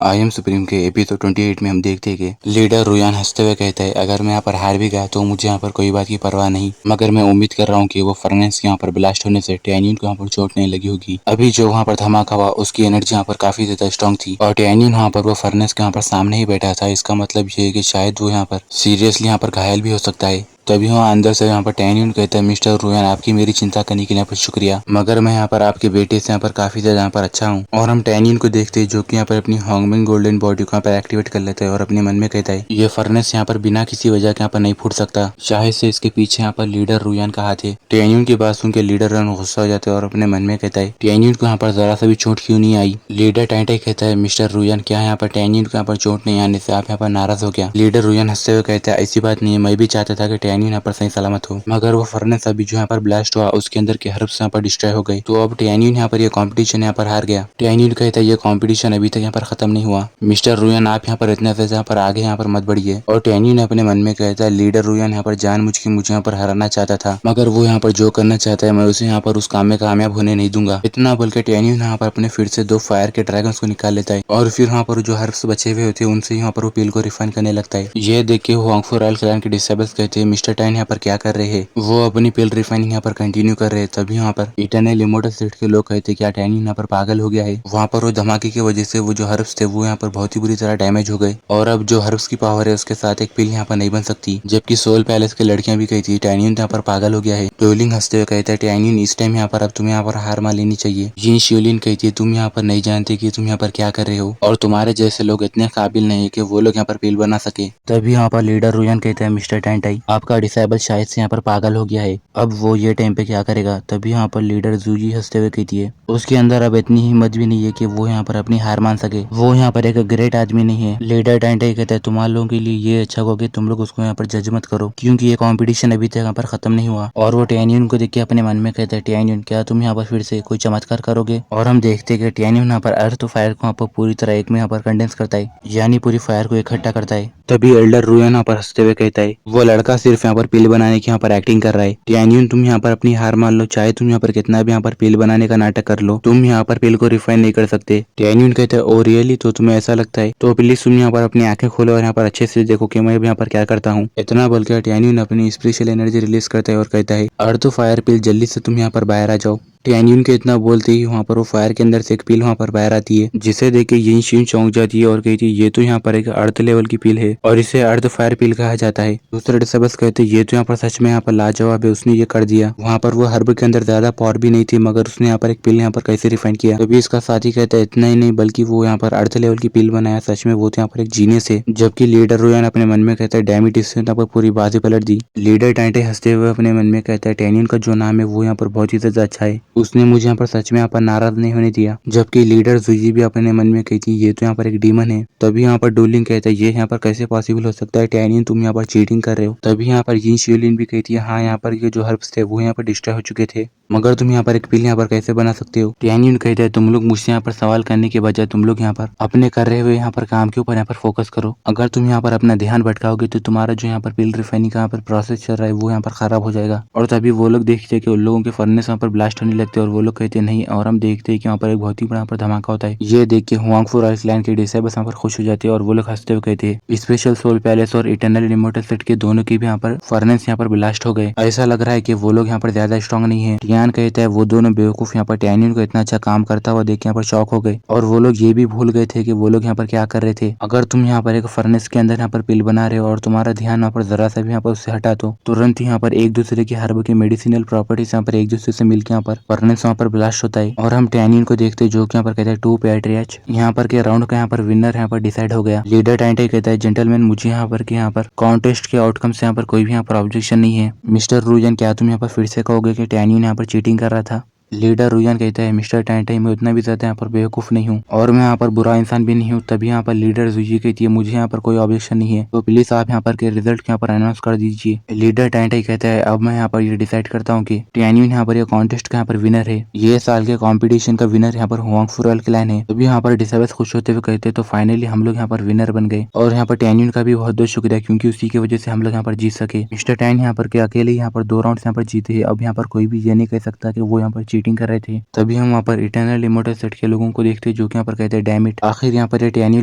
I am supreme के episode 28 में हम देखते हैं कि लीडर रुयान हंसते हुए कहता है, अगर मैं यहाँ पर हार भी गया तो मुझे यहाँ पर कोई बात की परवाह नहीं, मगर मैं उम्मीद कर रहा हूँ कि वो फर्नेस यहाँ पर ब्लास्ट होने से टैनियन को यहाँ पर चोट नहीं लगी होगी। अभी जो वहाँ पर धमाका हुआ उसकी एनर्जी यहाँ पर काफी ज्यादा स्ट्रॉन्ग थी और टैनियन वहाँ पर वो फर्नेस के यहाँ पर सामने ही बैठा था। इसका मतलब ये है कि शायद वो यहाँ पर सीरियसली यहाँ पर घायल भी हो सकता है। तभी वहाँ अंदर से यहाँ पर टैनियन कहता है, मिस्टर रुयान आपकी मेरी चिंता करने के लिए यहाँ पर शुक्रिया, मगर मैं यहाँ पर आपके बेटे से यहाँ पर काफी ज्यादा यहाँ पर अच्छा हूँ। और हम टैनियन को देखते हैं जो कि यहाँ पर अपनी हॉन्गमिंग गोल्डन बॉडी को यहाँ पर एक्टिवेट कर लेता है और अपने मन में कहता है, ये फर्नेस यहाँ पर बिना किसी वजह के यहाँ पर नहीं फूट सकता, शायद से इसके पीछे यहाँ पर लीडर रुयान का हाथ है। टैनियन की बात सुन के लीडर रुयान गुस्सा हो जाता है और अपने मन में कहता है, टैनियन को यहाँ पर जरा सा भी चोट क्यों नहीं आई। लीडर टाइटाई कहता है, मिस्टर रुयान क्या यहाँ पर टैनियन को यहाँ पर चोट नहीं आने से आप यहाँ पर नाराज हो गया। लीडर रुयान हंसते हुए कहता है, ऐसी बात नहीं है, मैं भी चाहता था कि टैनियन यहाँ पर सही सलामत हो, मगर वो फर्नेस अभी जो यहाँ पर ब्लास्ट हुआ उसके अंदर के हर्ब्स यहाँ पर डिस्ट्रॉय हो गई, तो अब टैनियन यहाँ पर ये कॉम्पिटिशन यहाँ पर हार गया। टैनियन कहता है, ये कॉम्पिटिशन अभी तक यहाँ पर खत्म नहीं हुआ, मिस्टर रुयान आप यहाँ पर इतने से यहाँ पर आगे यहाँ पर मत बढ़िए। और टैनियन अपने मन में कहता है, लीडर रुयान यहाँ पर जानबूझ के मुझे यहाँ पर हराना चाहता था, मगर वो यहाँ पर जो करना चाहता है मैं उसे यहाँ पर उस काम में कामयाब होने नहीं दूंगा। इतना बोल के टैनियन यहाँ पर अपने फिर से 2 फायर के ड्रैगन्स को निकाल लेता है और फिर यहाँ पर जो हर्ब्स बचे हुए होते हैं उनसे यहाँ पर वो पील को रिफाइन करने लगता है। ये देख के होंगफू रॉयल क्लैन के डिसेबल्स कहते हैं, मिस्टर टाइन यहाँ पर क्या कर रहे हैं। वो अपनी पील रिफाइनिंग यहाँ पर कंटिन्यू कर रहे हैं। तभी यहाँ पर इटर्नल इमोर्टल सेट के लोग कहते हैं, क्या टैनियन यहाँ पर पागल हो गया है। वहाँ पर वो धमाके की वजह से वो जो हर्ब्स थे वो यहाँ पर बहुत ही बुरी तरह डैमेज हो गए और अब जो हर्ब्स की पावर है उसके साथ एक पील यहाँ पर नहीं बन सकती। जबकि सोल पैलेस की लड़कियां भी कहती है, टैनियन यहाँ पर पागल हो गया है। डोलिंग हंसते हुए कहता है, टैनियन इस टाइम यहाँ पर अब तुम्हें यहाँ पर हार मान लेनी चाहिए। जिन शियोलिन कहती है, तुम यहाँ पर नहीं जानते कि तुम यहाँ पर क्या कर रहे हो और तुम्हारे जैसे लोग इतने काबिल नहीं है कि वो लोग यहाँ पर पील बना सके। तभी यहाँ पर लीडर रुयान कहता है, मिस्टर टाइटाई आपका डिसेबल शायद से यहाँ पर पागल हो गया है, अब वो ये टाइम पे क्या करेगा। तभी यहाँ पर लीडर जूजी हंसते हुए कहती है, उसके अंदर अब इतनी हिम्मत भी नहीं है कि वो यहाँ पर अपनी हार मान सके, वो यहाँ पर एक ग्रेट आदमी नहीं है। लीडर टाइटाई कहता है, तुम्हारे लोगों के लिए ये अच्छा होगा कि तुम लोग उसको यहाँ पर जज मत करो, क्योंकि ये कॉम्पिटिशन अभी तक यहाँ पर खत्म नहीं हुआ। और वो टैनियन को देख के अपने मन में कहता है, टैनियन क्या तुम यहाँ पर फिर से कोई चमत्कार करोगे। और हम देखते हैं कि टैनियन यहाँ पर अर्थ फायर को यहाँ पर पूरी तरह एक में यहाँ पर कंडेंस करता है, यानी पूरी फायर को इकट्ठा करता है। तभी एल्डर रुयान यहाँ पर हंसते हुए कहता है, वो लड़का सिर्फ यहाँ पर पील बनाने की यहाँ पर एक्टिंग कर रहा है। टैनियन तुम यहाँ पर अपनी हार मान लो, चाहे तुम यहाँ पर कितना भी यहाँ पर पील बनाने का नाटक कर लो, तुम यहाँ पर पील को रिफाइन नहीं कर सकते। टैनियन कहता है, ओ रियली, तो तुम्हें ऐसा लगता है, तो प्लीज तुम यहाँ पर अपनी आंखें खोलो और यहाँ पर अच्छे से देखो कि मैं यहाँ पर क्या करता हूँ। इतना बोल के टैनियन अपनी स्पेशल एनर्जी रिलीज करता है और कहता है, अर्थ फायर पील जल्दी से तुम यहाँ पर बाहर आ जाओ। टैनियन के इतना बोलते ही वहाँ पर वो फायर के अंदर से एक पील वहाँ पर बाहर आती है, जिसे देख के यिन शिन चौंक जाती है और कहती है, ये तो यहाँ पर एक अर्थ लेवल की पील है और इसे अर्थ फायर पील कहा जाता है। दूसरे डिसेबल्स कहते हैं, ये तो यहाँ पर सच में यहाँ पर लाजवाब है, उसने ये कर दिया। वहाँ पर वो हर्ब के अंदर ज्यादा पावर भी नहीं थी, मगर उसने यहाँ पर एक पील यहाँ पर कैसे रिफाइन किया। तभी इसका साथी कहता है, इतना ही नहीं बल्कि वो यहाँ पर अर्थ लेवल की पील बनाया, सच में वो तो यहाँ पर एक जीनियस है। जबकि लीडर रुयान अपने मन में कहता है, डैम इट, इसने यहाँ पर पूरी बाजी पलट दी। लीडर टाइटे हंसते हुए अपने मन में कहता है, टैनियन का जो नाम है वो यहाँ पर बहुत ही ज्यादा अच्छा है, उसने मुझे यहाँ पर सच में यहाँ पर नाराज नहीं होने दिया। जबकि लीडर जुजी भी अपने मन में कहती है, ये तो यहाँ पर एक डीमन है। तभी यहाँ पर डोलिंग कहता है, ये यहाँ पर कैसे पॉसिबल हो सकता है, टैनियन तुम यहाँ पर चीटिंग कर रहे हो। तभी यहाँ पर जिन शियोलिन भी कहती है, हाँ यहाँ पर ये जो हर्ब्स थे वो यहाँ पर डिस्ट्रॉय हो चुके थे, मगर तुम यहाँ पर एक पील यहाँ पर कैसे बना सकते हो। टैनियन कहता है, तुम लोग मुझसे यहाँ पर सवाल करने के बजाय तुम लोग यहाँ पर अपने कर रहे हुए यहाँ पर काम के ऊपर यहाँ पर फोकस करो। अगर तुम यहाँ पर अपना ध्यान भटकाओगे तो तुम्हारा जो यहाँ पर पील रिफाइनिंग का यहाँ पर प्रोसेस चल रहा है वो यहाँ पर खराब हो जाएगा। और तभी वो लोग देखते हैं कि उन लोगों के फर्नेस वहाँ पर ब्लास्ट होने लगते हैं और वो लोग कहते नहीं, और हम देखते हैं कि वहाँ पर एक बहुत ही बड़ा यहाँ पर धमाका होता है। ये देख के होंगफू रॉयल क्लैन के डिसेबल्स यहाँ पर खुश हो जाते हैं और वो लोग हंसते हुए कहते हैं, स्पेशल सोल पैलेस और इटर्नल इमोर्टल सेट के दोनों की भी यहाँ पर फर्नेस यहाँ पर ब्लास्ट हो गए। ऐसा लग रहा है कि वो लोग यहाँ पर ज्यादा स्ट्रॉन्ग नहीं है। टियान कहता है, वो दोनों बेवकूफ यहाँ पर टैनियन को इतना अच्छा काम करता हुआ देख के यहाँ पर शॉक हो गए और वो लोग ये भी भूल गए थे कि वो लोग यहाँ पर क्या कर रहे थे। अगर तुम यहाँ पर एक फर्नेस के अंदर यहाँ पर पील बना रहे हो और तुम्हारा ध्यान यहाँ पर जरा सा भी यहाँ पर उससे हटा दो, तुरंत यहाँ पर एक दूसरे की हर्ब की मेडिसिनल प्रॉपर्टीज यहाँ पर एक दूसरे से मिलकर यहाँ पर फर्नेस वहाँ पर ब्लास्ट होता है। और हम टैनियन को देखते हैं जो कि यहाँ पर कहते हैं, 2 पैट्रियट्स यहाँ पर के राउंड का यहाँ पर विनर यहाँ पर डिसाइड हो गया। लीडर टाइटे कहता है, जेंटलमैन मुझे यहाँ पर कॉन्टेस्ट के आउटकम से यहाँ पर कोई भी यहाँ पर ऑब्जेक्शन नहीं है। मिस्टर रुयान क्या तुम यहाँ पर फिर से कहोगे कि टैनियन यहाँ पर चीटिंग कर रहा था। लीडर रुयान कहता है, मिस्टर टाइटाई मैं उतना भी ज्यादा यहाँ पर बेवकूफ नहीं हूँ और मैं यहाँ पर बुरा इंसान भी नहीं हूँ। तभी यहाँ पर लीडर जुजी कहती है, मुझे यहाँ पर कोई ऑब्जेक्शन नहीं है, तो प्लीज आप यहाँ पर के रिजल्ट यहाँ पर अनाउंस कर दीजिए। लीडर टाइटाई कहता है, अब मैं यहाँ पर ये डिसाइड करता हूँ कि टैनियन यहाँ पर ये कॉन्टेस्ट का यहाँ पर विनर है, ये साल के कॉम्पिटिशन का विनर यहाँ पर होंगफू रॉयल क्लैन है। तभी यहाँ पर डिसेबल्स खुश होते हुए कहते हैं, तो फाइनली हम लोग यहाँ पर विनर बन गए और यहाँ पर टैनियन का भी बहुत बहुत शुक्रिया, क्योंकि उसी की वजह से हम लोग यहाँ पर जीत सके। मिस्टर टैन यहाँ पर के अकेले यहाँ पर 2 राउंड यहाँ पर जीते हैं। अब यहाँ पर कोई भी ये नहीं कह सकता कि वो यहाँ पर चीटिंग कर रहे थे। तभी हम वहाँ पर इटर्नल इमोर्टल सेट के लोगों को देखते जो कि यहाँ पर कहते हैं डैम इट, आखिर यहाँ पर ये टैन्यू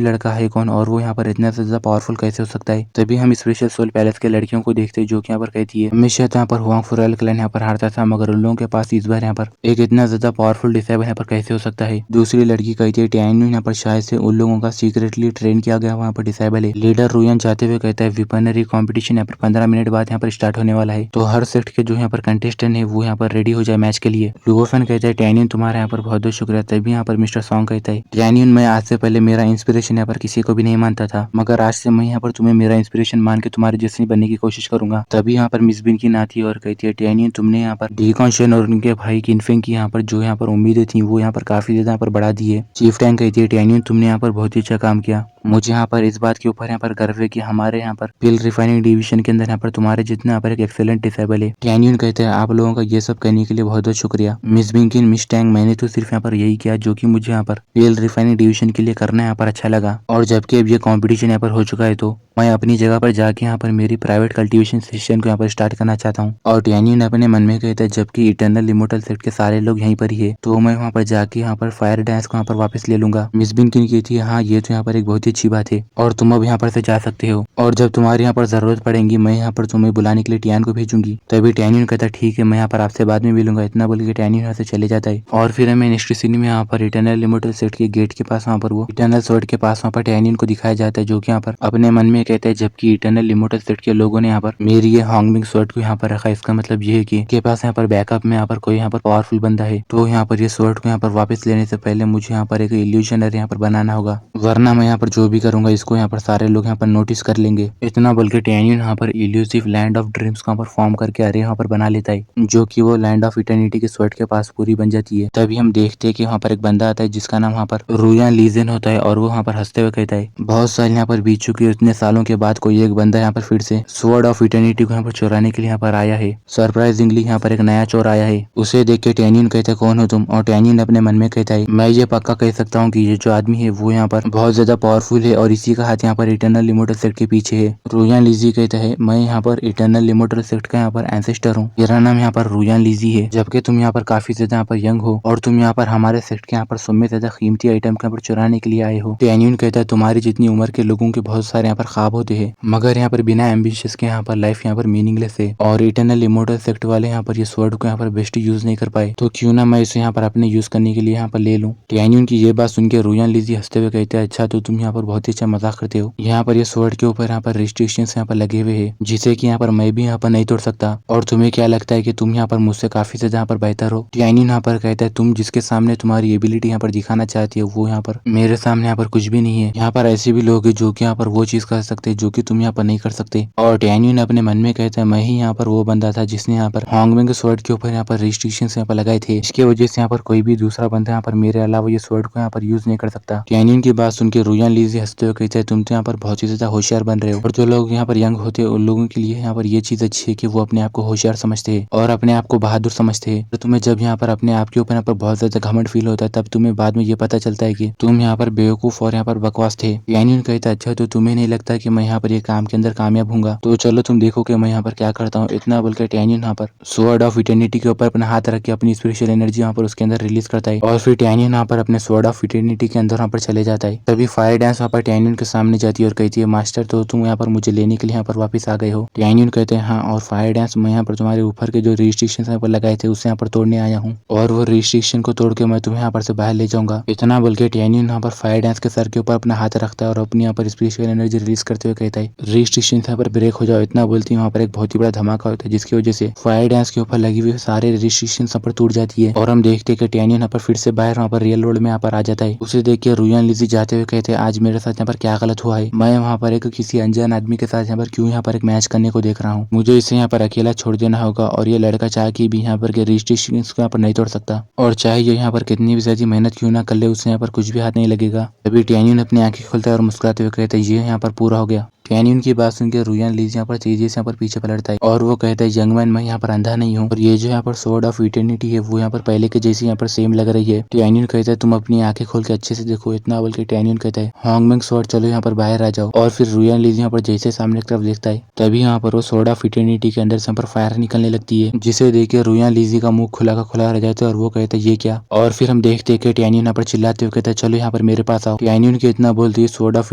लड़का है कौन और वो यहाँ पर इतना ज्यादा पावरफुल कैसे हो सकता है। तभी हम स्पेशल सोल पैलेस के लड़कियों को देखते जो कि यहाँ पर कहती है हमेशा तो यहाँ पर हुआंग फुरल क्लैन यहाँ पर हारता था, मगर उन लोगों के पास इस बार यहाँ पर एक इतना ज्यादा पावरफुल डिसाइबल यहाँ पर कैसे हो सकता है। दूसरी लड़की कहती है टैन्यू यहाँ पर शायद से उन लोगों का सीक्रेटली ट्रेन किया गया वहाँ पर डिसाइबल है। लीडर रुयान जाते हुए कहता है विपनरी कॉम्पिटिशन यहाँ पर 15 मिनट बाद यहाँ पर स्टार्ट होने वाला है, तो हर सेट के जो यहाँ पर कंटेस्टेंट है वो यहाँ पर रेडी हो जाए मैच के लिए। लुओफन कहता है टैन्यन तुम्हारा यहाँ पर बहुत बहुत शुक्रिया। तभी यहाँ पर मिस्टर सॉन्ग कहता है टैन्यन मैं आज से पहले मेरा इंस्पिरेशन यहाँ पर किसी को भी नहीं मानता था, मगर आज से मैं यहाँ पर तुम्हें मेरा इंस्पिरेशन मान के तुम्हारे जैसे बनने की कोशिश करूंगा। तभी यहाँ पर मिस बिन की नाती और कहती है टैन्यन तुमने यहाँ पर डीकॉन्शन और उनके भाई किनफेंग की यहाँ पर जो यहाँ पर उम्मीदें थी वो यहाँ पर काफी ज्यादा यहाँ पर बढ़ा दी है। चीफ टैंक कहती है टैन्यन तुमने यहाँ पर बहुत ही अच्छा काम किया, मुझे यहाँ पर इस बात के ऊपर यहाँ पर गर्व है कि हमारे यहाँ पर पिल रिफाइनिंग डिवीजन के अंदर यहाँ पर तुम्हारे जितने यहाँ पर एक एक्सेलेंट डिसेबल है। टैन्यन कहते हैं आप लोगों का ये सब करने के लिए बहुत बहुत शुक्रिया। मिस बिंकिन मिस टैंग मैंने तो सिर्फ यहाँ पर यही किया जो कि मुझे यहाँ पर पिल रिफाइनिंग डिवीजन के लिए करना यहाँ पर अच्छा लगा, और जबकि अब ये कॉम्पिटिशन यहाँ पर हो चुका है तो मैं अपनी जगह पर जाके यहाँ पर मेरी प्राइवेट कल्टीवेशन सेशन को यहाँ पर स्टार्ट करना चाहता हूँ। और टैन्यन अपने मन में कहता है जबकि इटर्नल इमोर्टल सेट के सारे लोग यहीं पर ही है तो मैं वहाँ पर जाके यहाँ पर फायर डांस को यहाँ पर वापस ले लूंगा। मिस बिंकिन कहती है हाँ ये तो यहाँ पर एक बहुत ही अच्छी बात है और तुम अब यहाँ पर से जा सकते हो, और जब तुम्हारी यहाँ पर जरूरत पड़ेगी मैं यहाँ पर तुम्हें बुलाने के लिए टियान को भेजूंगी। तभी टैन्यन कहता है ठीक है मैं यहाँ पर आपसे बाद में मिलूंगा। इतना बोल के टैन्यन यहाँ से चले जाता है। और फिर हमें नेक्स्ट सीन में यहाँ पर इटर्नल इमोर्टल सेट के गेट के पास वहाँ पर वो इटर्नल स्वॉर्ड के पास वहाँ पर टैन्यन को दिखाया जाता है जो कि यहाँ पर अपने मन में कहता है जबकि इटर्नल इमोर्टल सेट के लोगों ने यहाँ पर मेरी ये हॉन्गमिंग स्वॉर्ड को यहाँ पर रखा। इसका मतलब ये है कि के पास यहाँ पर बैकअप में यहाँ पर कोई यहाँ पर पावरफुल बंदा है, तो यहाँ पर ये स्वॉर्ड को यहाँ पर वापस लेने से पहले मुझे यहाँ पर एक इल्यूजनर यहाँ पर बनाना होगा, वरना मैं यहाँ पर जो भी करूंगा इसको यहाँ पर सारे लोग यहाँ पर नोटिस कर लेंगे। इतना बोल के टैन्यन यहाँ पर इल्यूसिव लैंड ऑफ ड्रीम्स को यहाँ पर फॉर्म करके अरे यहाँ पर बना लेता है जो कि वो लैंड ऑफ इटर्निटी के स्वॉर्ड के पास पूरी बन जाती है। तभी हम देखते हैं कि वहाँ पर एक बंदा आता है जिसका नाम वहाँ पर रुयान लीजेन होता है और वो वहाँ पर हंसते हुए कहता है बहुत साल यहाँ पर बीत चुकी है, इतने सालों के बाद कोई एक बंदा यहाँ पर फिर से स्वॉर्ड ऑफ इटर्निटी को यहाँ पर चुराने के लिए यहाँ पर आया है। सरप्राइजिंगली यहाँ पर एक नया चोर आया है। उसे देख के टैन्यन कहता है कौन हो तुम, और टैन्यन अपने मन में कहता है मैं ये पक्का कह सकता हूँ कि ये जो आदमी है वो यहाँ पर बहुत ज्यादा पावरफुल है और इसी का हाथ यहाँ पर इटर्नल इमोर्टल सेट के पीछे है। रुयान लीजी कहता है मैं यहाँ पर इटर्नल इमोर्टल सेट का यहाँ पर एंसेस्टर हूँ, मेरा नाम यहाँ पर रुयान लीजी है, जबकि तुम यहाँ पर काफी ज्यादा यहाँ पर यंग हो और तुम यहाँ पर हमारे सेट के यहाँ पर सबसे ज्यादा कीमती आइटम के यहाँ पर चुराने के लिए आए हो। टैन्यन कहता है तुम्हारी जितनी उम्र के लोगों के बहुत सारे यहाँ पर ख्वाब होते हैं, मगर यहाँ पर बिना एम्बिशियस के यहाँ पर लाइफ यहाँ पर मीनिंगलेस है, और इटर्नल इमोर्टल सेट वाले यहाँ पर ये स्वॉर्ड को यहाँ पर बेस्ट यूज नहीं कर पाए, तो क्यों ना मैं इसे यहाँ पर अपने यूज करने के लिए यहाँ पर ले लूँ। टैन्यन की ये बात सुन के रुयान लीजी हंसते हुए कहते हैं अच्छा तो तुम यहाँ पर बहुत ही अच्छा मजाक करते हो, यहाँ पर ये स्वॉर्ड के ऊपर यहाँ पर रिस्ट्रिक्शंस यहाँ पर लगे हुए हैं जिसे कि यहाँ पर मैं भी यहाँ पर नहीं तोड़ सकता, और तुम्हें क्या लगता है कि तुम यहाँ पर मुझसे काफी ज्यादा यहाँ पर बेहतर हो। टैन्यन यहाँ पर कहता है तुम जिसके सामने तुम्हारी एबिलिटी यहाँ पर दिखाना चाहती है वो यहाँ पर मेरे सामने यहाँ पर कुछ भी नहीं है। यहाँ पर ऐसे भी लोग हैं जो कि यहाँ पर वो चीज कर सकते हैं जो कि तुम यहाँ पर नहीं कर सकते। और टैन्यन अपने मन में कहता है मैं ही यहाँ पर वो बंदा था जिसने यहाँ पर हॉन्गमिंग स्वॉर्ड के ऊपर यहाँ पर रिस्ट्रिक्शन यहाँ पर लगाए थे, इसकी वजह से यहाँ पर कोई भी दूसरा बंदा यहाँ पर मेरे अलावा ये स्वॉर्ड को यहाँ पर यूज नहीं कर सकता। टैन्यन की बात सुन के रुयान लीजी हंसते हुए कहते हैं तुम तो यहाँ पर बहुत ही ज्यादा होशियार बन रहे हो, और जो लोग यहाँ पर यंग होते हैं उन लोगों के लिए यहाँ पर ये चीज अच्छी है कि वो अपने आप को होशियार समझते हैं और अपने आप को बहादुर समझते हैं। तो तुम्हें जब यहाँ पर अपने आप के ऊपर यहाँ पर बहुत ज्यादा घमंड फील होता है तब तुम्हें बाद में ये पता चलता है कि तुम यहाँ पर बेवकूफ और यहाँ पर बकवास थे। टैन्यन कहता है अच्छा तो तुम्हें नहीं लगता कि मैं यहाँ पर ये काम के अंदर कामयाब हूँगा, तो चलो तुम देखो कि मैं यहाँ पर क्या करता हूँ। इतना बोलकर टैन्यन यहाँ पर स्वॉर्ड ऑफ इटर्निटी के ऊपर अपना हाथ रख के अपनी स्पेशल एनर्जी यहाँ पर उसके अंदर रिलीज करता है, और फिर टैन्यन यहाँ पर अपने स्वॉर्ड ऑफ इटर्निटी के अंदर यहाँ पर चले जाता है। तभी फायर डांस वहाँ पर टैन्यन के सामने जाती है और कहती है मास्टर तो तुम यहाँ पर मुझे लेने के लिए यहाँ पर वापस आ गए हो। टैन्यन कहते हैं हाँ, और फायर डांस मैं यहाँ पर तुम्हारे ऊपर के जो रिस्ट्रिक्शन यहाँ पर लगाए थे उससे यहाँ पर तोड़ने आया हूँ, और वो रिस्ट्रिक्शन को तोड़ के मैं तुम्हें यहाँ पर से बाहर ले जाऊंगा। इतना बोल के टैन्यन यहाँ पर फायर डांस के सर के ऊपर अपना हाथ रखता है और अपनी यहाँ पर स्पेशल एनर्जी रिलीज करते हुए कहता है रिस्ट्रिक्शन यहाँ पर ब्रेक हो जाओ। इतना बोलती है वहाँ पर एक बहुत ही बड़ा धमाका होता है जिसकी वजह से फायर डांस के ऊपर लगी हुई सारे रिस्ट्रिक्शन यहाँ पर टूट जाती है, और हम देखते हैं कि टैन्यन यहाँ पर फिर से बाहर वहाँ पर रियल वर्ल्ड में यहाँ पर आ जाता है। उसे देख के रुयान लीजी जाते हुए कहते हैं आज मेरे साथ यहाँ पर क्या गलत हुआ है, मैं वहाँ पर एक किसी अनजान आदमी के साथ यहाँ पर क्यों यहाँ पर एक मैच करने को देख रहा हूँ, मुझे इसे यहाँ पर अकेला छोड़ देना होगा, और ये लड़का चाहे कि भी यहाँ पर के रिस्ट्रिक्शन को यहाँ पर नहीं तोड़ सकता, और चाहे ये यहाँ पर कितनी भी ज्यादा मेहनत क्यों ना कर ले उसे यहाँ पर कुछ भी हाथ नहीं लगेगा। तभी टैन्यन अपनी आंखें खोलता है और मुस्कुराते हुए कहते हैं ये यहाँ पर पूरा हो गया। टैन्यून की बात सुनकर रुयान लीजी यहाँ पर तेजी से यहाँ पर पीछे पलटता है और वो कहता है यंग मैन मैं यहाँ पर अंधा नहीं हूँ और ये जो यहाँ पर स्वॉर्ड ऑफ इटर्निटी है वो यहाँ पर पहले के जैसी यहाँ पर सेम लग रही है। टैन्यून कहता है तुम अपनी आंखें खोल के अच्छे से देखो। इतना बोल के टैन्यून कहता है हॉन्गमेंग स्वॉर्ड चलो यहाँ पर बाहर आ जाओ। और फिर रुयान लीजी यहाँ पर जैसे सामने की तरफ देखता है तभी यहाँ पर वो स्वॉर्ड ऑफ इटर्निटी के अंदर से यहाँ पर फायर निकलने लगती है, जिसे देख के रुयान लीजी का मुंह खुला का खुला रह जाता है और वो कहता है ये क्या। और फिर हम देखते कि टैन्यून यहाँ पर चिल्लाते हुए कहता है चलो यहाँ पर मेरे पास आओ। टैन्यून के इतना बोलती है स्वॉर्ड ऑफ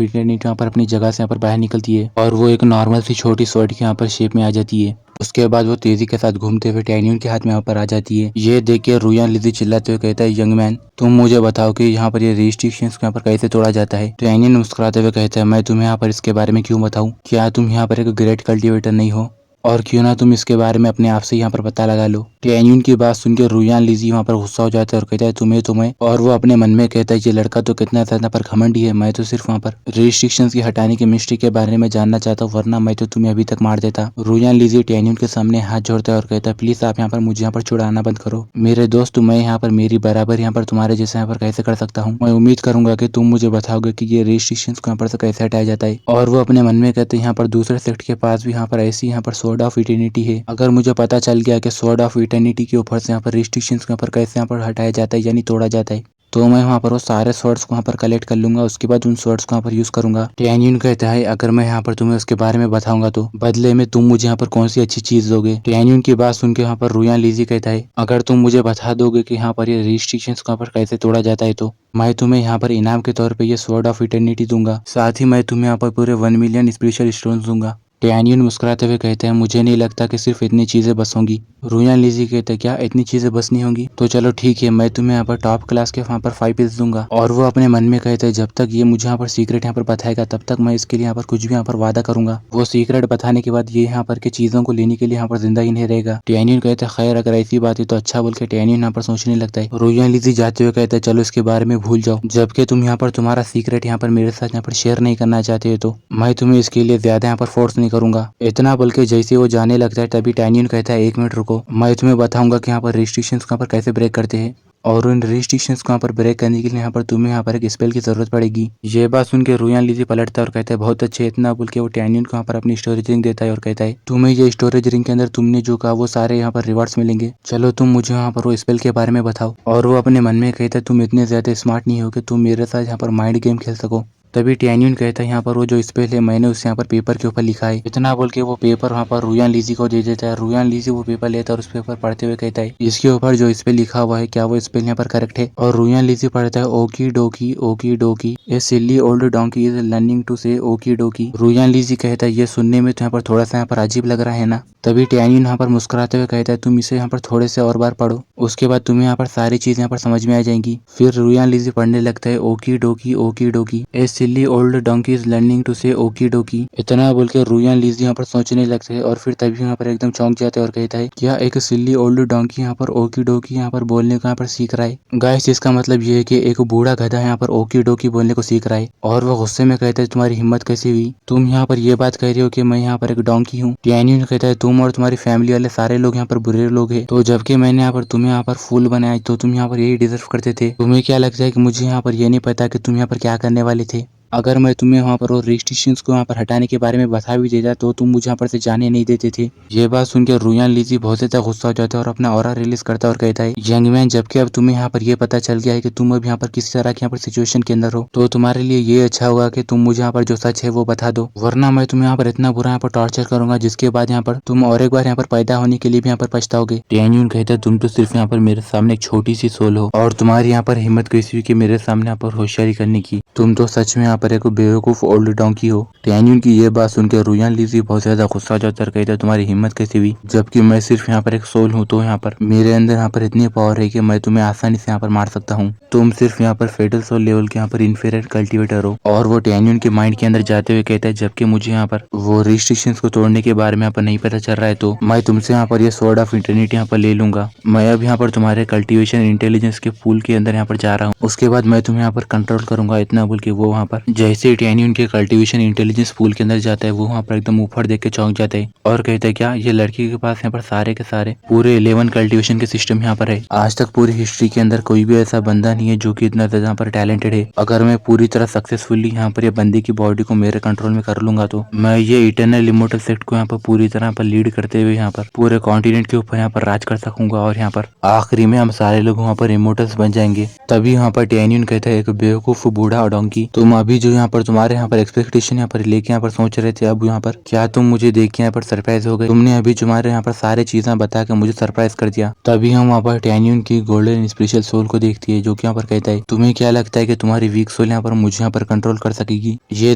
इटर्निटी यहाँ पर अपनी जगह से यहाँ पर बाहर निकलती है और वो एक नॉर्मल सी छोटी स्वॉर्ड के यहाँ पर शेप में आ जाती है। उसके बाद वो तेजी के साथ घूमते हुए टैन्यून के हाथ में यहाँ पर आ जाती है। ये देख के रुयान लीजी चिल्लाते हुए कहता है यंग मैन तुम मुझे बताओ कि यहाँ पर ये रिस्ट्रिक्शंस यहाँ पर कैसे तोड़ा जाता है। टैन्यून मुस्कुराते हुए कहता है मैं तुम्हें यहाँ पर इसके बारे में क्यों बताऊँ, क्या तुम यहाँ पर एक ग्रेट कल्टिवेटर नहीं हो और क्यों ना तुम इसके बारे में अपने आप से यहाँ पर पता लगा लो। टैन्यून की बात सुनकर रुयान लीजी वहाँ पर गुस्सा हो जाता है और कहता है तुम्हें और वो अपने मन में कहता है ये लड़का तो कितना ज्यादा पर घमंडी है, मैं तो सिर्फ वहाँ पर रिस्ट्रिक्शंस की हटाने की मिस्ट्री के बारे में जानना चाहता हूँ वरना मैं तो तुम्हें अभी तक मार देता। रुयान लीजी टैन्यून के सामने हाथ जोड़ता है और कहता है प्लीज आप यहाँ पर मुझे यहाँ पर छुड़ाना बंद करो मेरे दोस्त, मैं यहाँ पर मेरी बराबर यहाँ पर तुम्हारे जैसे यहाँ पर कैसे कर सकता हूँ। मैं उम्मीद करूंगा कि तुम मुझे बताओगे कि ये रिस्ट्रिक्शंस को यहाँ पर से कैसे हटाया जाता है। और वो अपने मन में कहते हैं यहाँ पर दूसरे सेक्ट के पास भी यहाँ पर ऐसी यहाँ पर स्वॉर्ड ऑफ इटर्निटी है, अगर मुझे पता चल गया कि स्वॉर्ड ऑफ इटर्निटी के ऊपर से यहाँ पर रिस्ट्रिक्शंस के ऊपर कैसे यहाँ पर हटाया जाता है यानी तोड़ा जाता है तो मैं वहाँ पर वो सारे स्वर्ड्स को वहाँ पर कलेक्ट कर लूंगा, उसके बाद उन स्वर्ड्स को यहाँ पर यूज करूंगा। टैन्यून कहता है अगर मैं यहाँ पर तुम्हें उसके बारे में बताऊंगा तो बदले में तुम मुझे यहाँ पर कौन सी अच्छी चीज दोगे। टैन्यून की बात सुन के यहाँ पर रुयान लीजी कहता है अगर तुम मुझे बता दोगे कि यहाँ पर ये रिस्ट्रिक्शंस को यहाँ पर कैसे तोड़ा जाता है तो मैं तुम्हें यहाँ पर इनाम के तौर पर ये स्वॉर्ड ऑफ इटर्निटी दूंगा, साथ ही मैं तुम्हें यहाँ पर पूरे 1 मिलियन स्पिरिचुअल स्टोन्स दूंगा। टैन्यून मुस्कुराते हुए कहते हैं मुझे नहीं लगता कि सिर्फ इतनी चीजें बस होंगी। रुयान लीजी कहते हैं क्या इतनी चीजें बस नहीं होंगी, तो चलो ठीक है मैं तुम्हें यहाँ पर टॉप क्लास के वहाँ पर 5 पीस दूंगा। और वो अपने मन में कहते हैं जब तक ये मुझे यहाँ पर सीक्रेट यहाँ पर बताएगा तब तक मैं इसके लिए यहाँ पर कुछ भी यहाँ पर वादा करूंगा। वो सीक्रेट बताने के बाद ये यहाँ पर के चीजों को लेने के लिए यहाँ पर जिंदा ही नहीं रहेगा। टैन्यून कहते हैं खैर अगर ऐसी बात है तो अच्छा बोल के टैन्यून यहाँ पर सोचने लगता है। रुयान लीजी जाते हुए कहते हैं चलो इसके बारे में भूल जाओ, जबकि तुम यहाँ पर तुम्हारा सीक्रेट यहाँ पर मेरे साथ यहाँ पर शेयर नहीं करना चाहते हो तो मैं तुम्हें इसके लिए ज्यादा यहाँ पर फोर्स नहीं करूंगा। इतना बोल के जैसे वो जाने लगता है तभी टैन्यून कहता है 1 मिनट रुको, मैं तुम्हें बताऊंगा कि यहाँ पर रिस्ट्रिक्शंस कहाँ पर कैसे ब्रेक करते हैं और उन रिस्ट्रिक्शंस को यहाँ पर ब्रेक करने के लिए यहाँ पर तुम्हें यहाँ पर एक स्पेल की जरूरत पड़ेगी। ये बात सुन के रुयान लीजी पलटता है और कहता है बहुत अच्छे। इतना बोल के वो टैन्यून को यहाँ पर अपनी स्टोरेज रिंग देता है और कहता है तुम्हें ये स्टोरेज रिंग के अंदर तुमने जो कहा वो सारे यहाँ पर रिवार्ड्स मिलेंगे, चलो तुम मुझे यहाँ पर वो स्पेल के बारे में बताओ। और वो अपने मन में कहता है तुम इतने ज्यादा स्मार्ट नहीं हो कि तुम मेरे साथ यहाँ पर माइंड गेम खेल सको। तभी टैन्यून कहता है यहाँ पर वो जो स्पेल है मैंने उसे यहाँ पर पेपर के ऊपर लिखा है। इतना बोल के वो पेपर वहाँ पर रुयान लीजी को दे देता है। रुयान लीजी वो पेपर लेता है और उस पेपर पढ़ते हुए कहता है इसके ऊपर जो स्पेल लिखा हुआ है क्या वो स्पेल यहाँ पर करेक्ट है। और रुयान लीजी पढ़ता है okey dokey a silly old donkey is learning to say okey डोकी। रुयान लीजी कहता है ये सुनने में तो यहाँ पर थोड़ा सा यहाँ पर अजीब लग रहा है ना। तभी टैन्यून यहाँ पर मुस्कुराते हुए कहता है तुम इसे यहाँ पर थोड़े से और बार पढ़ो, उसके बाद तुम्हें यहाँ पर सारी चीजें यहाँ पर समझ में आ जाएंगी। फिर रुयान लीजी पढ़ने लगता है okey dokey a silly old donkey is learning to say okey डोकी। इतना बोल के रुयान लीजी यहाँ पर सोचने लगते हैं और फिर तभी यहाँ पर एकदम चौंक जाते हैं और कहता है क्या एक सिली ओल्ड डोंकी यहाँ पर ओकी डोकी यहाँ पर बोलने को यहाँ पर सीख रहा है। गाइस इसका मतलब ये है कि एक बूढ़ा गधा यहाँ पर ओकी डोकी बोलने को सीख रहा है। और वो गुस्से में कहता है तुम्हारी हिम्मत कैसे हुई, तुम यहाँ पर ये बात कह रहे हो कि मैं यहाँ पर एक डोंकी हूँ। टैन्यून कहता है तुम और तुम्हारी फैमिली वाले सारे लोग यहाँ पर बुरे लोग हैं, तो जबकि मैंने यहाँ पर तुम्हें यहाँ पर फूल बनाया तो तुम यहाँ पर यही डिजर्व करते थे। तुम्हें क्या लगता है कि मुझे यहाँ पर ये नहीं पता कि तुम यहाँ पर क्या करने वाले थे। अगर मैं तुम्हें वहाँ पर और रिस्ट्रिक्शंस को वहाँ पर हटाने के बारे में बता भी देता तो तुम मुझे यहाँ पर से जाने नहीं देते थे। ये बात सुनकर रुयान लीजी बहुत ज्यादा गुस्सा हो जाता है और अपना ऑरा रिलीज करता है और कहता है यंग मैन जबकि अब तुम्हें यहाँ पर ये पता चल गया है कि तुम अब यहाँ पर किसी तरह की यहाँ पर सिचुएशन के अंदर हो तो तुम्हारे लिए ये अच्छा होगा कि तुम मुझे यहाँ पर जो सच है वो बता दो, वरना मैं तुम्हें यहाँ पर इतना बुरा यहाँ पर टॉर्चर करूंगा जिसके बाद यहाँ पर तुम और एक बार यहाँ पर पैदा होने के लिए भी यहाँ पर पछताओगे। टैन्यून कहता है तुम तो सिर्फ यहाँ पर मेरे सामने एक छोटी सी सोल हो और तुम्हारी यहाँ पर हिम्मत कैसी हुई कि मेरे सामने यहाँ पर होशियारी करने की, तुम तो सच में यहाँ पर एक बेवकूफ ओल्ड डोंकी हो। टैन्यून की ये बात सुनकर रुयान लीजी बहुत ज्यादा गुस्सा जाता है, कहता है तुम्हारी हिम्मत कैसी हुई जबकि मैं सिर्फ यहाँ पर एक सोल हूँ, तो यहाँ पर मेरे अंदर यहाँ पर इतनी पावर है कि मैं तुम्हें आसानी से यहाँ पर मार सकता हूँ। तुम सिर्फ यहाँ पर फेटल सोल लेवल के यहाँ पर इन्फीरियर कल्टिवेटर हो। और वो टैन्यून के माइंड के अंदर जाते हुए कहता है जबकि मुझे यहाँ पर वो रिस्ट्रिक्शंस को तोड़ने के बारे में यहाँ पर नहीं पता चल रहा है तो मैं तुमसे यहाँ पर ये स्वॉर्ड ऑफ इटर्निटी यहाँ पर ले लूंगा। मैं अब यहाँ पर तुम्हारे कल्टिवेशन इंटेलिजेंस के पूल के अंदर यहाँ पर जा रहा हूँ, उसके बाद मैं तुम्हें यहाँ पर कंट्रोल करूंगा। इतना बोल के वो वहाँ पर जैसे ही टैनी उनके कल्टीवेशन इंटेलिजेंस पूल के अंदर जाता है वो वहाँ पर एकदम ऊपर देख के चौंक जाता है और कहता है क्या ये लड़की के पास यहाँ पर सारे के सारे पूरे 11 कल्टीवेशन के सिस्टम यहाँ पर है। आज तक पूरी हिस्ट्री के अंदर कोई भी ऐसा बंदा नहीं है जो कि इतना ज्यादा यहाँ पर टैलेंटेड है। अगर मैं पूरी तरह सक्सेसफुली यहाँ पर ये बंदे की बॉडी को मेरे कंट्रोल में कर लूंगा तो मैं ये इटर्नल इमोर्टल सेक्ट को यहाँ पर पूरी तरह पर लीड करते हुए यहाँ पर पूरे कॉन्टिनेंट के ऊपर यहाँ पर राज कर सकूंगा और यहाँ पर आखिरी में हम सारे लोग वहाँ पर इमोर्टल्स बन जाएंगे। तभी यहाँ पर टैनियन कहता है एक बेवकूफ बूढ़ा और डोंकी, तुम अभी जो यहाँ पर तुम्हारे यहाँ पर एक्सपेक्टेशन यहाँ पर लेके यहाँ पर सोच रहे थे, अब यहाँ पर क्या तुम मुझे देख के यहाँ पर सरप्राइज हो गए? तुमने अभी तुम्हारे यहाँ पर सारे चीजें बता के मुझे सरप्राइज कर दिया। तभी हम वहाँ पर टैनियन की गोल्डन स्पेशल सोल को देखती है जो कि यहाँ पर कहता है तुम्हें क्या लगता है कि तुम्हारी वीक सोल यहाँ पर मुझे यहाँ पर कंट्रोल कर सकेगी? ये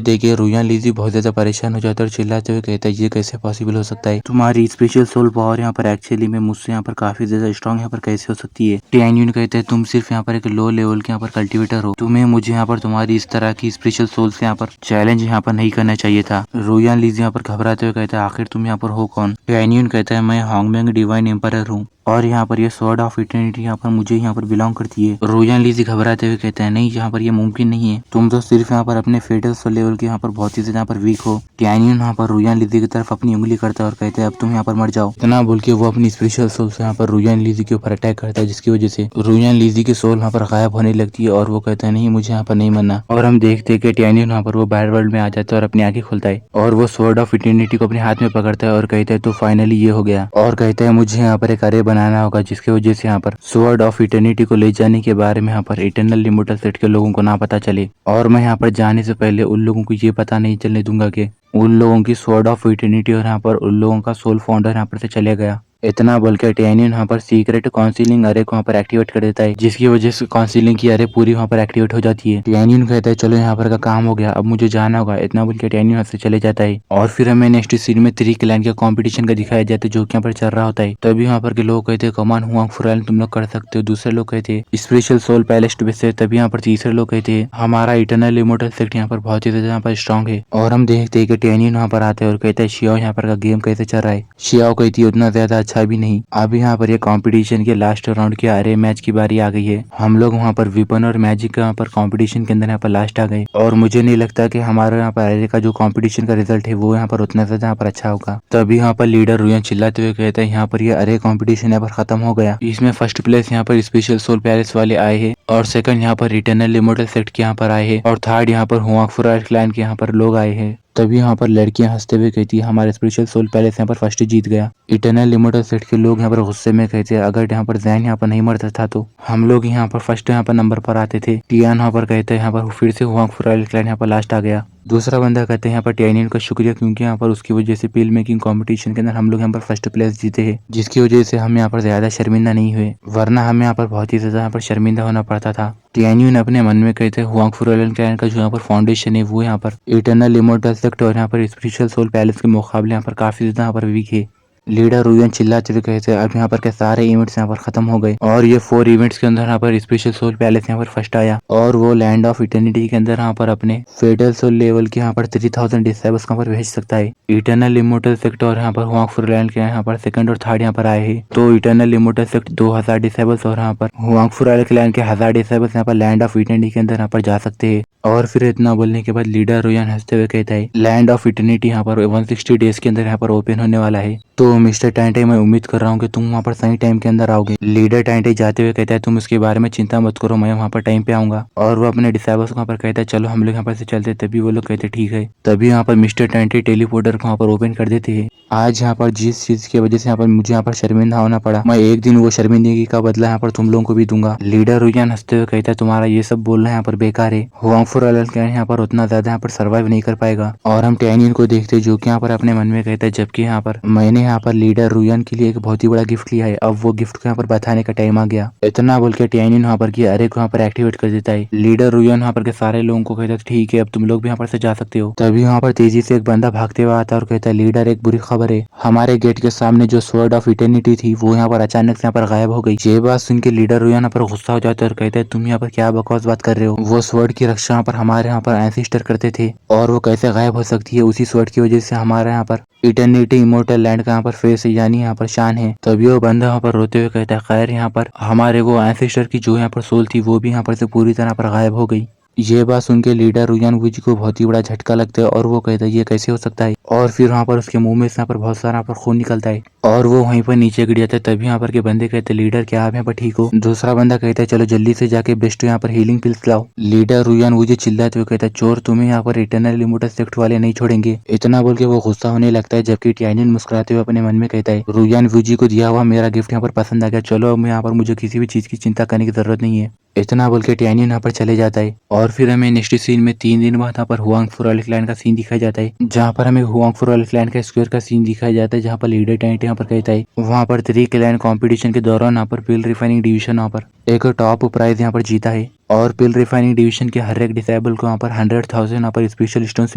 देखे रुयान लीजी बहुत ज्यादा परेशान हो जाता है और चिल्लाते हुए कहता है ये कैसे पॉसिबल हो सकता है? तुम्हारी स्पेशल सोल पावर यहाँ पर एक्चुअली में मुझसे यहाँ पर काफी ज्यादा स्ट्रॉन्ग यहाँ पर कैसे हो सकती है? टैनियन कहता है तुम सिर्फ यहाँ पर एक लो लेवल के यहाँ पर कल्टिवेटर हो, तुम्हें मुझे यहाँ पर तुम्हारी इस तरह की स्पेशल सोल से यहाँ पर चैलेंज यहाँ पर नहीं करना चाहिए था। रुयान लीजी यहाँ पर घबराते हुए कहता है आखिर तुम यहाँ पर हो कौन? टैनियन कहता है मैं हांगमेंग डिवाइन एम्पायर हूँ और यहाँ पर ये स्वॉर्ड ऑफ इटर्निटी यहाँ पर मुझे यहाँ पर बिलोंग करती है। रुयान लीजी घबराते हुए कहता है नहीं, यहाँ पर ये मुमकिन नहीं है, तुम तो सिर्फ यहाँ पर अपने फेटल सोल लेवल के यहाँ पर बहुत ही यहाँ पर वीक हो। टैनियन यहाँ पर रुयान लीजी की तरफ अपनी उंगली करता है और कहता है अब तुम यहाँ पर मर जाओ। इतना बोल के वो अपनी स्पेशल सोल से यहाँ पर रुयान लीजी के ऊपर अटैक करता है जिसकी वजह से रुयान लीजी की सोल यहाँ पर गायब होने लगती है और वो कहता है नहीं मुझे यहाँ पर नहीं मरना। और हम देखते हैं कि टैनियन यहाँ पर वो बैड वर्ल्ड में आ जाता है और अपनी आंखें खुलता है और वो स्वॉर्ड ऑफ इटर्निटी को अपने हाथ में पकड़ता है और कहता है तो फाइनली ये हो गया। और कहता है मुझे यहाँ पर एक अरे बनाना होगा जिसकी वजह से यहाँ पर स्वॉर्ड ऑफ इटर्निटी को ले जाने के बारे में यहाँ पर इटर्नल इमोर्टल सेट के लोगों को ना पता चले और मैं यहाँ पर जाने से पहले उन लोगों को ये पता नहीं चलने दूंगा कि उन लोगों की स्वॉर्ड ऑफ इटर्निटी और यहाँ पर उन लोगों का सोल फाउंडर यहाँ पर से चले गया। इतना बोल के टैनियन यहाँ पर सीक्रेट काउंसिलिंग अरे को वहाँ पर एक्टिवेट कर देता है जिसकी वजह से काउंसिलिंग की अरे पूरी वहाँ पर एक्टिवेट हो जाती है। टैनियन कहता है चलो यहाँ पर का काम हो गया, अब मुझे जाना होगा। इतना बोल के टैनियन यहाँ से चले जाता है और फिर हमें नेक्स्ट सीन में 3 क्लैन के कॉम्पिटिशन का दिखाया जाता है जो कि यहाँ पर चल रहा होता है। तभी यहाँ पर के लोग कहते हैं कमान हुआ फुरान तुम लोग कर सकते हो, दूसरे लोग कहते हैं स्पेशल सोल पैलेस से, तभी यहाँ पर तीसरे लोग कहते हैं हमारा इटर्नल इमोर्टल सेक्ट यहाँ पर बहुत ही ज्यादा यहाँ पर स्ट्रॉन्ग है। और हम देखते हैं कि टैनियन यहाँ पर आते हैं और कहता है शियाओ यहाँ पर का गेम कैसे चल रहा है? शियाओ कहती है उतना ज्यादा अच्छा भी नहीं, अभी यहाँ पर ये कंपटीशन के लास्ट राउंड के अरे मैच की बारी आ गई है। हम लोग वहाँ पर विपन और मैजिक का यहाँ पर कंपटीशन के अंदर यहाँ पर लास्ट आ गए और मुझे नहीं लगता कि हमारे यहाँ पर अरे का जो कंपटीशन का रिजल्ट है वो यहाँ पर उतना ज्यादा यहाँ पर अच्छा होगा। तभी यहाँ पर लीडर रुयान चिल्लाते हुए कहता है यहाँ पर ये अरे कंपटीशन यहाँ पर खत्म हो गया, इसमें फर्स्ट प्लेस यहाँ पर स्पेशल सोल पैलेस वाले आए हैं और सेकंड यहाँ पर इटर्नल इमोर्टल सेक्ट के यहाँ पर आए हैं और थर्ड यहाँ पर हुआंगफुरा क्लैन के यहाँ पर लोग आए हैं। तभी यहाँ पर लड़कियां हंसते हुए कहती है हमारे स्पेशल सोल पैलेस यहाँ पर फर्स्ट जीत गया। इटर्नल इमोर्टल सेट के लोग यहाँ पर गुस्से में कहते हैं अगर यहाँ पर जैन यहाँ पर नहीं मरता था तो हम लोग यहाँ पर फर्स्ट यहाँ पर नंबर पर आते थे। टियान यहाँ पर कहते हैं यहाँ पर फिर से हुआंगफुरा क्लैन यहाँ पर लास्ट आ गया। दूसरा बंदा कहते हैं यहाँ पर टैनियन का शुक्रिया क्योंकि यहाँ पर उसकी वजह से पील मेकिंग कंपटीशन के अंदर हम लोग यहाँ पर फर्स्ट प्लेस जीते हैं जिसकी वजह से हम यहाँ पर ज्यादा शर्मिंदा नहीं हुए, वरना हमें यहाँ पर बहुत ही ज्यादा यहाँ पर शर्मिंदा होना पड़ता था। टैनियन अपने मन में कहते हैं हुआंगफुरा क्लैन का जो यहाँ पर फाउंडेशन है वो यहाँ पर इटर्नल इमोर्टल सेक्ट और यहाँ पर स्पेशल सोल पैलेस के मुकाबले यहाँ पर काफी ज्यादा यहाँ पर वीक है। लीडर रुयान चिल्लाते हुए कहते हैं अब यहाँ पर के सारे इवेंट्स यहाँ पर खत्म हो गए और ये 4 इवेंट्स के अंदर यहाँ पर स्पेशल सोल पैलेस यहाँ पर फर्स्ट आया और वो लैंड ऑफ इटर्निटी के अंदर यहाँ पर अपने फेटल सोल लेवल के यहाँ पर 3000 डिसेबल्स यहाँ पर भेज सकता है। इटर्नल इमोर्टल सेक्ट और यहाँ पर हुआंगफुरा लैंड के यहाँ पर सेकंड और थर्ड यहाँ पर आए हैं तो इटर्नल इमोर्टल सेक्ट 2000 डिसेबल्स और यहाँ पर हुआंगफुरा लैंड के 1000 डिसेबल्स यहाँ पर लैंड ऑफ इटर्निटी के अंदर यहाँ पर जा सकते हैं। और फिर इतना बोलने के बाद लीडर रुयान हंसते हुए कहता है लैंड ऑफ इटर्निटी यहाँ पर 160 डेज के अंदर यहाँ पर ओपन होने वाला है तो मिस्टर टाइंटे मैं उम्मीद कर रहा हूँ कि तुम वहाँ पर सही टाइम के अंदर आओगे। लीडर टाइंटे जाते हुए कहता है तुम इसके बारे में चिंता मत करो, मैं वहाँ पर टाइम पे आऊंगा। और वो अपने डिसाइबल्स को वहाँ पर कहता है चलो हम लोग यहाँ पर से चलते, तभी वो लोग कहते ठीक है। तभी यहाँ पर मिस्टर टाइंटे टेलीपोर्टर को वहाँ पर ओपन कर देते हैं। आज यहाँ पर जिस चीज की वजह से यहाँ पर मुझे यहाँ पर शर्मिंदा होना पड़ा, मैं एक दिन वो शर्मिंदगी का बदला यहाँ पर तुम लोगों को भी दूंगा। लीडर रुयान हंसते हुए कहता है तुम्हारा ये सब बोलना यहाँ पर बेकार है, हुआंगफुरा क्लैन यहाँ पर उतना ज्यादा यहाँ पर सर्वाइव नहीं कर पाएगा। और हम टैनियन को देखते जो कि यहाँ पर अपने मन में कहता है जबकि यहाँ पर मैंने यहाँ पर लीडर रुयान के लिए एक बहुत ही बड़ा गिफ्ट लिया है, अब वो गिफ्ट को यहाँ पर बताने का टाइम आ गया। इतना बोल के टैनियन यहाँ पर की अरे को यहाँ पर एक्टिवेट कर देता है। लीडर रुयान यहाँ पर के सारे लोगों को कहता है ठीक है अब तुम लोग भी यहाँ पर से जा सकते हो। तभी यहाँ पर तेजी से एक बंदा भागते हुए आता है और कहता है लीडर एक बुरी खबर है, हमारे गेट के सामने जो स्वॉर्ड ऑफ इटर्निटी थी वो यहाँ पर अचानक से यहाँ पर गायब हो गई। ये बात सुन के लीडर रुयान यहाँ पर गुस्सा हो जाता है और कहता है तुम यहाँ पर क्या बकवास बात कर रहे हो, वो स्वॉर्ड की रक्षा यहाँ पर हमारे यहाँ पर एंसेस्टर करते थे और वो कैसे गायब हो सकती है, उसी स्वॉर्ड की वजह से हमारे यहाँ पर इटर्निटी इमोर्टल लैंड का यहाँ पर फेस यानी यहाँ पर शान है। तभी वो बंदा यहाँ पर रोते हुए कहता है खैर यहाँ पर हमारे वो एंसेस्टर की जो यहाँ पर सोल थी वो भी यहाँ पर से पूरी तरह पर गायब हो गई। ये बात सुन के लीडर रुयान वुजी को बहुत ही बड़ा झटका लगता है और वो कहता है ये कैसे हो सकता है। और फिर वहाँ पर उसके मुंह में से यहाँ पर बहुत सारा यहाँ पर खून निकलता है और वो वहीं पर नीचे गिर जाता है। तभी यहाँ पर के बंदे कहते हैं लीडर क्या आप यहाँ पर ठीक हो। दूसरा बंदा कहता है चलो जल्दी से जाके बेस्ट यहाँ पर हीलिंग पिल्स लाओ। लीडर रुयान वुजी चिल्लाते हुए कहता है चोर तुम्हें यहाँ पर इटरनल इमोर्टल सेक्ट वाले नहीं छोड़ेंगे। इतना बोल के वो गुस्सा होने लगता है जबकि टायनियन मुस्कुराते हुए अपने मन में कहता है रुयान वुजी को दिया हुआ मेरा गिफ्ट यहाँ पर पसंद आ गया, चलो अब यहाँ पर मुझे किसी भी चीज की चिंता करने की जरूरत नहीं है। इतना बोल के टायनियन यहाँ पर चले जाता है और फिर हमें नेक्स्ट सीन में 3 दिन बाद यहाँ पर हुआंग फुराल क्लैन का सीन दिखाया जाता है जहाँ पर हमें हुआंग फुराल क्लैन का स्क्वायर का सीन दिखाया जाता है जहाँ पर लीडर टेंट यहाँ पर कहता है वहाँ पर 3 क्लैन कंपटीशन के दौरान यहाँ पर पिल रिफाइनिंग डिवीजन यहाँ पर एक टॉप प्राइज यहाँ पर जीता है और पिल रिफाइनिंग डिवीजन के हर एक डिसेबल को यहाँ पर 100,000 यहाँ पर स्पेशल स्टोन्स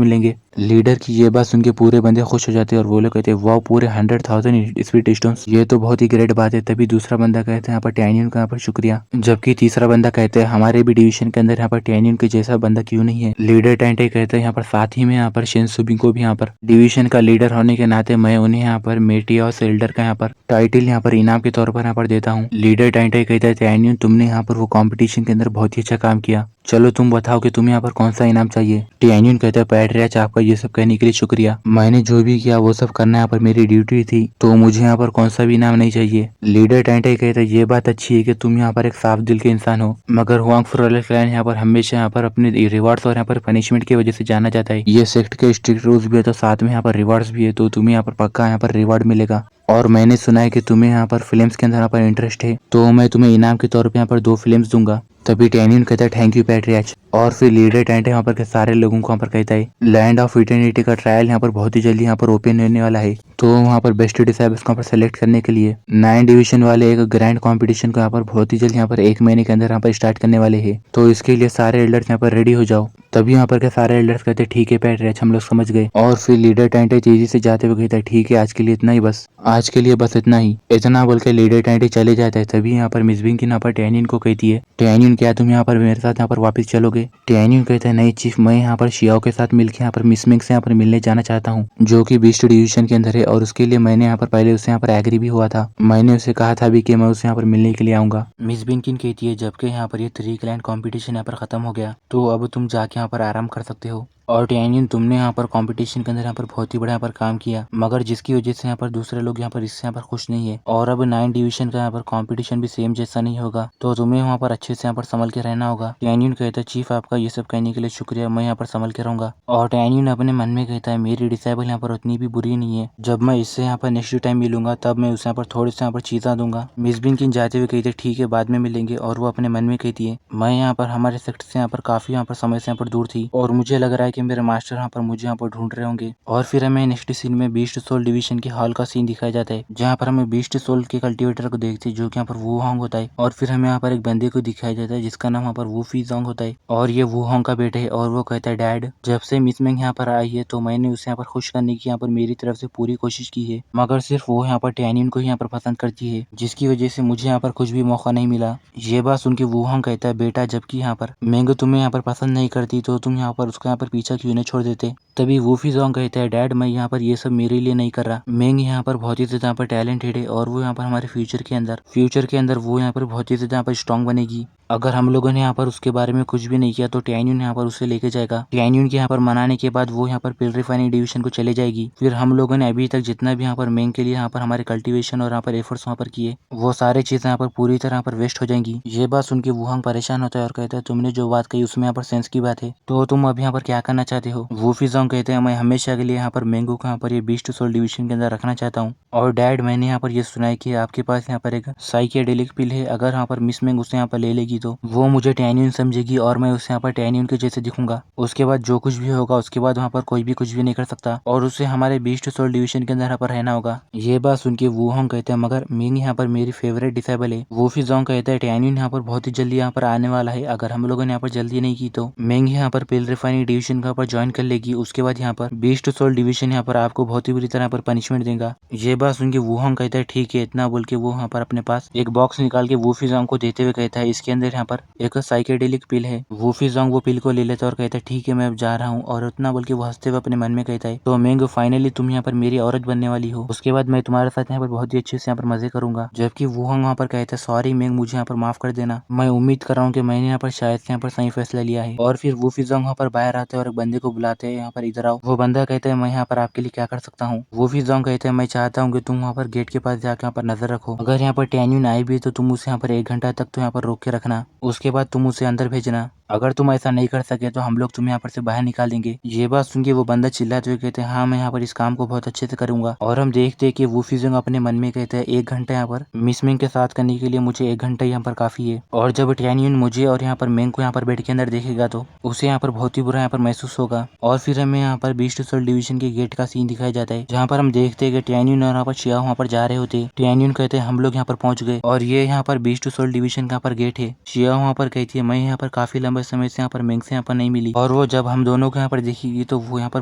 मिलेंगे। लीडर की ये बात सुन के पूरे बंदे खुश हो जाते हैं और वो लोग कहते हैं वाह पूरे 100,000 स्पीड स्टोन्स, ये तो बहुत ही ग्रेट बात है। तभी दूसरा बंदा कहता है यहाँ पर टायनियन का यहाँ पर शुक्रिया, जबकि तीसरा बंदा कहते हैं हमारे भी डिवीजन के अंदर यहाँ पर टायनियन के जैसा बंदा क्यों नहीं है। लीडर टेंटे कहते हैं यहाँ पर साथ ही में यहाँ पर शेन सुबिंग को भी यहाँ पर डिवीजन का लीडर होने के नाते मैं उन्हें यहाँ पर मेटियोस एल्डर का यहाँ पर टाइटल यहाँ पर इनाम के तौर पर यहाँ पर देता हूँ। लीडर टेंटे कहता है टायनियन तुमने यहाँ पर वो कॉम्पिटिशन के अंदर बहुत ही अच्छा काम किया, चलो तुम बताओ कि तुम्हें यहाँ पर कौन सा इनाम चाहिए। टायनियन कहता है पैट्रियाच आपका ये सब कहने के लिए शुक्रिया, मैंने जो भी किया वो सब करना यहाँ पर मेरी ड्यूटी थी, तो मुझे यहाँ पर कौन सा भी इनाम नहीं चाहिए। लीडर टेंटे कहता है ये बात अच्छी है कि तुम यहाँ पर एक साफ दिल के इंसान हो, मगर हुआंग फुराल क्लैन यहाँ पर हमेशा यहाँ पर अपने रिवार्ड्स और यहाँ पर पनिशमेंट की वजह से जाना जाता है। ये सेक्ट के स्ट्रिक्ट रूल्स भी है तो साथ में यहाँ पर रिवार्ड्स भी है, तो तुम्हें यहाँ पर पक्का यहाँ पर रिवार्ड मिलेगा। और मैंने सुना है कि तुम्हें यहाँ पर फिल्म्स के अंदर यहाँ पर इंटरेस्ट है, तो मैं तुम्हें इनाम के तौर पे यहाँ पर 2 फिल्म्स दूंगा। तभी टायनियन कहता है थैंक यू पैट्रियाच। और फिर लीडर टेंटे यहाँ पर के सारे लोगों को यहाँ पर कहता है लैंड ऑफ इटर्निटी का ट्रायल यहाँ पर बहुत ही जल्दी यहाँ पर ओपन होने वाला है, तो वहाँ पर बेस्ट डिसेबल्स को यहाँ पर सेलेक्ट करने के लिए 9 डिवीजन वाले एक ग्रैंड कंपटीशन को यहाँ पर बहुत ही जल्दी यहाँ पर 1 महीने के अंदर यहाँ पर स्टार्ट करने वाले हैं, तो इसके लिए सारे एल्डर्स यहाँ पर रेडी हो जाओ। तभी यहाँ पर के सारे एल्डर्स कहते हैं ठीक है पैट्रियाच हम लोग समझ गए। और फिर लीडर टेंटे तेजी से जाते हुए कहता है ठीक है आज के लिए इतना ही, बस आज के लिए बस इतना ही। इतना बोल के लीडर टेंटे चले जाता है। तभी यहाँ पर मिस बिंग यहाँ पर टायनियन को कहती है टायनियन क्या तुम यहाँ पर मेरे साथ यहाँ पर वापस चलोगे। टायनियन कहता है नहीं चीफ, मैं यहाँ पर शियाओ के साथ मिलकर यहाँ पर मिस मिंग से यहाँ पर मिलने जाना चाहता हूँ जो कि बीस्ट डिवीजन के अंदर है, और उसके लिए मैंने यहाँ पर पहले उससे यहाँ पर एग्री भी हुआ था, मैंने उसे कहा था भी कि मैं उसे यहाँ पर मिलने के लिए आऊंगा। मिस बिंकिन कहती है जबकि यहाँ पर ये 3 क्लैन कंपटीशन यहाँ पर खत्म हो गया, तो अब तुम जाके यहाँ पर आराम कर सकते हो। और टायनियन तुमने यहाँ पर कंपटीशन के अंदर यहाँ पर बहुत ही बड़ा यहाँ पर काम किया, मगर जिसकी वजह से यहाँ पर दूसरे लोग यहाँ पर इससे यहाँ पर खुश नहीं है, और अब 9 डिवीजन का यहाँ पर कंपटीशन भी सेम जैसा नहीं होगा, तो तुम्हें वहाँ पर अच्छे से यहाँ पर संभल के रहना होगा। टायनियन कहता है चीफ आपका ये सब कहने के लिए शुक्रिया, मैं यहाँ पर संभल के रहूंगा। और टायनियन अपने मन में कहता है मेरी डिसेबल यहाँ पर उतनी भी बुरी नहीं है, जब मैं इससे यहाँ पर नेक्स्ट टाइम मिलूंगा तब मैं उसे यहाँ पर थोड़ी सी यहाँ पर चीज़ा दूंगा। मिस बिंकिन जाते हुए कहते ठीक है बाद में मिलेंगे, और वो अपने मन में कहती है मैं यहाँ पर हमारे सेक्टर से यहाँ पर काफी यहाँ पर समय से यहाँ पर दूर थी, और मुझे लग रहा है कि मेरे मास्टर यहाँ पर मुझे यहाँ पर ढूंढ रहे होंगे। और फिर हमें नेक्स्ट सीन में बीस्ट सोल डिवीजन के हॉल का सीन दिखाया जाता है जहाँ पर हमें बीस्ट सोल के कल्टीवेटर को देखते हैं जो कि यहाँ पर वुहांग होता है। और फिर हमें यहाँ पर एक बंदे को दिखाया जाता है जिसका नाम यहाँ पर वू फीजोंग होता है, और ये वुहांग का बेटा है। और वो कहता है डैड जब से मिस मिंग यहाँ पर आई है तो मैंने उसे यहाँ पर खुश करने की यहाँ पर मेरी तरफ से पूरी कोशिश की है, मगर सिर्फ वो यहाँ पर टायनियन को ही यहाँ पर पसंद करती है, जिसकी वजह से मुझे यहाँ पर कुछ भी मौका नहीं मिला। ये बात सुन के वुहांग कहता है बेटा जबकि यहाँ पर मैंगो तुम्हें यहाँ पर पसंद नहीं करती तो तुम यहाँ पर उसका यहाँ पर पीछा क्यों नहीं छोड़ देते। तभी वू फीजोंग कहता है डैड मैं यहाँ पर ये सब मेरे लिए नहीं कर रहा, मैंग यहाँ पर बहुत ही ज्यादा यहाँ पर टैलेंटेड है, और वो यहाँ पर हमारे फ्यूचर के अंदर वो यहाँ पर बहुत ही ज्यादा यहाँ पर स्ट्रॉन्ग बनेगी। अगर हम लोगों ने यहाँ पर उसके बारे में कुछ भी नहीं किया तो टायनियन यहाँ पर उसे लेके जाएगा। टायनियन के यहाँ पर मनाने के बाद वो यहाँ पर पिल रिफाइनिंग डिवीजन को चले जाएगी। फिर हम लोगों ने अभी तक जितना भी यहाँ पर मैंग के लिए यहाँ पर हमारे कल्टीवेशन और यहाँ पर एफर्ट्स वहाँ पर किए वो सारी चीजें यहाँ पर पूरी तरह यहाँ पर वेस्ट हो जाएंगी। ये बात सुन के वुहांग परेशान होता है और कहता है तुमने जो बात कही उसमें यहाँ पर सेंस की बात है, तो तुम अब यहाँ पर क्या करना चाहते हो। वू फीजोंग कहते हैं मैं हमेशा के लिए यहाँ पर मैंगो को यहाँ पर ये बीस्ट सोल डिवीजन के अंदर रखना चाहता हूँ। और डैड मैंने यहाँ पर ये सुना है कि आपके पास यहाँ पर एक साइकेडेलिक पिल है, अगर यहाँ पर मिस मैंग उसे यहाँ पर ले लेगी तो वो मुझे टायनियन समझेगी और मैं उसे यहाँ पर टायनियन के जैसे दिखूंगा। उसके बाद जो कुछ भी होगा उसके बाद वहाँ पर कोई भी कुछ भी नहीं कर सकता, और उसे हमारे बीस्ट सोल डिवीजन के अंदर यहाँ पर रहना होगा। ये बात सुन के वुहांग कहते हैं मगर मिंग यहाँ पर मेरी फेवरेट डिसेबल है। वू फीजोंग कहता है टायनियन यहाँ पर बहुत ही जल्दी यहाँ पर आने वाला है, अगर हम लोगों ने यहाँ पर जल्दी नहीं की तो मिंग यहाँ पर पिल रिफाइनिंग डिवीजन का पर ज्वाइन कर लेगी। उसके बाद यहाँ पर बीस्ट सोल डिवीजन यहाँ पर आपको बहुत ही बुरी तरह पर पनिशमेंट देगा। ये बात सुन के वुहांग कहता है ठीक है। इतना बोल के वो यहाँ पर अपने पास एक बॉक्स निकाल के वू फीजोंग को देते हुए कहता है इसके अंदर अंदर यहाँ पर एक साइकेडेलिक पिल है। वूफी जोंग वो पिल को ले लेता है और कहता है ठीक है मैं अब जा रहा हूँ। और उतना बोल के वो हंसते हुए अपने मन में कहता है तो मेंग फाइनली तुम यहाँ पर मेरी औरत बनने वाली हो। उसके बाद मैं तुम्हारे साथ यहाँ पर बहुत ही अच्छे से यहाँ पर मजे करूंगा। जबकि वुहांग वहाँ पर कहता है सॉरी मेंग, मुझे यहाँ पर माफ कर देना। मैं उम्मीद कर रहा हूँ कि मैंने यहाँ पर शायद से यहाँ पर सही फैसला लिया है। और फिर वूफी जोंग वहाँ पर बाहर आते हैं और एक बंदे को बुलाते हैं यहाँ पर इधर आओ। वो बंदा कहता है मैं यहाँ पर आपके लिए क्या कर सकता हूँ। वूफी जोंग कहते हैं मैं चाहता हूँ कि तुम वहाँ पर गेट के पास जाकर यहाँ पर नजर रखो। अगर यहाँ पर टैन्यून आई भी तो तुम उसे यहाँ पर 1 घंटा तक तो यहाँ पर रोक के रखना। उसके बाद तुम उसे अंदर भेजना। अगर तुम ऐसा नहीं कर सके तो हम लोग तुम्हें यहाँ पर से बाहर निकाल देंगे। ये बात सुन के वो बंदा चिल्लाते हुए कहते हैं हाँ मैं यहाँ पर इस काम को बहुत अच्छे से करूंगा। और हम देखते हैं कि वूफी जोंग अपने मन में कहते हैं 1 घंटा यहाँ पर मिस मिंग के साथ करने के लिए मुझे 1 घंटा यहाँ पर काफी है। और जब टैन्यून मुझे और यहाँ पर मेंग को यहाँ पर बेड के अंदर देखेगा तो उसे यहाँ पर बहुत ही बुरा यहाँ पर महसूस होगा। और फिर हमें यहाँ पर बीस्ट टू सोल डिवीजन के गेट का सीन दिखाया जाता है जहाँ पर हम देखते हैं कि टैन्यून और यहाँ पर शिया वहाँ पर जा रहे होते। टैन्यून कहते हैं हम लोग यहाँ पर पहुंच गए और ये यहाँ पर बीस्ट टू सोल डिवीजन का यहाँ पर गेट है। शिया वहाँ पर कहती है मैं यहाँ पर काफी लंबे समय से यहाँ पर मेंग से यहाँ पर नहीं मिली और वो जब हम दोनों को यहाँ पर देखेगी तो वो यहाँ पर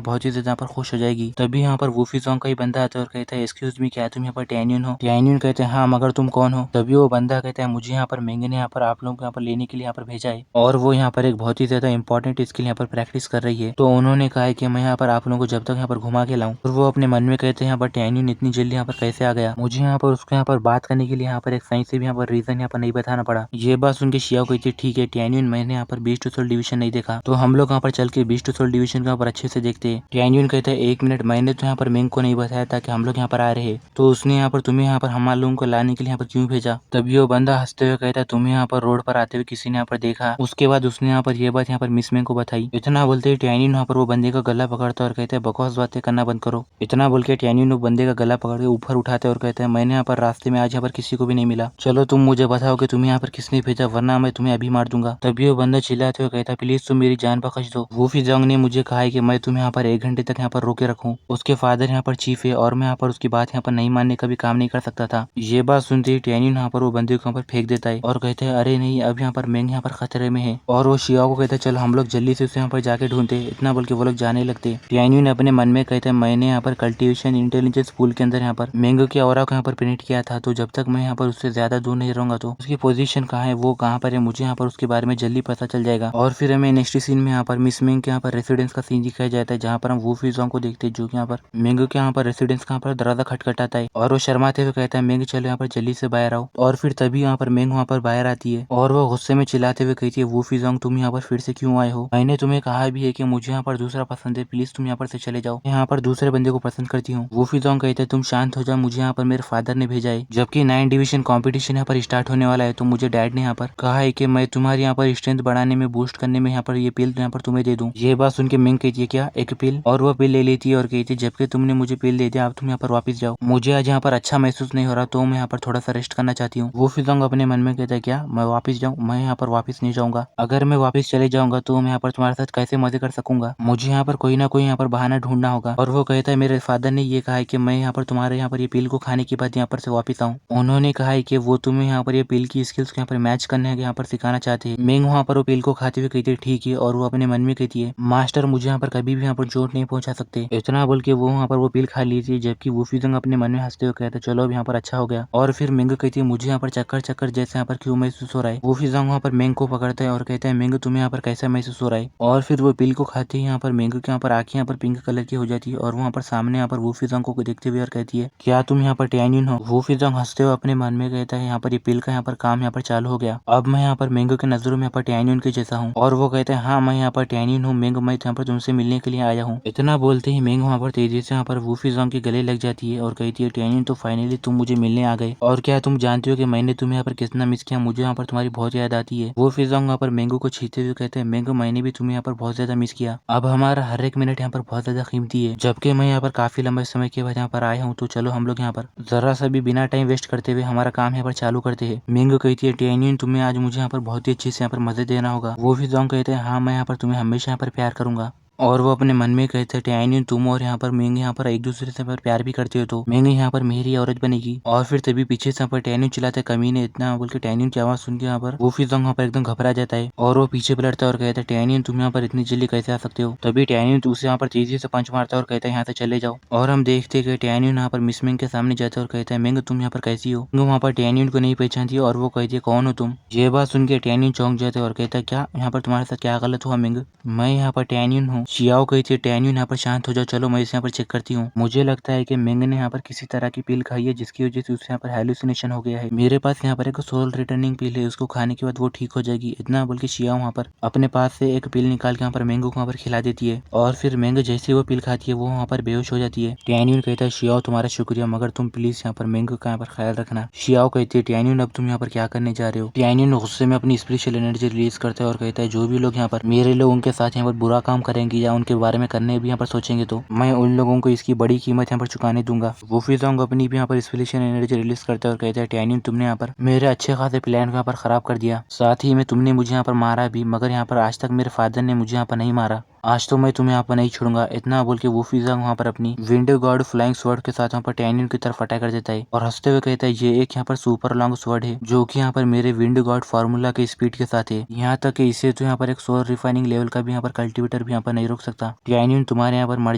बहुत ही ज्यादा यहाँ पर खुश हो जाएगी। तभी यहाँ पर वूफी जोंग का ही बंदा आता है और कहता है एक्सक्यूज मी क्या तुम यहाँ पर टैन्यून हो। टैन्यून कहते हैं हाँ मगर तुम कौन हो। तभी वो बंदा कहता है मुझे यहाँ पर मेंग ने यहाँ पर आप लोगों को यहाँ पर लेने के लिए यहाँ पर भेजा है और वो यहाँ पर एक बहुत ही ज्यादा इंपॉर्टेंट स्किल यहाँ पर प्रैक्टिस कर रही है। तो उन्होंने कहा है कि मैं यहाँ पर आप लोगों को जब तक यहाँ पर घुमा के लाऊं। और वो अपने मन में कहते हैं यहाँ पर टैन्यून इतनी जल्दी यहाँ पर कैसे आ गया। मुझे यहाँ पर उसको यहाँ पर बात करने के लिए यहाँ पर एक सही से भी यहाँ पर रीजन यहाँ पर नहीं बताना पड़ा। ये बात सुन के शिया को कहती ठीक है टैन्यून मैंने यहाँ पर बीस्ट टू सोल डिवीजन नहीं देखा तो हम लोग यहाँ पर चल के बीस्ट टू सोल डिवीजन का यहाँ पर अच्छे से देखते हैं। टैन्यून कहता है 1 मिनट मैंने तो यहाँ पर मेंग को नहीं बताया था कि हम लोग यहाँ पर आ रहे हैं तो उसने यहाँ पर तुम्हें यहाँ पर हम लोगों को लाने के लिए यहाँ पर क्यों भेजा। तभी वो बंदा हंसते हुए कहता है तुम्हें यहाँ पर रोड पर आते हुए किसी ने यहाँ पर देखा। उसके बाद उसने यहाँ पर ये बात यहाँ पर मिस मेंग को बताई। इतना बोलते ही टैन्यून यहाँ पर वो बंदे का गला पकड़ता है और कहता है बकवास बातें करना बंद करो। इतना बोल के टैन्यून वो बंदे का गला पकड़ के ऊपर उठाते और कहते हैं मैंने यहाँ पर रास्ते में आज यहाँ पर किसी को भी नहीं मिला। चलो तुम मुझे बताओ कि तुम्हें यहाँ पर किसने भेजा वरना मैं तुम्हें अभी मार दूंगा। तभी वो बंदा चिल्लाते हुए कहता है प्लीज तुम मेरी जान बख्श दो। वूफी जोंग ने मुझे कहा है कि मैं तुम्हें यहाँ पर 1 घंटे तक यहाँ पर रोके रखूं। उसके फादर यहाँ पर चीफ है और मैं यहाँ पर उसकी बात यहाँ पर नहीं मानने का भी काम नहीं कर सकता था। ये बात सुनते ही टैन्यून यहाँ पर वो बंदे को यहाँ पर फेंक देता है और कहते हैं अरे नहीं अब यहाँ पर मेंग यहाँ पर खतरे में है। और वो शिया को कहता है चल हम लोग जल्दी से उसे यहाँ पर जाके ढूंढते। इतना बोल के वो लोग जाने लगते। टैन्यून अपने मन में कहता है मैंने यहाँ पर कल्टीवेशन इंटेलिजेंस पूल के अंदर यहाँ पर मेंग के ऑरा को यहाँ पर प्रिंट किया था तो जब तक मैं यहाँ पर उससे ज्यादा दूर नहीं रहूंगा तो उसकी पोजीशन कहाँ है वो कहाँ पर है मुझे यहाँ पर उसके बारे में जल्दी पता चल जाएगा। और फिर हमें नेक्स्ट सीन में यहाँ पर मिस मेंग के यहाँ पर रेसिडेंस का सीन दिखाया जाता है जहाँ पर हम वूफी जोंग को देखते हैं जो कि यहाँ पर मेंग के यहाँ पर रेसिडेंस का यहाँ पर दरवाजा खटखटाता है और वो शर्माते हुए कहता है मेंग चलो यहाँ पर जल्दी से बाहर आओ। और फिर तभी यहाँ पर मेंग वहाँ पर बाहर आती है और वो गुस्से में चिल्लाते हुए कहती है वूफी जोंग तुम यहाँ पर फिर से क्यों आए हो। मैंने तुम्हें कहा भी है कि मुझे यहाँ पर दूसरा पसंद है प्लीज तुम यहाँ पर से चले जाओ। यहाँ पर दूसरे बंदे को पसंद करती हूँ। वूफी जोंग कहते हैं तुम शांत हो जाओ मुझे यहाँ पर मेरे फादर ने भेजा है जबकि 9 डिवीजन कॉम्पिटिशन यहाँ पर स्टार्ट होने वाला है तो मुझे डैड ने यहाँ पर कहा है कि मैं तुम्हारी यहाँ पर स्ट्रेंथ बढ़ाने में बूस्ट करने में यहाँ पर ये पिल यहाँ पर तुम्हें दे दूं। ये बात सुन के मेंग कहती है क्या एक पिल। और वो पिल ले लेती है और कहती है जबकि तुमने मुझे पिल दे दिया अब तुम यहाँ पर वापस जाओ। मुझे आज यहाँ पर अच्छा महसूस नहीं हो रहा तो मैं यहाँ पर थोड़ा सा रेस्ट करना चाहती हूँ। वूफी जोंग अपने मन में कहता है क्या मैं वापस जाऊँ। मैं यहाँ पर वापस नहीं जाऊंगा। अगर मैं वापस चले जाऊंगा तो मैं यहाँ पर तुम्हारे साथ कैसे मजे कर सकूंगा। मुझे यहाँ पर कोई ना कोई यहाँ पर बहाना ढूंढना होगा। और वो कहता है मेरे फादर ने ये कहा है कि मैं यहाँ पर तुम्हारे यहाँ पर ये पिल को खाने के बाद यहाँ पर से वापस आऊँ। उन्होंने कहा है कि वो तुम्हें यहाँ पर ये पिल की स्किल्स को यहाँ पर मैच करने यहाँ पर सिखाना चाहते हैं। मेंग वहाँ पर वो पिल को खाते हुए कहती है ठीक है और वो अपने मन में कहती है मास्टर मुझे यहाँ पर कभी भी यहाँ पर चोट नहीं पहुंचा सकते। इतना बोल के वो वहाँ पर वो पिल खा ली थी जबकि वूफी जोंग अपने मन में हंसते हुए कहता चलो अब यहाँ पर अच्छा हो गया। और फिर मेंग कहती है मुझे यहाँ पर चक्कर चक्कर जैसे यहाँ पर क्यों महसूस हो रहा है। वूफी जोंग वहाँ पर मेंग को पकड़ता है और कहता है मेंग तुम्हें यहाँ पर कैसा महसूस हो रहा है। और फिर वो पिल को खाते ही यहाँ पर मेंग के यहाँ पर आंखें यहाँ पर पिंक कलर की हो जाती है और वहाँ पर सामने यहाँ पर वूफी जोंग को देखते हुए और कहती है क्या तुम यहाँ पर टैन्यून हो। वूफी जोंग हंसते हुए अपने मन में कहता है यहाँ पर ये पिल का यहाँ पर काम यहाँ पर चालू हो गया। अब मैं यहाँ पर मेंग के नजरों में यहाँ पर टैन्यून के जैसा हूँ। और वो कहते हैं हाँ मैं यहाँ पर टैन्यून हूँ मेंग मैं यहाँ पर तुमसे मिलने के लिए आया हूँ। इतना बोलते ही मेंग वहाँ पर तेजी से यहाँ पर वूफी जोंग के गले लग जाती है और कहती है टैन्यून तो फाइनली तुम मुझे मिलने आ गए। और क्या तुम जानते हो कि मैंने तुम्हें यहाँ पर कितना मिस किया। मुझे यहाँ पर तुम्हारी बहुत याद आती है। वूफी जोंग वहाँ पर मेंगू को छीते हुए कहते हैं मेंग मैंने भी तुम्हें यहाँ पर बहुत ज्यादा मिस किया। अब हमारा हर एक मिनट यहाँ पर बहुत ज्यादा कीमती है जबकि मैं यहाँ पर काफी लंबे समय के बाद यहाँ पर आया हूँ। तो चलो हम लोग यहाँ पर जरा सा भी बिना टाइम वेस्ट करते हुए हमारा काम यहाँ पर चालू करते हैं। मेंग कहती है टैन्यून तुम्हें आज मुझे यहाँ पर बहुत ही अच्छे से यहाँ पर मजे देना होगा। वूफी जोंग कहते हैं हाँ मैं यहाँ पर तुम्हें हमेशा यहाँ पर प्यार करूंगा। और वो अपने मन में कहते हैं टैनियन तुम और यहाँ पर मेंग यहाँ पर एक दूसरे से प्यार भी करते हो तो मेंग यहाँ पर मेरी औरत बनेगी। और फिर तभी पीछे से यहाँ पर टैनियन चिल्लाता है कमीने इतना बोल के टैनियन की आवाज सुन के यहाँ पर वूफी जोंग यहाँ पर एकदम घबरा जाता है और वो पीछे पलटता है और कहता है टैनियन तुम यहाँ पर इतनी जल्दी कैसे आ सकते हो। तभी टैनियन उसे यहाँ पर तेजी से पंच मारता है और कहता है यहाँ से चले जाओ। और हम देखते हैं कि टैनियन यहाँ पर मिस मेंग के सामने जाता है और कहता है मेंग तुम यहाँ पर कैसी हो। वहाँ पर टैनियन को नहीं पहचानती और वो कहती है कौन हो तुम। ये बात सुन के टैनियन चौंक जाता है और कहता है क्या यहाँ पर तुम्हारे साथ क्या गलत हुआ मेंग। मैं यहाँ पर टैनियन हूँ। शियाओ कहती है टैनियन यहाँ पर शांत हो जाओ चलो मैं इसे यहाँ पर चेक करती हूँ। मुझे लगता है कि मेंग ने यहाँ पर किसी तरह की पिल खाई है जिसकी वजह से उसे यहाँ पर हेलुसिनेशन हो गया है। मेरे पास यहाँ पर एक सोल रिटर्निंग पिल है उसको खाने के बाद वो ठीक हो जाएगी। इतना बोल के शियाओ वहाँ पर अपने पास से एक पिल निकाल के यहाँ पर मेंग को वहाँ पर खिला देती है और फिर मेंग जैसे वो पिल खाती है वो वहाँ पर बेहोश हो जाती है। टैनियन कहता है शियाओ तुम्हारा शुक्रिया मगर तुम प्लीज यहाँ पर मेंग का यहाँ पर ख्याल रखना। शियाओ कहती है टैनियन अब तुम यहाँ पर क्या करने जा रहे हो। टैनियन गुस्से में अपनी स्पेशल एनर्जी रिलीज करता है और कहता है जो भी लोग यहाँ पर मेरे लोग उनके साथ यहाँ पर बुरा काम करेंगे या उनके बारे में करने भी यहाँ पर सोचेंगे तो मैं उन लोगों को इसकी बड़ी कीमत यहाँ पर चुकाने दूंगा। वूफी जोंग अपनी भी यहाँ पर स्पेशल एनर्जी रिलीज करता है और कहता है टैनियन तुमने यहाँ पर मेरे अच्छे खासे प्लान को यहाँ पर खराब कर दिया साथ ही में तुमने मुझे यहाँ पर मारा भी मगर यहाँ पर आज तक मेरे फादर ने मुझे यहाँ पर नहीं मारा। आज तो मैं तुम्हें यहाँ पर नहीं छोड़ूंगा। इतना बोल के वूफी जोंग वहाँ पर अपनी विंडो गार्ड फ्लाइंग स्वॉर्ड के साथ यहाँ पर टैनियन की तरफ अटैक कर देता है और हंसते हुए कहता है ये एक यहाँ पर सुपर लॉन्ग स्वॉर्ड है जो कि यहाँ पर मेरे विंडो गार्ड फार्मूला के स्पीड के साथ है। यहाँ तक कि इसे तो यहाँ पर एक सोल रिफाइनिंग लेवल का भी यहाँ पर कल्टिवेटर भी यहाँ पर नहीं रोक सकता। टैनियन तुम्हारे यहाँ पर मर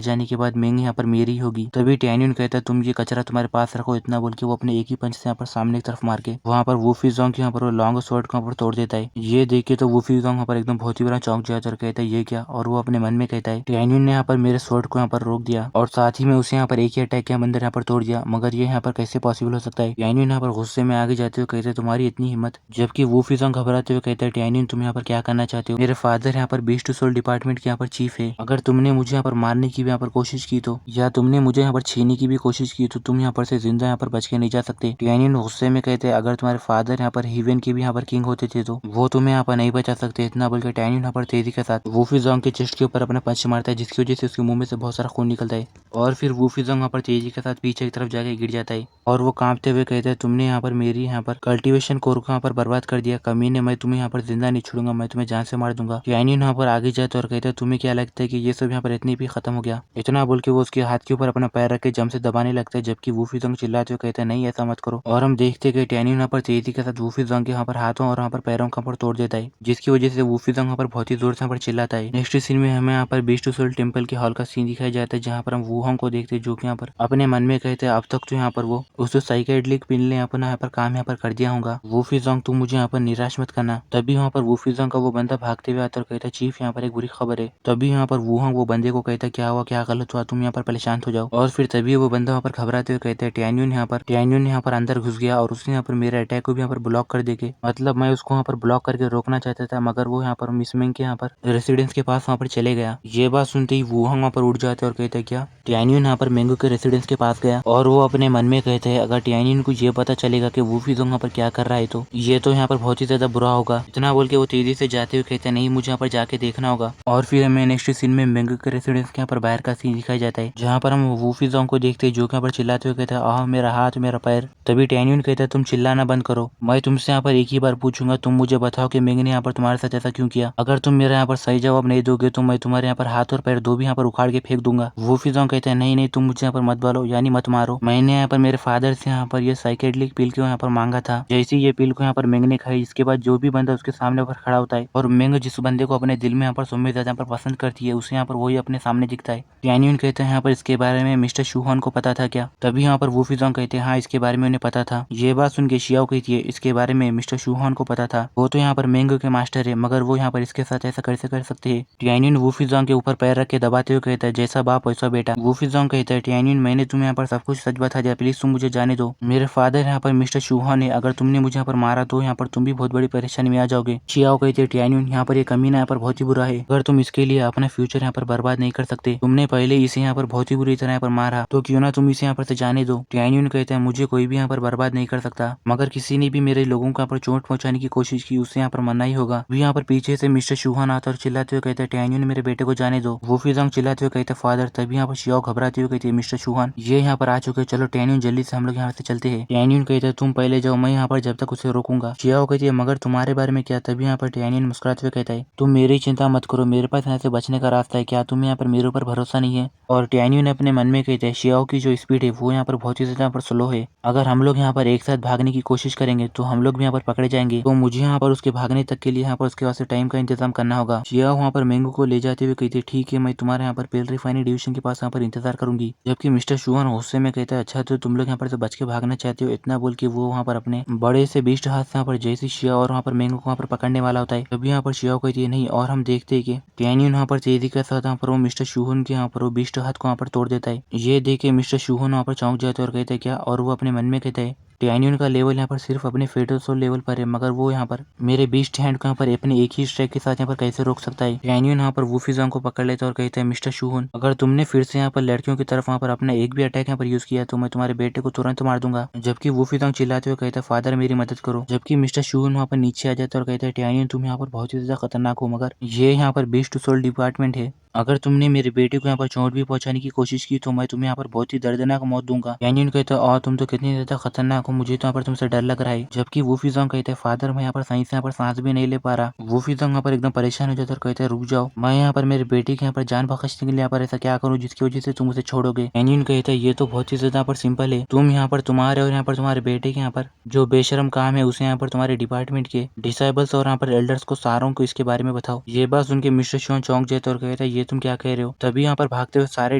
जाने के बाद मेंग यहाँ पर मेरी होगी। तभी टैनियन कहता है तुम ये कचरा तुम्हारे पास रखो। इतना बोल के वो अपने एक ही पंच से यहाँ पर सामने की तरफ मार के वहाँ पर वूफी जोंग यहाँ पर वो लॉन्ग स्वॉर्ड को यहाँ पर तोड़ देता है। ये देख के तो वूफी जोंग यहाँ पर एकदम बहुत ही बड़ा चौंक जाता है और कहता है ये क्या। और वो अपने मन में कहता है टैनियन ने यहाँ पर मेरे स्वॉर्ड को यहाँ पर रोक दिया और साथ ही में उसे यहाँ पर एक ही अटैक के अंदर यहाँ पर तोड़ दिया मगर ये यहाँ पर कैसे पॉसिबल हो सकता है। टैनियन यहाँ पर गुस्से में आगे जाते हुए कहते तुम्हारी इतनी हिम्मत। जबकि वूफी जोंग घबराते हुए कहता है टैनियन तुम यहाँ पर क्या करना चाहते हो। मेरे फादर यहाँ पर बीस्ट टू सोल डिपार्टमेंट के यहाँ पर चीफ है। अगर तुमने मुझे यहाँ पर मारने की भी यहाँ पर कोशिश की तो या तुमने मुझे यहाँ पर छीनने की भी कोशिश की तो तुम यहाँ पर से जिंदा यहाँ पर बच के नहीं जा सकते। टैनियन गुस्से में कहते हैं अगर तुम्हारे फादर यहाँ पर हीवन के भी यहाँ पर किंग होते थे तो वो तुम्हें यहाँ पर नहीं बचा सकते। इतना बोलकर टैनियन यहाँ पर तेजी के साथ वूफी जोंग के चेस्ट के ऊपर अपना पंच मारता है जिसकी वजह से उसके मुंह में से बहुत सारा खून निकलता है और फिर वूफी जोंग वहाँ पर तेजी के साथ पीछे की तरफ जाके गिर जाता है और वो कांपते हुए कहता है तुमने यहाँ पर मेरी यहाँ पर कल्टीवेशन कोर को यहाँ पर बर्बाद कर दिया कमीने। मैं तुम्हें यहाँ पर जिंदा नहीं छोड़ूंगा मैं तुम्हें जान से मार दूंगा। टैनियन यहाँ पर आगे जाता और कहता है तुम्हें क्या लगता है कि ये सब यहाँ पर इतनी भी खत्म हो गया। इतना बोल के वो उसके हाथ के ऊपर अपना पैर रख के जम से दबाने लगता है जबकि वूफी जोंग चिल्लाते हुए कहता है नहीं ऐसा मत करो। और हम देखते कि टैनियन यहाँ पर तेजी के साथ वूफी जोंग के यहाँ पर हाथों और यहाँ पर पैरों का पर तोड़ देता है जिसकी वजह से वूफी जोंग यहाँ पर बहुत ही जोर से यहाँ पर चिल्लाता है। नेक्स्ट सीन में हमें यहाँ पर बीस्ट टू सोल टेम्पल के हॉल का सीन दिखाया जाता है जहाँ पर हम वूहोंग को देखते हैं जो कि यहाँ पर अपने मन में कहते हैं अब तक तो यहाँ पर वो उस साइकेडेलिक पिल ने अपना यहाँ पर काम यहाँ पर कर दिया होगा। वूफी जोंग तुम मुझे यहाँ पर निराश मत करना। तभी वहाँ पर वूफी जोंग का वो बंदा भागते हुए आता और कहता है चीफ यहाँ पर एक बुरी खबर है। तभी यहाँ पर वूहोंग वो बंदे को कहता है क्या हुआ क्या गलत हुआ तुम यहाँ पर पहले शांत हो जाओ। और फिर तभी वो बंदा वहाँ पर घबराते हुए कहता है टैनियन यहाँ पर अंदर घुस गया और उसने यहाँ पर मेरे अटैक को भी यहाँ पर ब्लॉक कर देके मतलब मैं उसको यहाँ पर ब्लॉक करके रोकना चाहता था मगर वो यहाँ पर मिस मेंग के यहाँ पर रेसिडेंस के पास वहाँ पर चले गया। ये बात सुनते ही वूहोंग वहाँ पर उठ जाते और कहते हैं क्या। टैनियन यहाँ पर मेंगो के रेसिडेंस के पास गया और वो अपने मन में कहते हैं अगर टैनियन को ये पता चलेगा कि वूफी जोंग यहाँ पर क्या कर रहा है तो ये तो यहाँ पर बहुत ही ज्यादा बुरा होगा। इतना बोल के वो तेजी से जाते हुए कहते हैं नहीं मुझे यहाँ पर जाके देखना होगा। और फिर हमें नेक्स्ट सीन में मेंगो के रेसिडेंस के यहाँ पर बाहर का सीन दिखाया जाता है जहाँ पर हम वूफी जोंग को देखते हैं जो यहाँ पर चिल्लाते हुए कहते हैं आह मेरा हाथ मेरा पैर। तभी टैनियन कहता है तुम चिल्लाना बंद करो। मैं तुमसे यहाँ पर एक ही बार पूछूंगा तुम मुझे बताओ कि मेंग ने यहाँ पर तुम्हारे साथ ऐसा क्यों किया। अगर तुम मेरा यहाँ पर सही जवाब नहीं दोगे तो मैं तुम्हारे यहाँ पर हाथ और पैर दो भी यहाँ पर उखाड़ के फेंक दूंगा। वूफी जोंग कहते हैं नहीं नहीं तुम मुझे यहाँ पर मत बोलो यानी मत मारो। मैंने यहाँ पर मेरे फादर से यहाँ पर ये साइकेडेलिक पिल को यहाँ पर मांगा था। जैसे ये पिल को यहाँ पर मेंग ने खाई इसके बाद जो भी बंदा उसके सामने पर खड़ा होता है और मेंग जिस बंदे को अपने दिल में यहाँ पर सुम्मे ज्यादा यहाँ पर पसंद करती है उसे यहाँ पर वही अपने सामने दिखता है। टैनियन कहते हैं यहाँ पर इसके बारे में मिस्टर शूहान को पता था क्या। तभी यहाँ पर वूफी जोंग कहते हैं हाँ इसके बारे में उन्हें पता था। ये बात सुन के शियाओ कहती है इसके बारे में मिस्टर शूहान को पता था वो तो यहाँ पर मेंग के मास्टर है मगर वो यहाँ पर इसके साथ ऐसा कैसे कर सकते हैं। टैनियन वूफी जोंग के ऊपर पैर रख के दबाते हुए कहता है जैसा बाप वैसा बेटा। वूफी जोंग कहता है टैनियन मैंने तुम्हें यहाँ पर सब कुछ सच बता दिया प्लीज तुम मुझे जाने दो। मेरे फादर यहाँ पर मिस्टर शूहान है अगर तुमने मुझे यहाँ पर मारा तो यहाँ पर तुम भी बहुत बड़ी परेशानी में आ जाओगे। शियाओ कहते हैं टैनियन यहाँ पर ये कमीना यहाँ पर बहुत ही बुरा है अगर तुम इसके लिए अपना फ्यूचर यहाँ पर बर्बाद नहीं कर सकते। तुमने पहले इसे यहाँ पर बहुत ही बुरी तरह यहाँ पर मारा तो क्यों ना तुम इसे यहाँ पर से जाने दो। टैनियन कहते हैं मुझे कोई भी यहाँ पर बर्बाद नहीं कर सकता मगर किसी ने भी मेरे लोगों को यहाँ पर चोट पहुंचाने की कोशिश की उसे यहाँ पर मरना ही होगा। भी यहाँ पर पीछे से मिस्टर शूहान आता और चिल्लाते हुए कहते हैं टैनियन ने मेरे बेटे को जाने दो। वूफी जोंग चिल्लाते हुए कहता फादर। तभी यहाँ पर शियाओ घबराते हुए कहती है मिस्टर शूहान ये यहाँ पर आ चुके हैं, चलो टैन्यून जल्दी से हम लोग यहाँ से चलते हैं। टैन्यून कहता है तुम पहले जाओ, मैं यहाँ पर जब तक उसे रोकूंगा। शियाओ कहती है मगर तुम्हारे बारे में क्या? तभी यहाँ पर टैन्यून मुस्कुराते हुए कहता है तुम मेरी चिंता मत करो, मेरे पास यहाँ से बचने का रास्ता है। क्या तुम्हें यहाँ पर मेरे ऊपर भरोसा नहीं है? और टैन्यून अपने मन में कहते हैं शियाओ की जो स्पीड है वो यहाँ पर बहुत ही ज्यादा पर स्लो है। अगर हम लोग यहाँ पर एक साथ भागने की कोशिश करेंगे तो हम लोग भी यहाँ पर पकड़े जाएंगे। तो मुझे यहाँ पर उसके भागने तक के लिए यहाँ पर उसके वास्ते टाइम का इंतजाम करना होगा। शियाओ वहाँ पर मैंगो को ले जाते हुए कहती है ठीक है, मैं तुम्हारे यहाँ पर पेल रिफाइनरी डिवीजन के पास यहाँ पर इंतजार करूंगी। जबकि मिस्टर शूहान गुस्से में कहता है अच्छा तो तुम लोग यहाँ पर से बच के भागना चाहते हो। इतना बोल के वो वहाँ पर अपने बड़े से बीस्ट हाथ से यहाँ पर जैसी शिया और वहाँ पर मैंगो को वहाँ पर पकड़ने वाला होता है तभी यहाँ पर शियाओ कहती है नहीं। और हम देखते हैं कि टैन्यून यहाँ पर तेजी के साथ यहाँ पर वो मिस्टर शूहान के यहाँ पर वो बीस्ट हाथ को यहाँ पर तोड़ देता है। ये देख के मिस्टर शूहान वहाँ पर चौंक जाते हैं और कहते हैं क्या? और वो अपने मन में कहता है टैन्यून का लेवल यहाँ पर सिर्फ अपने फेटल सोल लेवल पर है, मगर वो यहाँ पर मेरे बीस्ट हैंड को यहाँ पर अपने एक ही स्ट्राइक के साथ यहाँ पर कैसे रोक सकता है। टैन्यून यहाँ पर वूफी जोंग को पकड़ लेता है और कहता है मिस्टर शूहान अगर तुमने फिर से यहाँ पर लड़कियों की तरफ वहाँ पर अपना एक भी अटैक यहाँ पर यूज किया तो मैं तुम्हारे बेटे को तुरंत मार दूंगा। जबकि वूफी जोंग चिल्लाते हुए कहता है फादर मेरी मदद करो। जबकि मिस्टर शूहान वहाँ पर नीचे आ जाता है और कहता है टैन्यून तुम यहाँ पर बहुत ही ज्यादा खतरनाक हो, मगर ये यहाँ पर बीस्ट टू सोल डिपार्टमेंट है। अगर तुमने मेरे बेटे को यहाँ पर चोट भी पहुंचाने की कोशिश की तो मैं तुम्हें यहाँ पर बहुत ही दर्दनाक मौत दूंगा। टैन्यून कहता है और तुम तो कितनी ज्यादा खतरनाक हो, मुझे तो यहाँ पर तुमसे डर लग रहा है। जबकि वूफी जोंग कहता है फादर मैं यहाँ पर सही से यहाँ पर सांस भी नहीं ले पा रहा। वूफी जोंग यहाँ पर एकदम परेशान हो जाता है और कहता है रुक जाओ, मैं यहाँ पर मेरे बेटे के यहाँ पर जान बख्शने के लिए यहाँ पर ऐसा क्या करूँ जिसकी वजह से तुम उसे छोड़ोगे। टैन्यून कहता है ये तो बहुत ही ज्यादा पर सिंपल है, तुम यहाँ पर तुम्हारे और यहाँ पर तुम्हारे बेटे के यहाँ पर जो बेशरम काम है उसे यहाँ पर तुम्हारे डिपार्टमेंट के डिसेबल्स और यहाँ पर एल्डर्स को सारों को इसके बारे में बताओ। ये बात सुन के मिस्टर शूहान चौंक जाता है और कहता है ये तुम क्या कह रहे हो। तभी यहाँ पर भागते हुए सारे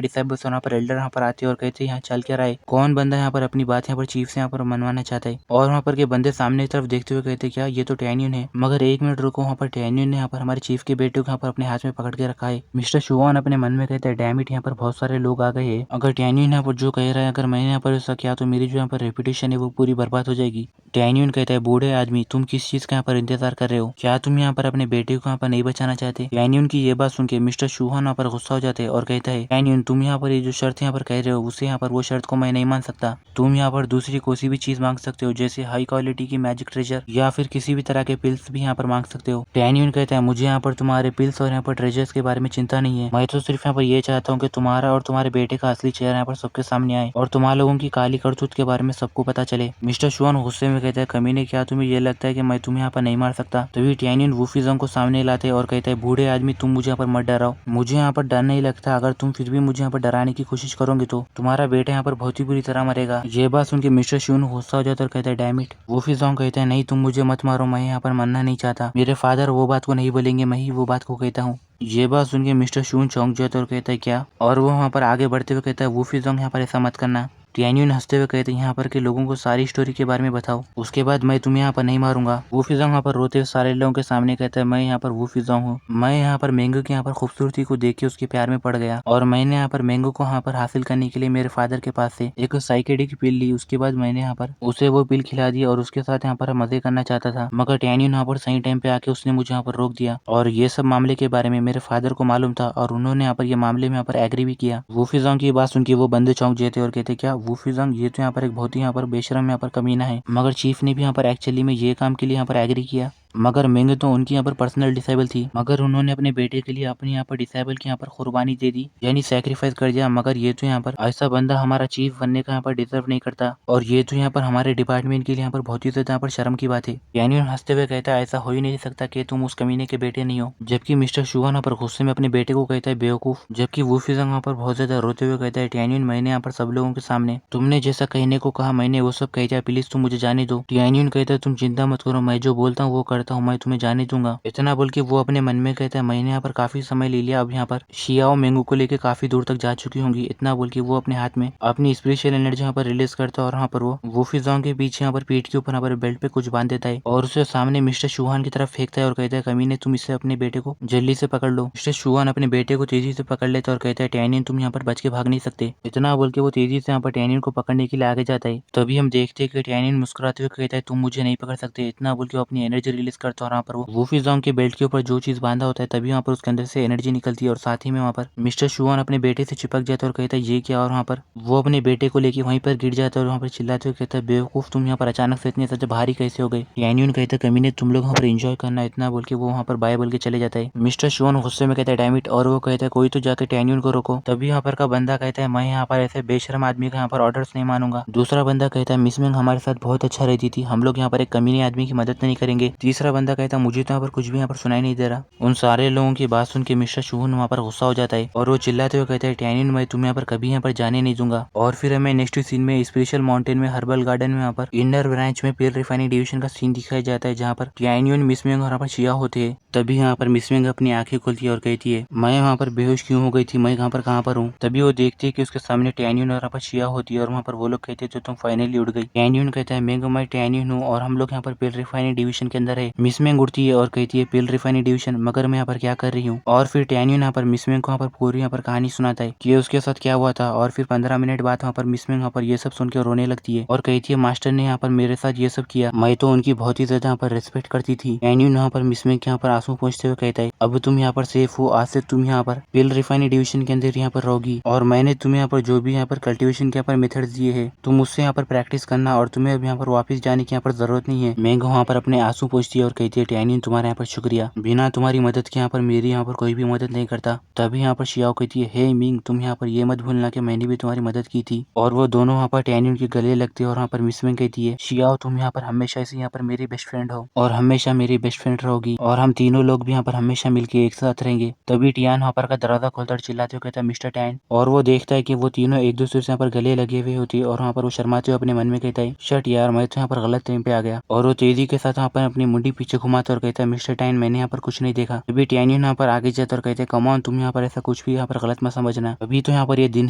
डिसेबल्स और यहाँ पर एल्डर यहाँ पर आते हैं और कहते हैं यहाँ चल क्या रहा है, कौन बंदा यहाँ पर अपनी बात यहाँ पर चीफ से यहाँ पर मनवाना चाहता है। और वहाँ पर के बंदे सामने की तरफ देखते हुए कहते क्या ये तो टैन्यून है। मगर एक मिनट रुको, वहाँ पर टैन्यून ने यहाँ पर हमारे चीफ के बेटे को यहाँ पर अपने हाथ में पकड़ के रखा है। मिस्टर शूहान अपने मन में कहते हैं डैम इट यहाँ पर बहुत सारे लोग आ गए हैं, अगर टैन्यून यहाँ पर जो कह रहा है अगर मैंने यहाँ पर ऐसा किया तो मेरी जो यहाँ पर रेपुटेशन है वो पूरी बर्बाद हो जाएगी। टैन्यून कहता है बूढ़े आदमी तुम किस चीज का यहाँ पर इंतजार कर रहे हो, क्या तुम यहाँ पर अपने बेटे को यहाँ पर नहीं बचाना चाहते। टैन्यून की ये बात सुन के मिस्टर शूहान यहाँ पर गुस्सा हो जाते हैं और कहता है टैन्यून तुम यहाँ पर ये जो शर्त यहाँ पर कह रहे हो उसे यहाँ पर वो शर्त को मैं नहीं मान सकता। तुम यहाँ पर दूसरी कोई भी चीज मांग सकते हो जैसे हाई क्वालिटी की मैजिक ट्रेजर या फिर किसी भी तरह के पिल्स भी यहाँ पर मांग सकते हो। टैन्यून कहता है मुझे यहाँ पर तुम्हारे पिल्स और यहाँ पर ट्रेजर्स के बारे में चिंता नहीं है, मैं तो सिर्फ यहाँ पर ये चाहता हूँ कि तुम्हारा और तुम्हारे बेटे का असली चेहरा यहाँ पर सबके सामने आए और तुम्हारे लोगों की काली करतूत के बारे में सबको पता चले। मिस्टर शूहान गुस्से में कहता है कमीने क्या तुम्हें ये लगता है कि मैं तुम्हें यहाँ पर नहीं मार सकता। तभी टैन्यून वूफी जोंग को सामने लाते और कहता है बूढ़े आदमी तुम मुझे यहाँ पर मत डराओ, मुझे यहाँ पर डर नहीं लगता, अगर तुम फिर भी मुझे यहाँ पर डराने की कोशिश करोगे तो तुम्हारा बेटा यहाँ पर बहुत ही बुरी तरह मरेगा। ये बात सुन के मिस्टर शूहान गुस्सा हो जाता है और कहता है डैम इट। वूफी जोंग कहता है नहीं तुम मुझे मत मारो, मैं यहाँ पर मरना नहीं चाहता, मेरे फादर वो बात को नहीं बोलेंगे, मैं ही वो बात को कहता हूँ। ये बात सुन के मिस्टर शूहान चौंक जाता है और कहता है क्या, और वो वहाँ पर आगे बढ़ते हुए कहता है वूफी जोंग यहाँ पर ऐसा मत करना। टैन्यून हंसते हुए कहते हैं यहाँ पर के लोगों को सारी स्टोरी के बारे में बताओ, उसके बाद मैं तुम्हें यहाँ पर नहीं मारूंगा। वूफी जोंग यहाँ पर रोते हुए सारे लोगों के सामने कहता है मैं यहाँ पर वूफी जोंग हूँ, मैं यहाँ पर मैंगो की यहाँ पर खूबसूरती को देख के उसके प्यार में पड़ गया और मैंने यहाँ पर मैंगो को यहाँ पर हासिल करने के लिए मेरे फादर के पास से एक साइकेडिक पिल ली, उसके बाद मैंने यहाँ पर उसे वो पिल खिला दी और उसके साथ यहाँ पर मजे करना चाहता था, मगर टैन्यून यहाँ पर सही टाइम पे आके उसने मुझे यहाँ पर रोक दिया और ये सब मामले के बारे में मेरे फादर को मालूम था और उन्होंने यहाँ पर ये मामले में यहाँ पर एग्री भी किया। वूफी जोंग की बात सुन के वो बंदे चौंक जाते और कहते क्या वूफी जोंग ये तो यहाँ पर एक बहुत ही यहाँ पर बेशरम यहाँ पर कमीना है, मगर चीफ ने भी यहाँ पर एक्चुअली में ये काम के लिए यहाँ पर एग्री किया, मगर मैंने तो उनकी यहाँ पर पर्सनल डिसेबल थी, मगर उन्होंने अपने बेटे के लिए अपने यहाँ पर डिसेबल की यहाँ पर कुर्बानी दे दी यानी सैक्रिफाइस कर दिया, मगर ये तो यहाँ पर ऐसा बंदा हमारा चीफ बनने का यहाँ पर डिजर्व नहीं करता और ये तो यहाँ पर हमारे डिपार्टमेंट के लिए यहाँ पर बहुत ही ज्यादा यहाँ पर शर्म की बात है। टैन्यून हंसते हुए कहता है ऐसा हो ही नहीं सकता कि तुम उस कमीने के बेटे नहीं हो। जबकि मिस्टर शूहान यहाँ पर गुस्से में अपने बेटे को कहता है बेवकूफ। जबकि वूफी जोंग यहाँ पर बहुत ज्यादा रोते हुए कहता है टैन्यून मैंने यहाँ पर सब लोगों के सामने तुमने जैसा कहने को कहा मैंने वो सब कह दिया, प्लीज तुम मुझे जाने दो। टैन्यून कहता है तुम चिंता मत करो, मैं जो बोलता हूँ वो करता हूँ, मैं तुम्हें जाने दूंगा। इतना बोल के वो अपने मन में कहता है मैंने यहाँ पर काफी समय ले लिया, अब यहाँ पर शियाओ मैंगो को लेकर काफी दूर तक जा चुकी होंगी। इतना बोल के वो अपने हाथ में अपनी स्पिरिचुअल एनर्जी यहाँ पर रिलीज करता है और यहाँ पर वो वूफी जोंग के पीछे यहाँ पर पीठ के ऊपर यहाँ पर बेल्ट पे कुछ बांध देता है और उसे सामने मिस्टर शूहान की तरफ फेंकता है और कहता है कमीने तुम इससे अपने बेटे को जल्दी से पकड़ लो। मिस्टर शूहान अपने बेटे को तेजी से पकड़ लेता है और कहता है टैन्यून तुम यहाँ पर बच के भाग नहीं सकते। इतना बोल के वो तेजी से यहाँ पर टैन्यून को पकड़ने के लिए आगे जाता है। तभी हम देखते हैं कि टैन्यून मुस्कुराते हुए कहता है तुम मुझे नहीं पकड़ सकते। इतना बोल के वो अपनी एनर्जी रिलीज प्रेस करता है और यहाँ पर वो वूफी जोंग के बेल्ट के ऊपर जो चीज बांधा होता है तभी वहाँ पर उसके अंदर से एनर्जी निकलती है और साथ ही में वहाँ पर मिस्टर शुआन अपने बेटे से चिपक जाता है और कहता है ये क्या, और वहाँ पर वो अपने बेटे को लेके वहीं पर गिर जाता है और वहाँ पर चिल्लाते हुए कहता है बेवकूफ, तुम यहाँ पर अचानक से इतने ज्यादा भारी कैसे हो गए। यान्यून कहता है कमीने तुम लोग वहाँ पर एंजॉय करना, इतना बोल के वो वहाँ पर बाय बोल के चले जाता है। मिस्टर शुआन गुस्से में कहता है डैम इट, और वो कहता है कोई तो जाके टैन्यून को रोको। तभी यहाँ पर का बंदा कहता है मैं यहाँ पर ऐसे बेशर्म आदमी का यहाँ पर ऑर्डर्स नहीं मानूंगा। दूसरा बंदा कहता है मिस मिंग हमारे साथ बहुत अच्छा रहती थी, हम लोग यहाँ पर एक कमीने आदमी की मदद नहीं करेंगे। तीसरा बंदा कहता है मुझे तो यहाँ पर कुछ भी यहाँ पर सुनाई नहीं दे रहा। उन सारे लोगों की बात सुन के मिस्टर शुहन वहाँ पर गुस्सा हो जाता है और वो चिल्लाते हुए कहता है टैन्यून मैं तुम्हें यहाँ पर कभी यहाँ पर जाने नहीं दूंगा। और फिर हमें नेक्स्ट सीन में स्पेशल माउंटेन में हर्बल गार्डन में यहाँ पर इनर ब्रांच में पेल रिफाइनिंग डिवीजन का सीन दिखाया जाता है जहाँ पर टैन्यून मिस मिंग और यहाँ पर शिया होते हैं। तभी यहाँ पर मिस मिंग अपनी आंखें खोलती है और कहती है मैं वहाँ पर बेहोश क्यों हो गई थी, मैं कहाँ पर हूँ। तभी वो देखती है कि उसके सामने टैन्यून और यहाँ पर शिया होती है और वहाँ पर वो लोग कहते हैं तो तुम फाइनली उड़ गई। टैन्यून कहता है मैं टैन्यून हूँ और हम लोग यहाँ पर पेल रिफाइनिंग डिवीजन के अंदर है। मिस मिंग उड़ती है और कहती है पेल रिफाइनिंग डिवीजन मगर मैं यहाँ पर क्या कर रही हूँ। और फिर टैन्यून यहाँ पर मिस मिंग को यहाँ पर पूरी यहाँ पर कहानी सुनाता है कि उसके साथ क्या हुआ था। और फिर 15 मिनट बाद वहाँ पर मिस मिंग यहाँ पर ये सब सुन के रोने लगती है और कहती है मास्टर ने यहाँ पर मेरे साथ ये सब किया, मैं तो उनकी बहुत ही ज्यादा यहाँ पर रेस्पेक्ट करती थी। टैन्यून यहाँ पर मिस मिंग के यहाँ पर आंसू पहुंचते हुए कहता है अब तुम यहाँ पर सेफ हो, आज से तुम यहाँ पर पेल रिफाइनिंग डिवीजन के अंदर यहाँ पर रहोगी और मैंने तुम्हें यहाँ पर जो भी यहाँ पर कल्टीवेशन के यहाँ पर मेथड्स दिए है तुम उससे यहाँ पर प्रैक्टिस करना और तुम्हें अब यहाँ पर वापस जाने की यहाँ पर जरूरत नहीं है। मैंग वहाँ पर अपने आंसू पहुंचती है और कहती है टैन्यून तुम्हारे यहाँ पर शुक्रिया, बिना तुम्हारी मदद के यहाँ पर मेरी यहाँ पर कोई भी मदद नहीं करता। तभी यहाँ पर शियाओ कहती है हे मिंग तुम यहाँ पर ये मत भूलना कि मैंने भी तुम्हारी मदद की थी। और वो दोनों वहाँ पर टैन्यून के गले लगते हैं और वहाँ पर मिस मिंग कहती है शियाओ तुम यहाँ पर हमेशा से यहाँ पर मेरी बेस्ट फ्रेंड हो और हमेशा मेरी बेस्ट फ्रेंड रहोगी और हम तीनों लोग भी यहाँ पर हमेशा मिलके एक साथ रहेंगे। तभी टियान वहाँ पर का दरवाजा खोलता और चिल्लाते हुए कहता है मिस्टर टैन, और वो देखता है कि वो तीनों एक दूसरे से यहाँ पर गले लगे हुए होती है और वहाँ पर वो शर्माते हुए अपने मन में कहता है शट यार मैं तो यहाँ पर गलत टाइम पे आ गया। और वो तेजी के साथ वहाँ पर अपनी मुंडी पीछे घुमाता और कहता है मिस्टर टैन मैंने यहाँ पर कुछ नहीं देखा। तभी टैनियन यहाँ पर आगे जाता और कहते हैं कम ऑन तुम यहाँ पर ऐसा कुछ भी यहाँ पर गलत मत समझना, अभी तो यहाँ पर ये दिन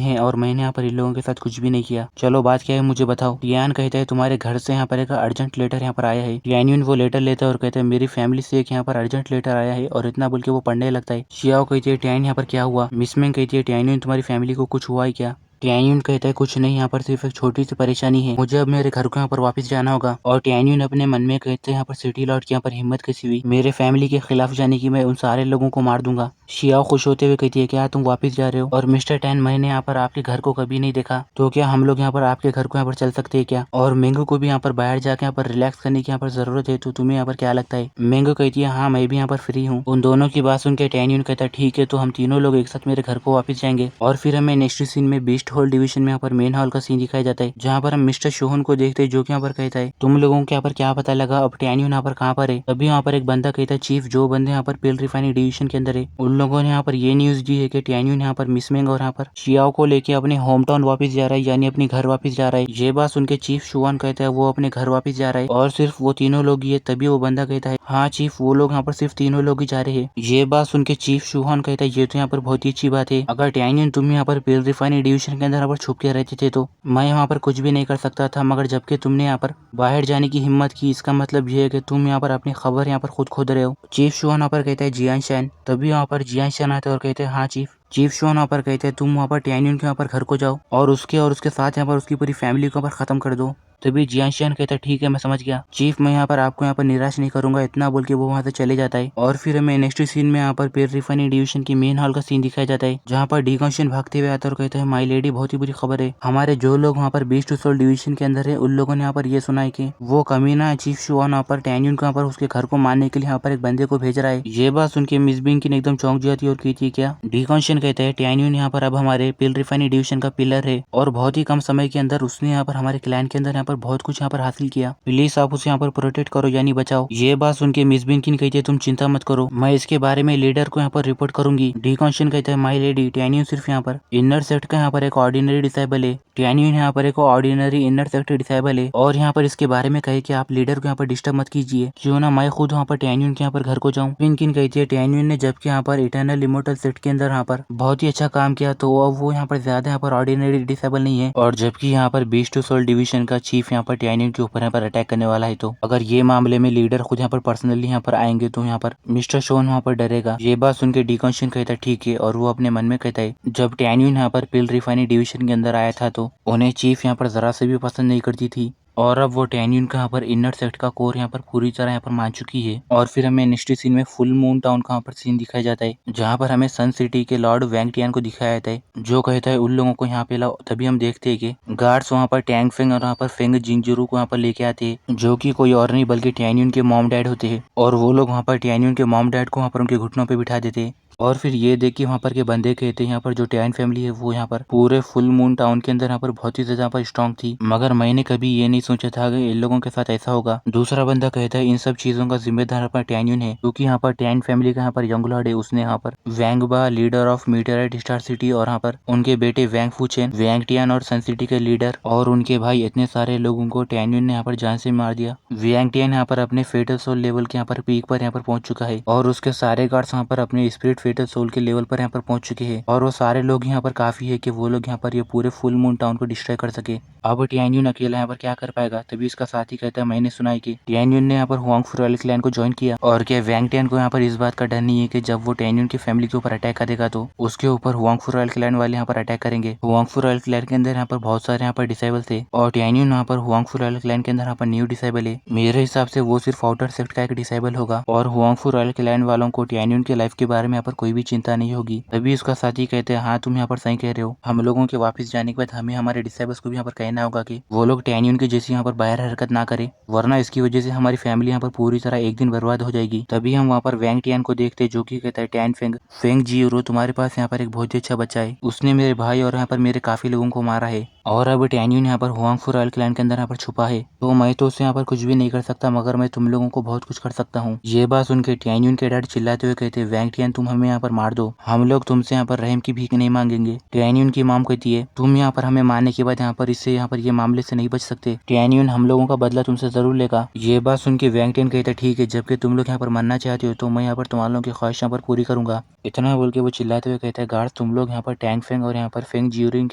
है और मैंने यहाँ पर इन लोगों के साथ कुछ भी नहीं किया, चलो बात क्या है मुझे बताओ। टियान कहता है तुम्हारे घर से यहाँ पर एक अर्जेंट लेटर यहाँ पर आया है। टैनियन वो लेटर लेता है और कहता है मेरी फैमिली से एक यहाँ पर अर्जेंट लेटर आया है और इतना बोल के वो पढ़ने लगता है। शियाओ कहती है टैन यहाँ पर क्या हुआ। मिस मिंग कहती है टैनियन तुम्हारी फैमिली को कुछ हुआ है क्या। टैन्यून कहता है कुछ नहीं, यहाँ पर सिर्फ एक छोटी सी परेशानी है, मुझे अब मेरे घर को यहाँ पर वापस जाना होगा। और टैन्यून अपने मन में कहते हैं यहाँ पर सिटी लॉर्ड की यहाँ पर हिम्मत कैसी हुई मेरे फैमिली के खिलाफ जाने की, मैं उन सारे लोगों को मार दूंगा। शियाओ खुश होते हुए कहती है क्या तुम वापस जा रहे हो। और मिस्टर टैन मैंने यहाँ पर आपके घर को कभी नहीं देखा, तो क्या हम लोग यहाँ पर आपके घर को यहाँ पर चल सकते हैं क्या। और मेंगू को भी यहाँ पर बाहर जाके यहाँ पर रिलैक्स करने की यहाँ पर जरूरत है, तो तुम्हें यहाँ पर क्या लगता है। मेंगू कहती है हाँ मैं भी यहाँ पर फ्री हूँ। उन दोनों की बात सुन के टैन्यून कहता है ठीक है तो हम तीनों लोग एक साथ मेरे घर को वापस जाएंगे। और फिर हमें नेक्स्ट सीन में बीस्ट होल डिवीजन में यहाँ पर मेन हॉल का सीन दिखाया जाता है जहाँ पर हम मिस्टर शोहन को देखते हैं जो कि यहाँ पर कहता है तुम लोगों को यहाँ पर क्या पता लगा अब टैन्यून यहाँ पर कहाँ पर है। तभी यहाँ पर एक बंदा कहता है चीफ जो बंदे यहाँ पर पेल रिफाइनिंग डिवीजन के अंदर है उन लोगों ने यहाँ पर ये न्यूज दी है कि टैन्यून यहाँ पर मिस मिंग और यहाँ पर शियाओ को लेके अपने होम टाउन वापस जा रहा है, यानी अपने घर वापस जा रहा है। ये बात सुन के चीफ शुआन कहता है वो अपने घर वापस जा रहा है और सिर्फ वो तीनों लोग ही है। तभी वो बंदा कहता है हाँ चीफ वो लोग यहाँ पर सिर्फ तीनों लोग ही जा रहे हैं। ये बात सुन के चीफ शुआन कहता है ये तो यहाँ पर बहुत ही अच्छी बात है, अगर टैन्यून तुम यहाँ पर पेल रिफाइनिंग डिवीजन के अंदर यहाँ पर छुप के रहते थे तो मैं यहाँ पर कुछ भी नहीं कर सकता था, मगर जबकि तुमने यहाँ पर बाहर जाने की हिम्मत की इसका मतलब ये है कि तुम यहाँ पर अपनी खबर यहाँ पर खुद खोद रहे हो। चीफ शुआन यहाँ पर कहता है जियान शैन। तभी यहाँ पर जियान शैन आते और कहते हैं हाँ चीफ शुआन यहाँ पर कहते हैं तुम वहाँ पर टैन्यून के यहाँ पर घर को जाओ और उसके साथ यहाँ पर उसकी पूरी फैमिली को यहाँ पर खत्म कर दो। तभी जियानशियान कहता है ठीक है मैं समझ गया चीफ, मैं यहाँ पर आपको यहाँ पर निराश नहीं करूंगा, इतना बोल के वो वहाँ से चले जाता है। और फिर हमें नेक्स्ट सीन में यहाँ पर पेल रिफाइनिंग डिवीजन की मेन हॉल का सीन दिखाया जाता है जहाँ पर डिकॉन्शन भागते हुए आता है और कहता है माई लेडी बहुत ही बुरी खबर है, हमारे जो लोग वहाँ पर बीस्ट टू सोल डिवीजन के अंदर है उन लोगों ने यहाँ पर ये सुना है कि वो कमीना चीफ शुआन यहाँ पर टैन्यून को यहाँ पर उसके घर को मारने के लिए यहाँ पर एक बंदे को भेज रहा है। ये बात सुन के मिस बिंग की एकदम चौंक जाती है और कहती है क्या। डिकॉन्शन कहता है टैन्यून यहाँ पर अब हमारे पेल रिफाइनिंग डिवीजन का पिलर है और बहुत ही कम समय के अंदर उसने यहाँ पर हमारे क्लैन के अंदर यहाँ पर बहुत कुछ यहाँ पर हासिल किया, प्लीज आप उसे यहाँ पर प्रोटेक्ट करो यानी बचाओ। ये बात सुन के मिस बिंकिन कहती है तुम चिंता मत करो, मैं इसके बारे में लीडर को यहाँ पर रिपोर्ट करूंगी। डिकॉन्शन कहता है माई लेडी टैन्यून सिर्फ यहाँ पर इनर सेक्ट का यहाँ पर एक ऑर्डिनरी डिसेबल है, टैन्यून यहाँ पर एक ऑर्डिनरी इनर सेक्ट डिसेबल है और यहाँ पर इसके बारे में कहे कि आप लीडर को यहाँ पर डिस्टर्ब मत कीजिए, क्यों ना मैं खुद वहाँ पर टैन्यून के यहाँ पर घर को जाऊँ। बिंकिन कहती है टैन्यून ने जबकि यहाँ पर इटर्नल इमोर्टल सेट के अंदर यहाँ पर बहुत ही अच्छा काम किया तो अब वो यहाँ पर ज्यादा यहाँ पर ऑर्डिनरी डिसेबल नहीं है, और जबकि यहाँ पर बीस्ट टू सोल डिवीजन का चीफ यहाँ पर टैन्यून के ऊपर यहाँ पर अटैक करने वाला है, तो अगर ये मामले में लीडर खुद यहाँ पर पर्सनली यहाँ पर आएंगे तो यहाँ पर मिस्टर शोन वहाँ पर डरेगा। ये बात सुन के डिकॉन्शन कहता है ठीक है, और वो अपने मन में कहता है जब टैन्यून यहाँ पर पेल रिफाइनिंग डिवीजन के अंदर आया था तो तो उन्हें चीफ यहाँ पर जरा से भी पसंद नहीं करती थी और अब वो टैन्यून का यहाँ पर इनर सेक्ट का कोर यहाँ पर पूरी तरह यहाँ पर मान चुकी है। और फिर हमें नेक्स्ट सीन में फुल मून टाउन का यहाँ पर सीन दिखाया जाता है, जहाँ पर हमें सन सिटी के लॉर्ड वैंग टियान को दिखाया जाता है, जो कहता है उन लोगों को यहाँ पे लाओ। तभी हम देखते हैं कि गार्ड्स वहाँ पर टैंग फेंग और वहाँ पर फेंग जिंगजुरू को यहाँ पर लेके आते हैं, जो कि कोई और नहीं बल्कि टैन्यून के मॉम डैड होते हैं। और वो लोग वहाँ पर टैन्यून के मॉम डैड को वहाँ पर उनके घुटनों पे बिठा देते हैं। और फिर ये देख के वहाँ पर के बंदे कहते हैं यहाँ पर जो टैन फैमिली है वो यहाँ पर पूरे फुल मून टाउन के अंदर यहाँ पर बहुत ही ज्यादा यहाँ पर स्ट्रांग थी, मगर मैंने कभी ये नहीं सोचा था कि इन लोगों के साथ ऐसा होगा। दूसरा बंदा कहता है इन सब चीजों का जिम्मेदार यहाँ पर टैन्यून है, क्योंकि यहाँ पर टैन फैमिली का यहाँ पर यंग लॉर्ड है, उसने यहाँ पर वैंगबा लीडर ऑफ मीटेराइट स्टार सिटी और यहाँ पर उनके बेटे वैंग फूचेन, वैंग टियान और सन सिटी के लीडर और उनके भाई इतने सारे लोगों को टैन्यून ने यहाँ पर जान से मार दिया। वैंग टियान यहाँ पर अपने फेटल सोल लेवल के यहाँ पर पीक पर यहाँ पर पहुंच चुका है और उसके सारे गार्ड्स यहाँ पर अपने स्पिरिट फेटल सोल के लेवल पर यहाँ पर पहुंच चुके हैं और वो सारे लोग यहाँ पर काफी है कि वो लोग यहाँ पर ये पूरे फुल मून टाउन को डिस्ट्रॉय कर सके। अब टैन्यून अकेला यहाँ पर क्या कर पाएगा। तभी इसका साथी कहता है मैंने सुना है कि टैन्यून ने यहाँ पर हुआंगफू रॉयल क्लैन को ज्वाइन किया और क्या वैंग टियान को यहाँ पर इस बात का डर नहीं है कि जब वो टैन्यून की फैमिली के ऊपर अटैक करेगा तो उसके ऊपर हुआंगफू रॉयल क्लैन वाले यहाँ पर अटैक करेंगे। हुआंगफू रॉयल क्लैन के अंदर यहाँ पर बहुत सारे यहाँ पर डिसेबल थे और टैन्यून यहाँ पर हुआंगफू रॉयल क्लैन के अंदर यहाँ पर न्यू डिसेबल है। मेरे हिसाब से वो सिर्फ आउटर सेक्ट का एक डिसेबल होगा और हुआंगफू रॉयल क्लैन वालों को टैन्यून के लाइफ के बारे में यहाँ पर कोई भी चिंता नहीं होगी। तभी उसका साथी कहते हैं हाँ तुम यहाँ पर सही कह रहे हो, हम लोगों के वापस जाने के बाद हमें हमारे डिसेबल्स को भी यहाँ पर कहना होगा कि वो लोग टैन्यून के जैसे यहाँ पर बाहर हरकत ना करे, वरना इसकी वजह से हमारी फैमिली यहाँ पर पूरी तरह एक दिन बर्बाद हो जाएगी। तभी हम वहाँ पर वैंग टियान को देखते जो कि कहता है टैन फेंग, फेंग जीरो तुम्हारे पास यहाँ पर एक बहुत ही अच्छा बच्चा है, उसने मेरे भाई और यहाँ पर मेरे काफी लोगों को मारा है और अब टैन्यून यहाँ पर हुआंगफू रॉयल क्लैन के अंदर यहाँ पर छुपा है, तो मैं तो उससे यहाँ पर कुछ भी नहीं कर सकता मगर मैं तुम लोगों को बहुत कुछ कर सकता हूँ। ये बात सुन के टैन्यून के डैड चिल्लाते हुए कहते वैंग टियान तुम हमें यहाँ पर मार दो, हम लोग तुमसे यहाँ पर रहम की भीख नहीं मांगेंगे। टैन्यून की मॉम कहती है तुम यहाँ पर हमें मारने के बाद यहाँ पर इससे यहाँ पर ये मामले से नहीं बच सकते, टैन्यून हम लोगों का बदला तुमसे जरूर लेगा। ये बात सुन के वैंग टियान कहता ठीक है, जबकि तुम लोग यहाँ पर मरना चाहते हो तो मैं यहाँ पर तुम्हारे लोगों की ख्वाहिश यहाँ पर पूरी करूंगा। इतना बोल के वो चिल्लाते हुए कहता है गार्ड तुम लोग यहाँ पर टैंग फेंग और यहाँ पर फेंग जियोरिंग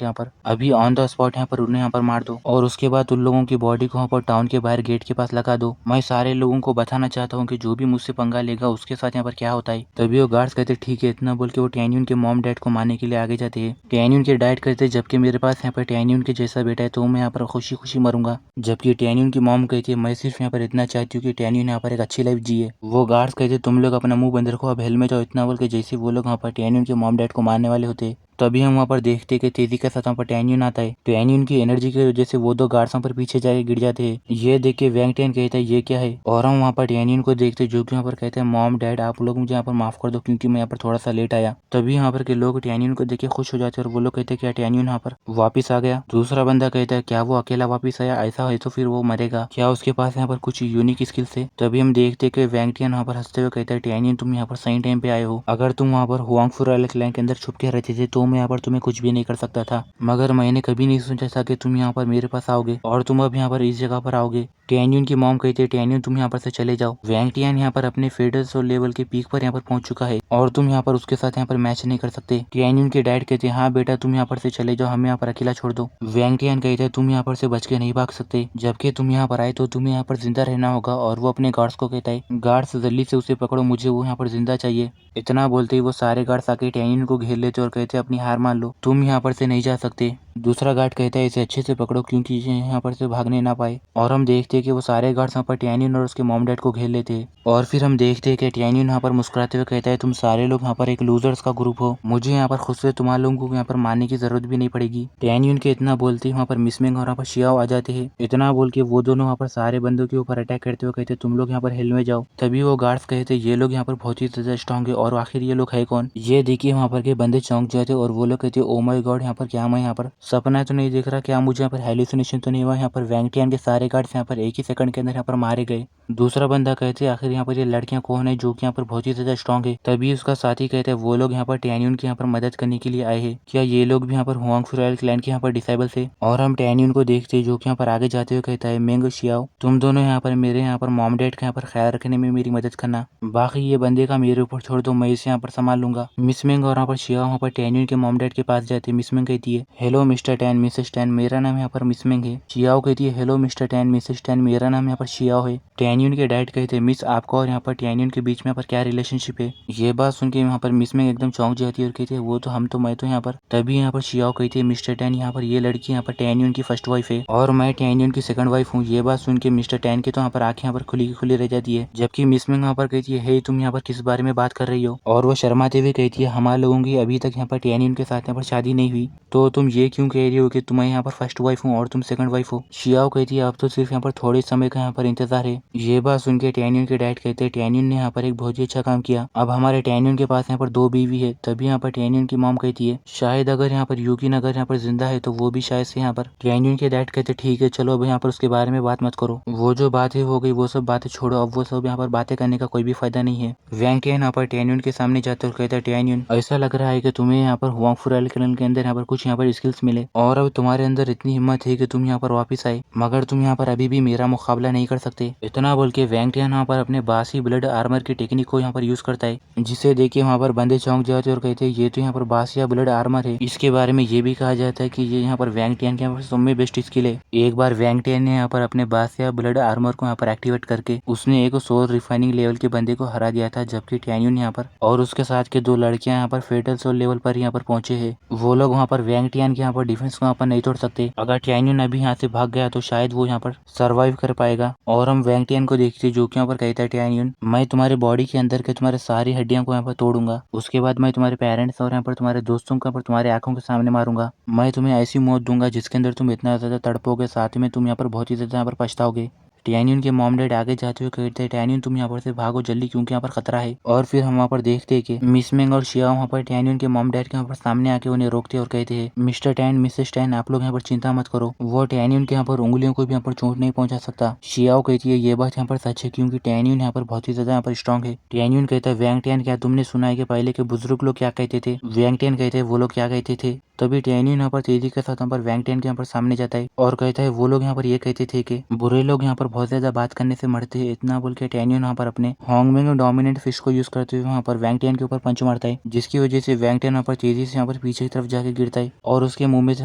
यहाँ पर अभी ऑन द स्पॉट यहाँ पर उन्हें यहाँ पर मार दो और उसके बाद उन लोगों की बॉडी को यहाँ पर टाउन के बाहर गेट के पास लगा दो। मैं सारे लोगों को बताना चाहता हूँ कि जो भी मुझसे पंगा लेगा उसके साथ यहाँ पर क्या होता है। तभी वो गार्ड्स कहते ठीक है। इतना बोल के वो टैन्यून के मॉम डैड को मारने के लिए आगे जाते हैं। टैन्यून के डैड कहते जबकि मेरे पास यहाँ पर टैन्यून के जैसा बेटा है तो मैं यहाँ पर खुशी खुशी मरूंगा, जबकि टैन्यून की मॉम कहती है मैं सिर्फ यहाँ पर इतना चाहती हूँ कि टैन्यून यहाँ पर एक अच्छी लाइफ जिए। वो गार्ड्स कहते तुम लोग अपना मुंह बंद रखो, अब हेल में जाओ। इतना बोल के जैसे वो लोग वहाँ पर टैन्यून के मॉम डैड को मारने वाले होते तभी हम वहाँ पर देखते कि तेजी के साथ वहाँ पर टैन्यून आता है। टैन्यून की एनर्जी की वजह से वो दो गार्ड्स वहाँ पर पीछे जाके गिर जाते हैं। ये देख के वैंग टियान कहता है ये क्या है और हम वहाँ पर टैन्यून को देखते जो कि वहाँ पर कहते हैं मॉम डैड आप लोग मुझे यहाँ पर माफ कर दो क्योंकि मैं यहाँ पर थोड़ा सा लेट आया। तभी यहाँ पर के लोग टैन्यून को देख के खुश हो जाते हैं और वो लोग कहते हैं क्या टैन्यून यहाँ पर वापिस आ गया। दूसरा बंदा कहता है क्या वो अकेला वापिस आया, ऐसा है तो फिर वो मरेगा क्या, उसके पास यहाँ पर कुछ यूनिक स्किल्स है। तभी हम देखते कि वैंग टियान यहाँ पर हंसते हुए कहता है टैन्यून तुम यहाँ पर सही टाइम पे आए हो, अगर तुम वहाँ पर हुआंगफू रॉयल क्लैन के अंदर छुप के रहते थे तो मैं यहाँ पर तुम्हें कुछ भी नहीं कर सकता था, मगर मैंने कभी नहीं सोचा था कि तुम यहाँ पर मेरे पास आओगे और तुम अब यहाँ पर इस जगह पर आओगे। टैन्यून की मॉम कहती है टैन्यून तुम यहाँ पर से चले जाओ, वैंग टियान यहाँ पर अपने फेडरल सोल लेवल के पीक पर यहाँ पर पहुंच चुका है और तुम यहाँ पर उसके साथ यहाँ पर मैच नहीं कर सकते। टैन्यून के डैड कहते हैं हाँ बेटा तुम यहाँ पर से चले जाओ, हमें यहाँ पर अकेला छोड़ दो। वैंग टियान कहते हैं तुम यहाँ पर से बच के नहीं भाग सकते, जबकि तुम यहाँ पर आए तो तुम्हें यहाँ पर जिंदा रहना होगा। और वो अपने गार्ड्स को कहता है गार्ड्स जल्दी से उसे पकड़ो, मुझे वो यहाँ पर जिंदा चाहिए। इतना बोलते ही वो सारे गार्ड्स आके टैन्यून को घेर लेते और कहते अपनी हार मान लो, तुम यहाँ पर से नहीं जा सकते। दूसरा गार्ड कहता है इसे अच्छे से पकड़ो क्योंकि ये यहाँ पर से भागने ना पाए। और हम देखते हैं कि वो सारे गार्ड्स यहाँ पर टैन्यून और उसके मॉम डैड को घेर लेते हैं और फिर हम देखते हैं कि टैन्यून यहाँ पर मुस्कुराते हुए कहता है तुम सारे लोग यहाँ पर एक लूजर्स का ग्रुप हो, मुझे यहाँ पर खुद से तुम्हारे लोगों को यहाँ पर मारने की जरूरत भी नहीं पड़ेगी। टैन्यून के इतना बोलते वहाँ पर मिसमिंग और यहाँ पर शियाओ आ जाते हैं। इतना बोल के वो दोनों वहाँ पर सारे बंदों के ऊपर अटैक करते हुए कहते तुम लोग यहाँ पर हिल में जाओ। तभी वो गार्ड्स कहते ये लोग यहाँ पर बहुत ही ज्यादा स्ट्रॉन्ग है और आखिर ये लोग है कौन। ये देखिए वहाँ पर के बंदे चौंक जाते और वो लोग कहते ओ माय गॉड यहाँ पर क्या मैं यहाँ पर सपना तो नहीं देख रहा, क्या मुझे यहाँ पर हेलुसिनेशन तो नहीं हुआ। यहाँ पर वैंग टियान के सारे गार्ड्स यहाँ पर एक ही सेकंड के अंदर यहाँ पर मारे गए। दूसरा बंदा कहते आखिर यहाँ पर ये लड़कियां कौन है जो कि यहाँ पर बहुत ही ज्यादा स्ट्रॉन्ग है। तभी उसका साथी कहते हैं वो लोग यहाँ पर टैन्यून की यहाँ पर मदद करने के लिए आए हैं, क्या ये लोग भी यहाँ पर हुआंगफू रॉयल क्लैन के यहाँ पर डिसेबल थे। और हम टैन्यून को देखते हैं जो कि यहाँ पर आगे जाते हुए कहता है मेंग शियाओ तुम दोनों यहाँ पर मेरे यहाँ पर मॉम डैड का यहाँ पर ख्याल रखने में मेरी मदद करना, बाकी ये बंदे का मेरे ऊपर छोड़ दो, मैं इसे यहाँ पर संभाल लूंगा। मिस मेंग और यहाँ पर शियाओ वहाँ पर टैन्यून के मॉम डैड के पास जाते हैं। मिसमिंग कहती है hello mister tan Mrs tan, मेरा नाम यहाँ पर मिसमिंग है। शियाओ कहती है hello mister tan Mrs tan, मेरा नाम यहाँ पर शियाओ है। टैन्यून के डैड कहते हैं मिस आपका और यहाँ पर टैन्यून के बीच में यहाँ पर क्या रिलेशनशिप है। ये बात सुन के यहाँ पर मिसमिंग एकदम चौंक जाती है और कहती है वो तो मैं तो यहाँ पर। तभी यहाँ पर शियाओ कहती है मिस्टर टैन यहाँ पर ये लड़की यहाँ पर टैन्यून की फर्स्ट वाइफ है और मैं टैन्यून की सेकंड वाइफ हूँ। ये बात सुन के मिस्टर टैन की तो यहाँ पर आंखें यहाँ पर खुली की खुली रह जाती है। जबकि मिसमिंग यहाँ पर कहती है हे तुम यहाँ पर किस बारे में बात कर रही हो, और वो शर्माते हुए कहती है हमारे लोगों की अभी तक यहाँ पर टैन्यून के साथ यहाँ पर शादी नहीं हुई, तो तुम ये क्यों कह रही हो कि तुम्हें यहाँ पर फर्स्ट वाइफ हूँ और तुम सेकंड वाइफ हो। शियाओ कहती है अब तो सिर्फ यहाँ पर थोड़े समय का यहाँ पर इंतजार है। ये बात सुन के टैन्यून के डैड कहते हैं टैन्यून ने यहाँ पर एक बहुत ही अच्छा काम किया, अब हमारे टैन्यून के पास यहाँ पर 2 बीवी है। तभी यहाँ पर टैन्यून की मॉम कहती है शायद अगर यहाँ पर यूकी नगर यहाँ पर जिंदा है तो वो भी शायद से यहाँ पर। टैन्यून के डैड कहते ठीक है चलो अब यहाँ पर उसके बारे में बात मत करो, वो जो बातें हो गई वो सब बातें छोड़ो, अब वो सब यहाँ पर बातें करने का कोई भी फायदा नहीं है। वैंग टियन यहाँ पर टैन्यून के सामने जाते और कहता है टैन्यून ऐसा लग रहा है कि तुम्हें यहाँ पर हुआंग फुराइल क्लन के अंदर यहाँ पर कुछ यहाँ पर स्किल्स मिले और अब तुम्हारे अंदर इतनी हिम्मत है कि तुम यहाँ पर वापस आए, मगर तुम यहाँ पर अभी भी मेरा मुकाबला नहीं कर सकते। इतना बोल के वैंग टियन यहाँ पर अपने बासी ब्लड आर्मर की टेक्निक को यहाँ पर यूज करता है, जिसे देख के वहाँ पर बंदे चौंक जाते और कहते हैं ये तो यहाँ पर बासिया ब्लड आर्मर है। इसके बारे में ये भी कहा जाता है कि ये यहाँ पर वैंग टियन के यहाँ पर सब में बेस्ट स्किल है। एक बार वैंग टियन ने यहाँ पर अपने बासिया ब्लड आर्मर को यहाँ पर एक्टिवेट करके उसने एक सोल रिफाइनिंग लेवल के बंदे को हरा दिया था, जबकि टैन्यून यहाँ पर और उसके साथ के 2 लड़कियां यहाँ पर फेटल सोल लेवल पर यहाँ पर पहुंचे हैं। वो लोग वहाँ पर वैंग टियन के यहाँ पर डिफेंस को यहाँ पर नहीं तोड़ सकते। अगर टैन्यून अभी यहाँ से भाग गया तो शायद वो यहाँ पर सर्वाइव कर पाएगा। और हम वैंग टियन को देखते जो कि यहाँ पर कहता है टैन्यून मैं तुम्हारे बॉडी के अंदर के तुम्हारे सारी हड्डियों को यहाँ पर तोड़ूंगा, उसके बाद मैं तुम्हारे पेरेंट्स और यहाँ पर तुम्हारे दोस्तों को यहाँ पर तुम्हारे आंखों के सामने मारूंगा। मैं तुम्हें ऐसी मौत दूंगा जिसके अंदर तुम इतना ज्यादा तड़पोगे, साथ में तुम यहाँ पर बहुत ही ज्यादा यहाँ पर पछताओगे। टैन्यून के मॉम डैड आगे जाते हुए कहते हैं टैन्यून तुम यहाँ पर से भागो जल्दी क्योंकि यहाँ पर खतरा है। और फिर हम वहाँ पर देखते हैं कि मिसमिंग और शियाओ वहाँ पर टैन्यून के मॉम डैड के यहाँ पर सामने आके उन्हें रोकते और कहते हैं मिस्टर टैन मिसेस टैन आप लोग यहाँ पर चिंता मत करो, वो टैन्यून के यहाँ पर उंगलियों को भी यहाँ पर चोट नहीं पहुंचा सकता। शियाओ कहती है ये बात यहाँ पर सच है क्योंकि टैन्यून यहाँ पर बहुत ही ज्यादा यहाँ पर स्ट्रॉन्ग है। टैन्यून कहता है वैंग टियन क्या तुमने सुना है कि पहले के बुजुर्ग लोग क्या कहते थे। वैंग टियन कहते हैं वो लोग क्या कहते थे। तभी टैन्यून यहाँ पर तेजी के साथ यहाँ पर वैंग टियन के यहाँ पर सामने जाता है और कहता है वो लोग यहाँ पर ये कहते थे कि बुरे लोग यहाँ पर बहुत ज्यादा बात करने से मरते हैं। इतना बोल के टैन्यून यहाँ पर अपने होंगमिंग डोमिनेंट फिश को यूज करते हुए वहाँ पर वैंग टियन के ऊपर पंच मारता है, जिसकी वजह से वैंग टियन यहाँ पर तेजी से यहाँ पर पीछे की तरफ जाके गिरता है और उसके मुंह में से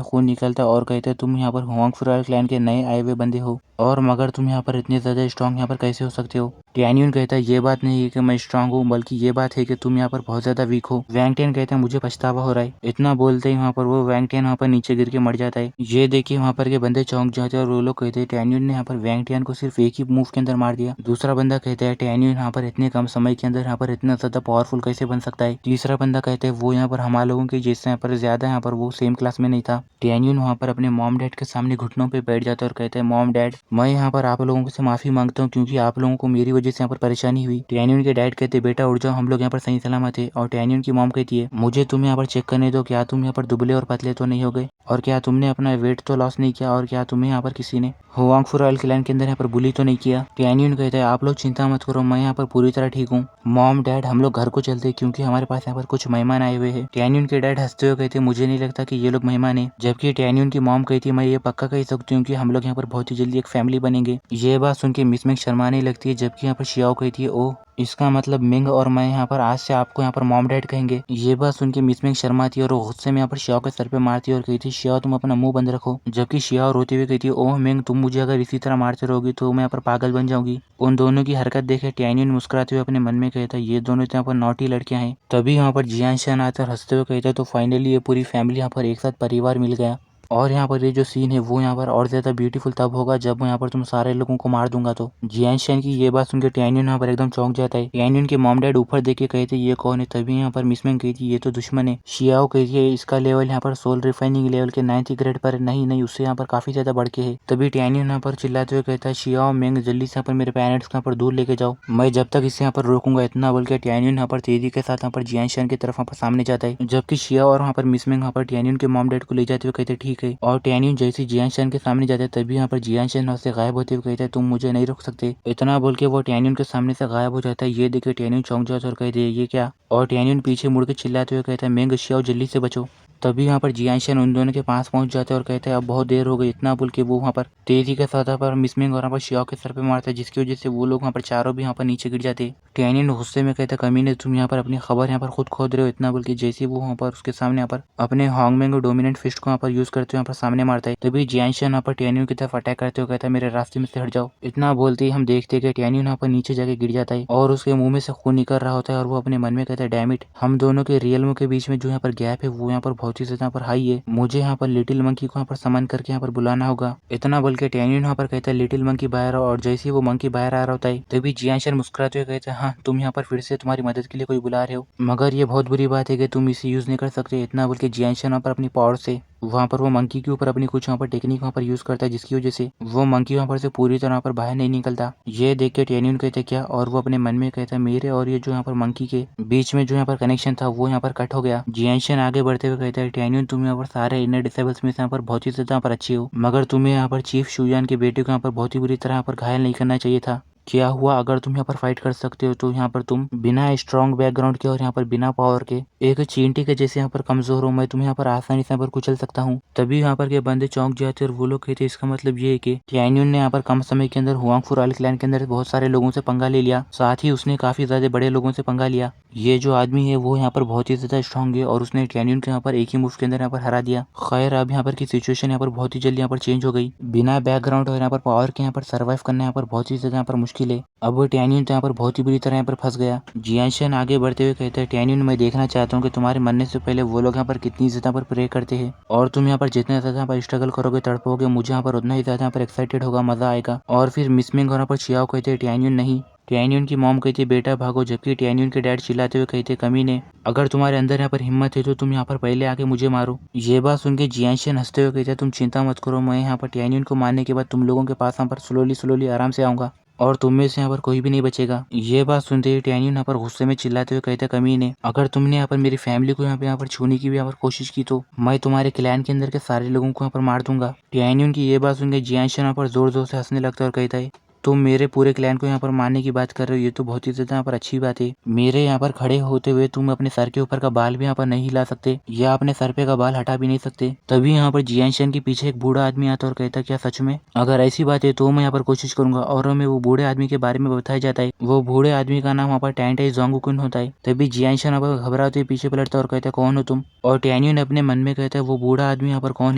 खून निकलता है और कहता है तुम यहाँ पर हुआंग फुराइल क्लैन के नए आए हुए बंदे हो और मगर तुम यहाँ पर इतने ज्यादा स्ट्रॉन्ग यहाँ पर कैसे हो सकते हो। टैन्यून कहता है ये बात नहीं है कि मैं स्ट्रांग हूँ बल्कि ये बात है कि तुम यहाँ पर बहुत ज्यादा वीक हो। वैंग टियन कहते हैं मुझे पछतावा हो रहा है। इतना बोलते ही वहाँ पर वो वैंग टियन वहाँ पर नीचे गिर के मर जाता है। ये देखिए वहाँ पर के बंदे चौंक जाते हैं और वो लोग कहते हैं टैन्यून ने यहाँ पर वैंग टियन को सिर्फ एक ही मूव के अंदर मार दिया। दूसरा बंदा कहता है टैन्यून यहाँ पर इतने कम समय के अंदर यहाँ पर इतना ज्यादा पावरफुल कैसे बन सकता है। तीसरा बंदा कहता है वो यहाँ पर हमारे लोगों के जैसे यहाँ पर ज्यादा यहाँ पर वो सेम क्लास में नहीं था। टैन्यून वहाँ पर अपने मॉम डैड के सामने घुटनों पे बैठ जाता है और कहता है मॉम डैड मैं यहाँ पर आप लोगों से माफी मांगता हूँ क्योंकि आप लोगों को मेरी वजह से यहाँ पर परेशानी हुई। टैन्यून के डैड कहते बेटा उठ जाओ हम लोग यहाँ पर सही सलामत है। और टैन्यून की मॉम कहती है मुझे तुम यहाँ पर चेक करने दो, क्या तुम यहाँ पर दुबले और पतले तो नहीं हो गए और क्या तुमने अपना वेट तो लॉस नहीं किया और क्या तुम्हें यहाँ पर किसी ने हुआंग फुराइल क्लैन के अंदर यहाँ पर बुली तो नहीं किया। टैन्यून कहता है आप लोग चिंता मत करो मैं यहाँ पर पूरी तरह ठीक हूँ। मॉम डैड हम लोग घर को चलते क्योंकि हमारे पास यहाँ पर कुछ मेहमान आए हुए हैं। टैन्यून के डैड हंसते हुए कहते मुझे नहीं लगता कि ये लोग मेहमान है। जबकि टैन्यून की मॉम कहती है मैं ये पक्का कह सकती हूँ कि हम लोग यहाँ पर बहुत ही जल्दी एक फैमिली बनेंगे। ये बात सुन के मिसमिंग शर्माने लगती है, जबकि यहाँ पर शियाओ कहती है ओह इसका मतलब मिंग और मैं यहाँ पर आज से आपको यहाँ पर मॉम डैड कहेंगे। ये बात सुन के मिसमिंग शर्माती है और गुस्से में यहाँ पर शियाओ के सर पे मारती है और कहती है शियाओ तुम अपना मुंह बंद रखो। जबकि शियाओ रोते हुए कहती है ओह मिंग तुम मुझे अगर इसी तरह मारते रहोगी तो मैं यहाँ पर पागल बन जाऊंगी। उन दोनों की हरकत देखे टैन्यून मुस्कुराते हुए अपने मन में कहता है ये दोनों तो यहाँ पर नॉटी लड़कियां हैं। तभी यहाँ पर जियानशान आता है हंसते हुए कहता है तो फाइनली ये पूरी फैमिली यहाँ पर एक साथ परिवार मिल गया। और यहाँ पर ये जो सीन है वो यहाँ पर और ज्यादा ब्यूटीफुल तब होगा जब मैं यहाँ पर तुम सारे लोगों को मार दूंगा। तो जियानशान की ये बात सुनकर टैन्यून यहाँ पर एकदम चौंक जाता है। टैन्यून के मॉम डैड ऊपर देख के कहते ये कौन है। तभी यहाँ पर मिसमिंग कहती ये तो दुश्मन है। शियाओ कहती है इसका लेवल यहाँ पर सोल रिफाइनिंग लेवल के 9th ग्रेड पर नहीं उससे यहाँ पर काफी ज्यादा बढ़ के है। तभी टैन्यून यहाँ पर चिल्लाते हुए कहता है शियाओ मिंग जल्दी से यहाँ पर मेरे पेरेंट्स को यहाँ पर दूर लेके जाओ, मैं जब तक इसे यहाँ पर रोकूंगा। इतना बोल के टैन्यून यहाँ पर तेजी के साथ यहाँ पर जियानशान की तरफ यहाँ पर सामने जाता है, जबकि शियाओ और वहाँ पर मिसमिंग यहाँ पर टैन्यून के मॉम डैड को ले जाते हुए कहते ठीक है। और टैन्यून जैसे जियानशान के सामने जाते हैं तभी यहाँ पर जियानशान वहाँ से गायब होते हुए कहता है तुम मुझे नहीं रोक सकते। इतना बोल के वो टैन्यून के सामने से गायब हो जाता है। ये देखे टैन्यून चौंक जाता है और कहते हैं ये क्या। और टैन्यून पीछे मुड़ के चिल्लाते हुए कहता है मिंग शियाओ जल्दी से बचो। तभी यहाँ पर जियांशन उन दोनों के पास पहुंच जाते हैं और कहते हैं अब बहुत देर हो गई। इतना बोल के वो वहाँ पर तेजी के साथ पर मिसमिंग और यहाँ पर शियाओ के सर पे मारता है, जिसकी वजह से वो लोग वहाँ पर चारों भी यहाँ पर नीचे गिर जाते हैं। टैनियन गुस्से में कहता है कमीने तुम यहाँ पर अपनी खबर यहाँ पर खुद खोद रहे हो। इतना बोल के जैसे वो वहाँ पर उसके सामने यहाँ पर अपने हांगमेंग और डोमिनेंट फिस्ट को यहाँ पर यूज करते हुए यहाँ पर सामने मारता है। तभी जियांशन यहाँ पर टैनियन की तरफ अटैक करते हुए कहता है मेरे रास्ते में से हट जाओ। इतना बोलते ही हम देखते हैं कि टैनियन यहाँ पर नीचे जाके गिर जाता है और उसके मुंह में से खून निकल रहा होता है और वो अपने मन में कहता है डैम इट, हम दोनों के रियल मुंह के बीच में जो यहाँ पर गैप है वो यहाँ पर बहुत ही ज्यादा यहाँ पर हाई है। मुझे यहाँ पर लिटिल मंकी को यहाँ पर समन करके यहाँ पर बुलाना होगा। इतना बोल के टैनियन यहाँ पर कहता है लिटिल मंकी बाहर आओ। और जैसे ही वो मंकी बाहर आ रहा होता है तभी जियांशन मुस्कुराते हुए कहता है हाँ तुम यहाँ पर फिर से तुम्हारी मदद के लिए कोई बुला रहे हो, मगर ये बहुत बुरी बात है कि तुम इसे यूज नहीं कर सकते। इतना बोल के जियांशन यहाँ पर अपनी पावर से वहाँ पर वो मंकी के ऊपर अपनी कुछ वहाँ पर टेक्निक वहाँ पर यूज करता है, जिसकी वजह से वो मंकी वहाँ पर से पूरी तरह पर बाहर नहीं निकलता। ये देख के टैनियन कहते क्या, और वो अपने मन में कहता है मेरे और ये जो यहाँ पर मंकी के बीच में जो यहाँ पर कनेक्शन था वो यहाँ पर कट हो गया। जियांशन आगे बढ़ते हुए कहता है टैनियन तुम यहाँ पर सारे इनर डिसेबल्स में यहाँ पर बहुत ही ज्यादा यहाँ पर अच्छी हो, मगर तुम्हें यहाँ पर चीफ शुयान के बेटे को यहाँ पर बहुत ही बुरी तरह यहाँ पर घायल नहीं करना चाहिए था। क्या हुआ, अगर तुम यहाँ पर फाइट कर सकते हो तो यहाँ पर तुम बिना स्ट्रॉन्ग बैकग्राउंड के और यहाँ पर बिना पावर के एक चींटी के जैसे यहाँ पर कमजोर हो, मैं तुम्हें यहाँ पर आसानी से यहाँ पर कुचल सकता हूँ। तभी यहाँ पर के बंदे चौंक जाते और वो लोग कहते इसका मतलब ये है कि टैनियन ने यहाँ पर कम समय के अंदर हुआंगफू रॉयल क्लैन के अंदर बहुत सारे लोगों से पंगा ले लिया, साथ ही उसने काफी ज्यादा बड़े लोगों से पंगा लिया। ये जो आदमी है वो यहाँ पर बहुत ही ज्यादा स्ट्रॉन्ग है और उसने टैनियन को यहाँ पर एक ही मूव के अंदर यहाँ पर हरा दिया। खैर अब यहाँ पर की सिचुएशन यहाँ पर बहुत ही जल्दी यहाँ पर चेंज हो गई। बिना बैकग्राउंड और यहाँ पर पावर के यहाँ पर सर्वाइव करना यहाँ पर बहुत ही ज्यादा यहाँ पर मुश्किल है। अब टैनियन तो यहाँ पर बहुत ही बुरी तरह यहाँ पर फंस गया। जियांशन आगे बढ़ते हुए कहते हैं टैनियन मैं देखना चाहता हूँ कि तुम्हारे मरने से पहले वो लोग यहाँ पर कितनी ज्यादा पर प्रे करते हैं, और तुम यहाँ पर जितने ज्यादा यहाँ पर स्ट्रगल करोगे तड़पोगे मुझे यहाँ पर उतना ही ज्यादा यहाँ पर एक्साइटेड होगा, मजा आएगा। और फिर मिसमिंग यहाँ पर शियाओ कहते हैं टैनियन नहीं। टैनियन की मॉम कहती है बेटा भागो, जबकि टैनियन के डैड चिल्लाते हुए कहते कमीने अगर तुम्हारे अंदर यहाँ पर हिम्मत है तो तुम यहाँ पर पहले आके मुझे मारो। ये बात सुन के जियांशन हंसते हुए कहते तुम चिंता मत करो, मैं यहाँ पर टैनियन को मारने के बाद तुम लोगों के पास यहाँ पर स्लोली आराम से आऊंगा और तुम में से यहाँ पर कोई भी नहीं बचेगा। ये बात सुनते ही टैनियन यहाँ पर गुस्से में चिल्लाते हुए कहते कमीने अगर तुमने यहाँ पर मेरी फैमिली को यहाँ पर छूने की भी यहाँ पर कोशिश की तो मैं तुम्हारे क्लैन के अंदर के सारे लोगों को यहाँ पर मार दूंगा। टैनियन की ये बात सुन के जियांशन यहाँ पर जोर जोर से हंसने लगता है और कहता है तुम मेरे पूरे क्लैन को यहाँ पर मारने की बात कर रहे हो, ये तो बहुत ही ज्यादा यहाँ पर अच्छी बात है। मेरे यहाँ पर खड़े होते हुए तुम अपने सर के ऊपर का बाल भी यहाँ पर नहीं हिला सकते या अपने सर पे का बाल हटा भी नहीं सकते। तभी यहाँ पर जियांशन के पीछे एक बूढ़ा आदमी आता और कहता क्या सच में, अगर ऐसी बात है तो मैं यहाँ पर कोशिश करूंगा। और हमें वो बूढ़े आदमी के बारे में बताया जाता है, वो बूढ़े आदमी का नाम यहाँ पर टैंटाई जोंगकुन होता है। तभी जियांशन यहाँ पर घबराते पीछे पलटता और कहता कौन हो तुम, और टैनियन अपने मन में कहता है वो बूढ़ा आदमी यहाँ पर कौन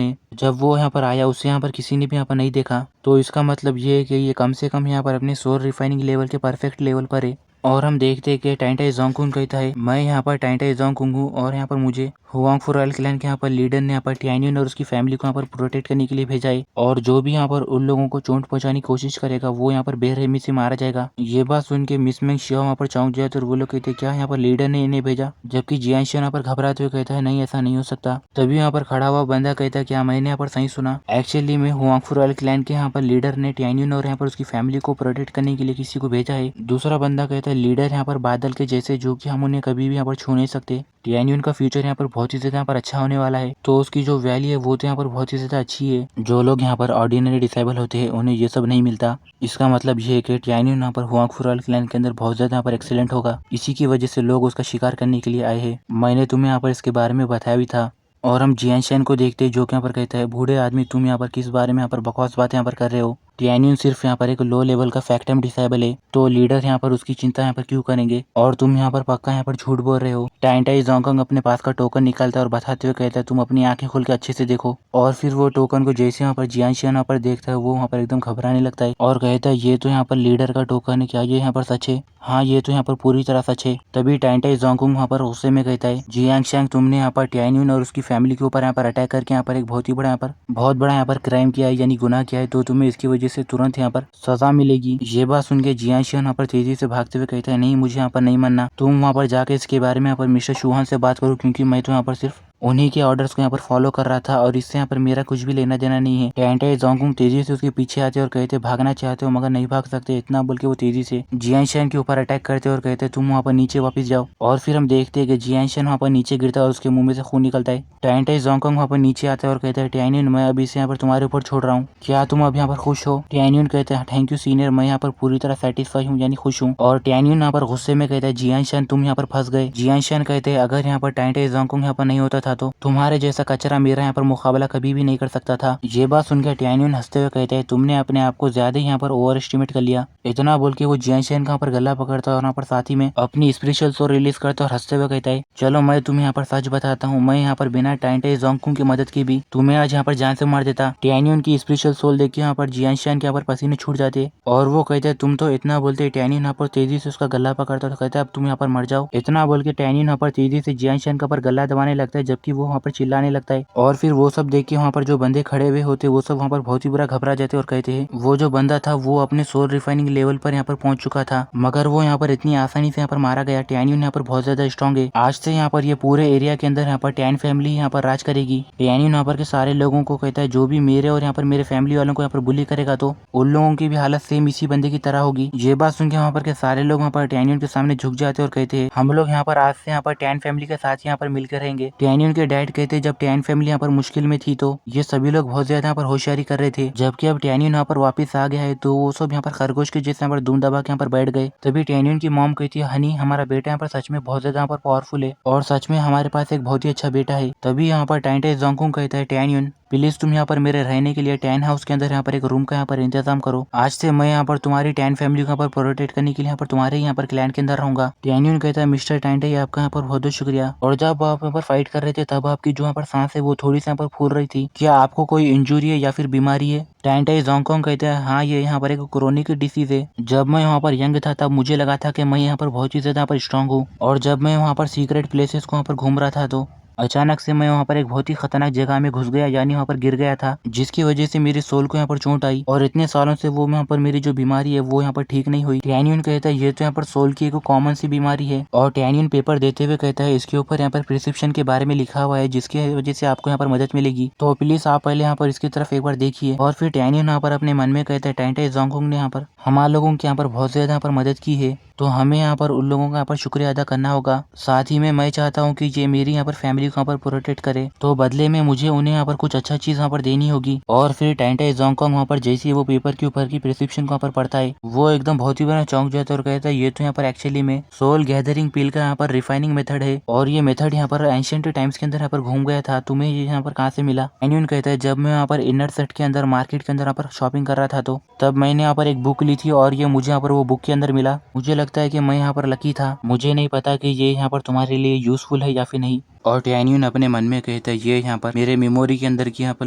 है, जब वो यहाँ पर आया उसे यहाँ पर किसी ने भी यहाँ पर नहीं देखा, तो इसका मतलब ये है कि ये कम से कम यहाँ पर अपने सोल रिफाइनिंग लेवल के परफेक्ट लेवल पर है। और हम देखते हैं कि टैंटाई जोंगकुन कहता है मैं यहाँ पर टैंटाई जोंगकुन हूँ और यहाँ पर मुझे हुआंगफू रॉयल क्लैन के यहाँ पर लीडर ने यहाँ पर टैनियन और उसकी फैमिली को यहाँ पर प्रोटेक्ट करने के लिए भेजा है, और जो भी यहाँ पर उन लोगों को चोट पहुंचाने की कोशिश करेगा वो यहाँ पर बेरहमी से मारा जाएगा। ये बात सुन के मिसमिंग शियाओ वहाँ पर चौंक जाए और वो लोग कहते क्या यहाँ पर लीडर ने इन्हें भेजा, जबकि जियांशन यहाँ पर घबराते हुए कहता है नहीं ऐसा नहीं हो सकता। तभी यहाँ पर खड़ा हुआ बंदा कहता है क्या मैंने यहाँ पर सही सुना, एक्चुअली में हुआंगफू रॉयल क्लैन के यहाँ पर लीडर ने टैनियन और यहाँ पर उसकी फैमिली को प्रोटेक्ट करने के लिए किसी को भेजा है। दूसरा बंदा कहता है लीडर यहाँ पर बादल के जैसे जो कि हम उन्हें कभी भी यहाँ पर छू नहीं सकते। टैनियन का फ्यूचर यहाँ पर बहुत ही ज्यादा यहाँ पर अच्छा होने वाला है, तो उसकी जो वैल्यू है वो तो यहाँ पर बहुत ही ज्यादा अच्छी है। जो लोग यहाँ पर ऑर्डिनरी डिसेबल होते हैं उन्हें ये सब नहीं मिलता। इसका मतलब ये है कि टैनियन यहाँ पर हुआंगफू रॉयल क्लैन के अंदर बहुत ज्यादा यहाँ पर एक्सीलेंट होगा, इसी की वजह से लोग उसका शिकार करने के लिए आए हैं। मैंने तुम्हें यहाँ पर इसके बारे में बताया भी था। और हम जियांशन को देखते हैं जो कि यहाँ पर कहता है बूढ़े आदमी तुम यहाँ पर किस बारे में यहाँ पर बकवास बातें यहाँ पर कर रहे हो, टैनियन सिर्फ यहाँ पर एक लो लेवल का फैक्टम डिसेबल है, तो लीडर यहाँ पर उसकी चिंता यहाँ पर क्यों करेंगे, और तुम यहाँ पर पक्का यहाँ पर झूठ बोल रहे हो। टैंटाई जोंगकुन अपने पास का टोकन निकालता है और बताते हुए कहता है तुम अपनी आंखें खोल के अच्छे से देखो। और फिर वो टोकन को जैसे यहाँ पर जियांशन यहाँ पर देखता है वो वहाँ पर एकदम घबराने लगता है और कहता है ये तो यहाँ पर लीडर का टोकन है, क्या ये यहाँ पर सच है, हाँ ये तो यहाँ पर पूरी तरह सच है। तभी टैंटाई जोंगकुन वहाँ पर गुस्से में कहता है जियांशन तुमने यहाँ पर टैनियन और उसकी फैमिली के ऊपर यहाँ पर अटैक करके यहाँ पर एक बहुत बड़ा यहाँ पर क्राइम किया है, यानी गुनाह किया है, तो तुम्हें इसकी वजह से तुरंत यहाँ पर सजा मिलेगी। ये बात सुन के जियांशन यहाँ पर तेजी से भागते हुए कहता है नहीं मुझे यहाँ पर नहीं मानना, तुम वहाँ पर जाके इसके बारे में यहाँ पर मिस्टर शुहान से बात करो, क्योंकि मैं तो यहाँ पर सिर्फ उन्हीं के ऑर्डर्स को यहाँ पर फॉलो कर रहा था और इससे यहाँ पर मेरा कुछ भी लेना देना नहीं है। टैंटाई जोंगकुन तेजी से उसके पीछे आते और कहते भागना चाहते हो मगर नहीं भाग सकते। इतना बोल के वो तेजी से जियांशन के ऊपर अटैक करते और कहते तुम वहाँ पर नीचे वापस जाओ। और फिर हम देखते हैं कि जियांशन वहाँ पर नीचे गिरता है और उसके मुंह में से खून निकलता है। टैंटाई जोंगकुन वहाँ पर नीचे आता है और कहता है टैनियन मैं अभी से यहाँ पर तुम्हारे ऊपर छोड़ रहा हूँ, क्या तुम अब यहाँ पर खुश हो। टैनियन कहते हैं थैंक यू सीनियर, मैं यहाँ पर पूरी तरह सेटिस्फाई हूँ यानी खुश हूँ। और टैनियन यहाँ पर गुस्से में कहता है जियांशन तुम यहाँ पर फंस गए। जियांशन कहते हैं अगर यहाँ पर टैंटाई जोंगकुन यहाँ पर नहीं होता था था तो तुम्हारे जैसा कचरा मेरा यहाँ पर मुकाबला कभी भी नहीं कर सकता था। ये बात सुनकर टैन्यून हंसते हुए कहते हैं, तुमने अपने आप को ज्यादा ही यहाँ पर ओवर एस्टिमेट कर लिया। इतना बोल के वो जियांशेन का यहाँ पर गला पकड़ता है और यहाँ पर साथ ही में अपनी स्पिरिचुअल सोल रिलीज करता है और हंसते हुए कहता है, चलो मैं तुम्हें यहाँ पर सच बताता हूँ, मैं यहाँ पर बिना टाइंटे जोंगकुंग की मदद की भी तुम्हें आज यहाँ पर जान से मार देता। टैन्यून की स्पिरिचुअल सोल देख के यहाँ पर जियांशेन के यहाँ पर पसीने छूट जाते और वो कहते हैं, तुम तो इतना बोलते। टैन्यून यहाँ पर तेजी से उसका गला पकड़ता है, कहता है अब तुम यहाँ पर मर जाओ। इतना बोल के टैन्यून यहाँ पर तेजी से जियांशेन का पर गला दबाने लगता है, जबकि वो वहाँ पर चिल्लाने लगता है। और फिर वो सब देख के वहाँ पर जो बंदे खड़े हुए होते वो सब वहाँ पर बहुत ही बुरा घबरा जाते और कहते हैं, वो जो बंदा था वो अपने सोल रिफाइनिंग लेवल पर यहाँ पर पहुंच चुका था, मगर वो यहाँ पर इतनी आसानी से यहाँ पर मारा गया। टैन्यून यहाँ पर बहुत ज्यादा स्ट्रॉन्ग है। आज से यहाँ पर ये पूरे एरिया के अंदर यहाँ पर टैन फैमिली यहाँ पर राज करेगी। टैन्यून यहाँ पर के सारे लोगों को कहता है, जो भी मेरे और यहाँ पर मेरे फैमिली वालों को यहाँ पर बुली करेगा तो उन लोगों की भी हालत सेम इसी बंदे की तरह होगी। ये बात सुन के वहाँ पर के सारे लोग वहाँ पर टैन्यून के सामने झुक जाते और कहते हैं, हम लोग यहाँ पर आज से यहाँ पर टैन फैमिली के साथ यहाँ पर मिलकर रहेंगे। टैन्यून के डैड कहते हैं, जब टैन फैमिली यहाँ पर मुश्किल में थी तो ये सभी लोग बहुत ज्यादा यहाँ पर होशियारी कर रहे थे, जबकि अब टैन्यून यहाँ पर वापस आ गया है तो वो सब यहाँ पर खरगोश के जैसे यहाँ पर धूम दबा के यहाँ पर बैठ गए। तभी टैन्यून की मॉम कहती है, हनी हमारा बेटा यहाँ पर सच में बहुत ज्यादा यहाँ पर पावरफुल है और सच में हमारे पास एक बहुत ही अच्छा बेटा है। तभी यहाँ पर टाइंटे जोंगकुंग कहता है, टैन्यून प्लीज तुम यहाँ पर मेरे रहने के लिए टैन हाउस के अंदर यहाँ पर एक रूम का यहाँ पर इंतजाम करो। आज से मैं यहाँ पर तुम्हारी टैन फैमिली को यहाँ पर प्रोटेक्ट करने के लिए यहाँ पर तुम्हारे यहाँ पर क्लैन के अंदर रहूंगा। टैन्यून कहता है, मिस्टर टाइंटे आपका यहाँ पर बहुत बहुत शुक्रिया। और जब आप यहाँ पर फाइट कर रहे थे तब आपकी जो यहाँ पर सांस है वो थोड़ी सी यहाँ पर फूल रही थी, क्या आपको कोई इंजुरी है या फिर बीमारी है? टाइंटे जोंगकुंग कहते हैं, हाँ ये यहाँ पर एक क्रोनिक डिसीज है। जब मैं यहाँ पर यंग था तब मुझे लगा था कि मैं यहाँ पर बहुत ही ज्यादा यहाँ पर स्ट्रांग हूँ, और जब मैं वहाँ पर सीक्रेट प्लेसेस को यहाँ पर घूम रहा था तो अचानक से मैं वहाँ पर एक बहुत ही खतरनाक जगह में घुस गया, यानी वहाँ पर गिर गया था, जिसकी वजह से मेरी सोल को यहाँ पर चोट आई और इतने सालों से वो यहाँ पर मेरी जो बीमारी है वो यहाँ पर ठीक नहीं हुई। टैन्यून कहता है, ये तो यहाँ पर सोल की एक कॉमन सी बीमारी है। और टैन्यून पेपर देते हुए कहता है, इसके ऊपर यहाँ पर प्रिस्क्रिप्शन के बारे में लिखा हुआ है जिसकी वजह से आपको यहाँ पर मदद मिलेगी, तो प्लीज आप पहले यहाँ पर इसकी तरफ एक बार देखिए। और फिर टैन्यून यहाँ पर अपने मन में कहता है, टाइंटे जोंगकुंग ने यहाँ पर हमारे लोगों की यहाँ पर बहुत ज्यादा यहाँ पर मदद की है, तो हमें यहाँ पर उन लोगों का यहाँ पर शुक्रिया अदा करना होगा। साथ ही में मैं चाहता हूँ कि ये मेरी यहाँ पर फैमिली को यहाँ पर प्रोटेक्ट करे, तो बदले में मुझे उन्हें यहाँ पर कुछ अच्छा चीज यहाँ पर देनी होगी। और फिर टाइंटे जोंगकुंग वहाँ पर जैसे ही वो पेपर के ऊपर की प्रिस्क्रिप्शन को यहाँ पर पढ़ता है, वो एकदम बहुत ही बड़ा चौंक जाता है और कहता है, ये तो यहाँ पर एक्चुअली में सोल गैदरिंग पिल का यहाँ पर रिफाइनिंग मेथड है, और ये मेथड यहाँ पर एंशिएंट टाइम्स के अंदर यहाँ पर घूम गया था, तुम्हें ये यहाँ पर कहाँ से मिला? टैन्यून कहता है, जब मैं यहाँ पर इनर सेट के अंदर मार्केट के अंदर यहाँ पर शॉपिंग कर रहा था तो तब मैंने यहाँ पर एक बुक ली थी और ये मुझे यहाँ पर वो बुक के अंदर मिला। मुझे लगता है कि मैं यहाँ पर लकी था, मुझे नहीं पता कि ये यहाँ पर तुम्हारे लिए यूजफुल है या फिर नहीं। और टैन्यून अपने मन में कहता है, ये यहाँ पर मेरे मेमोरी के अंदर की यहाँ पर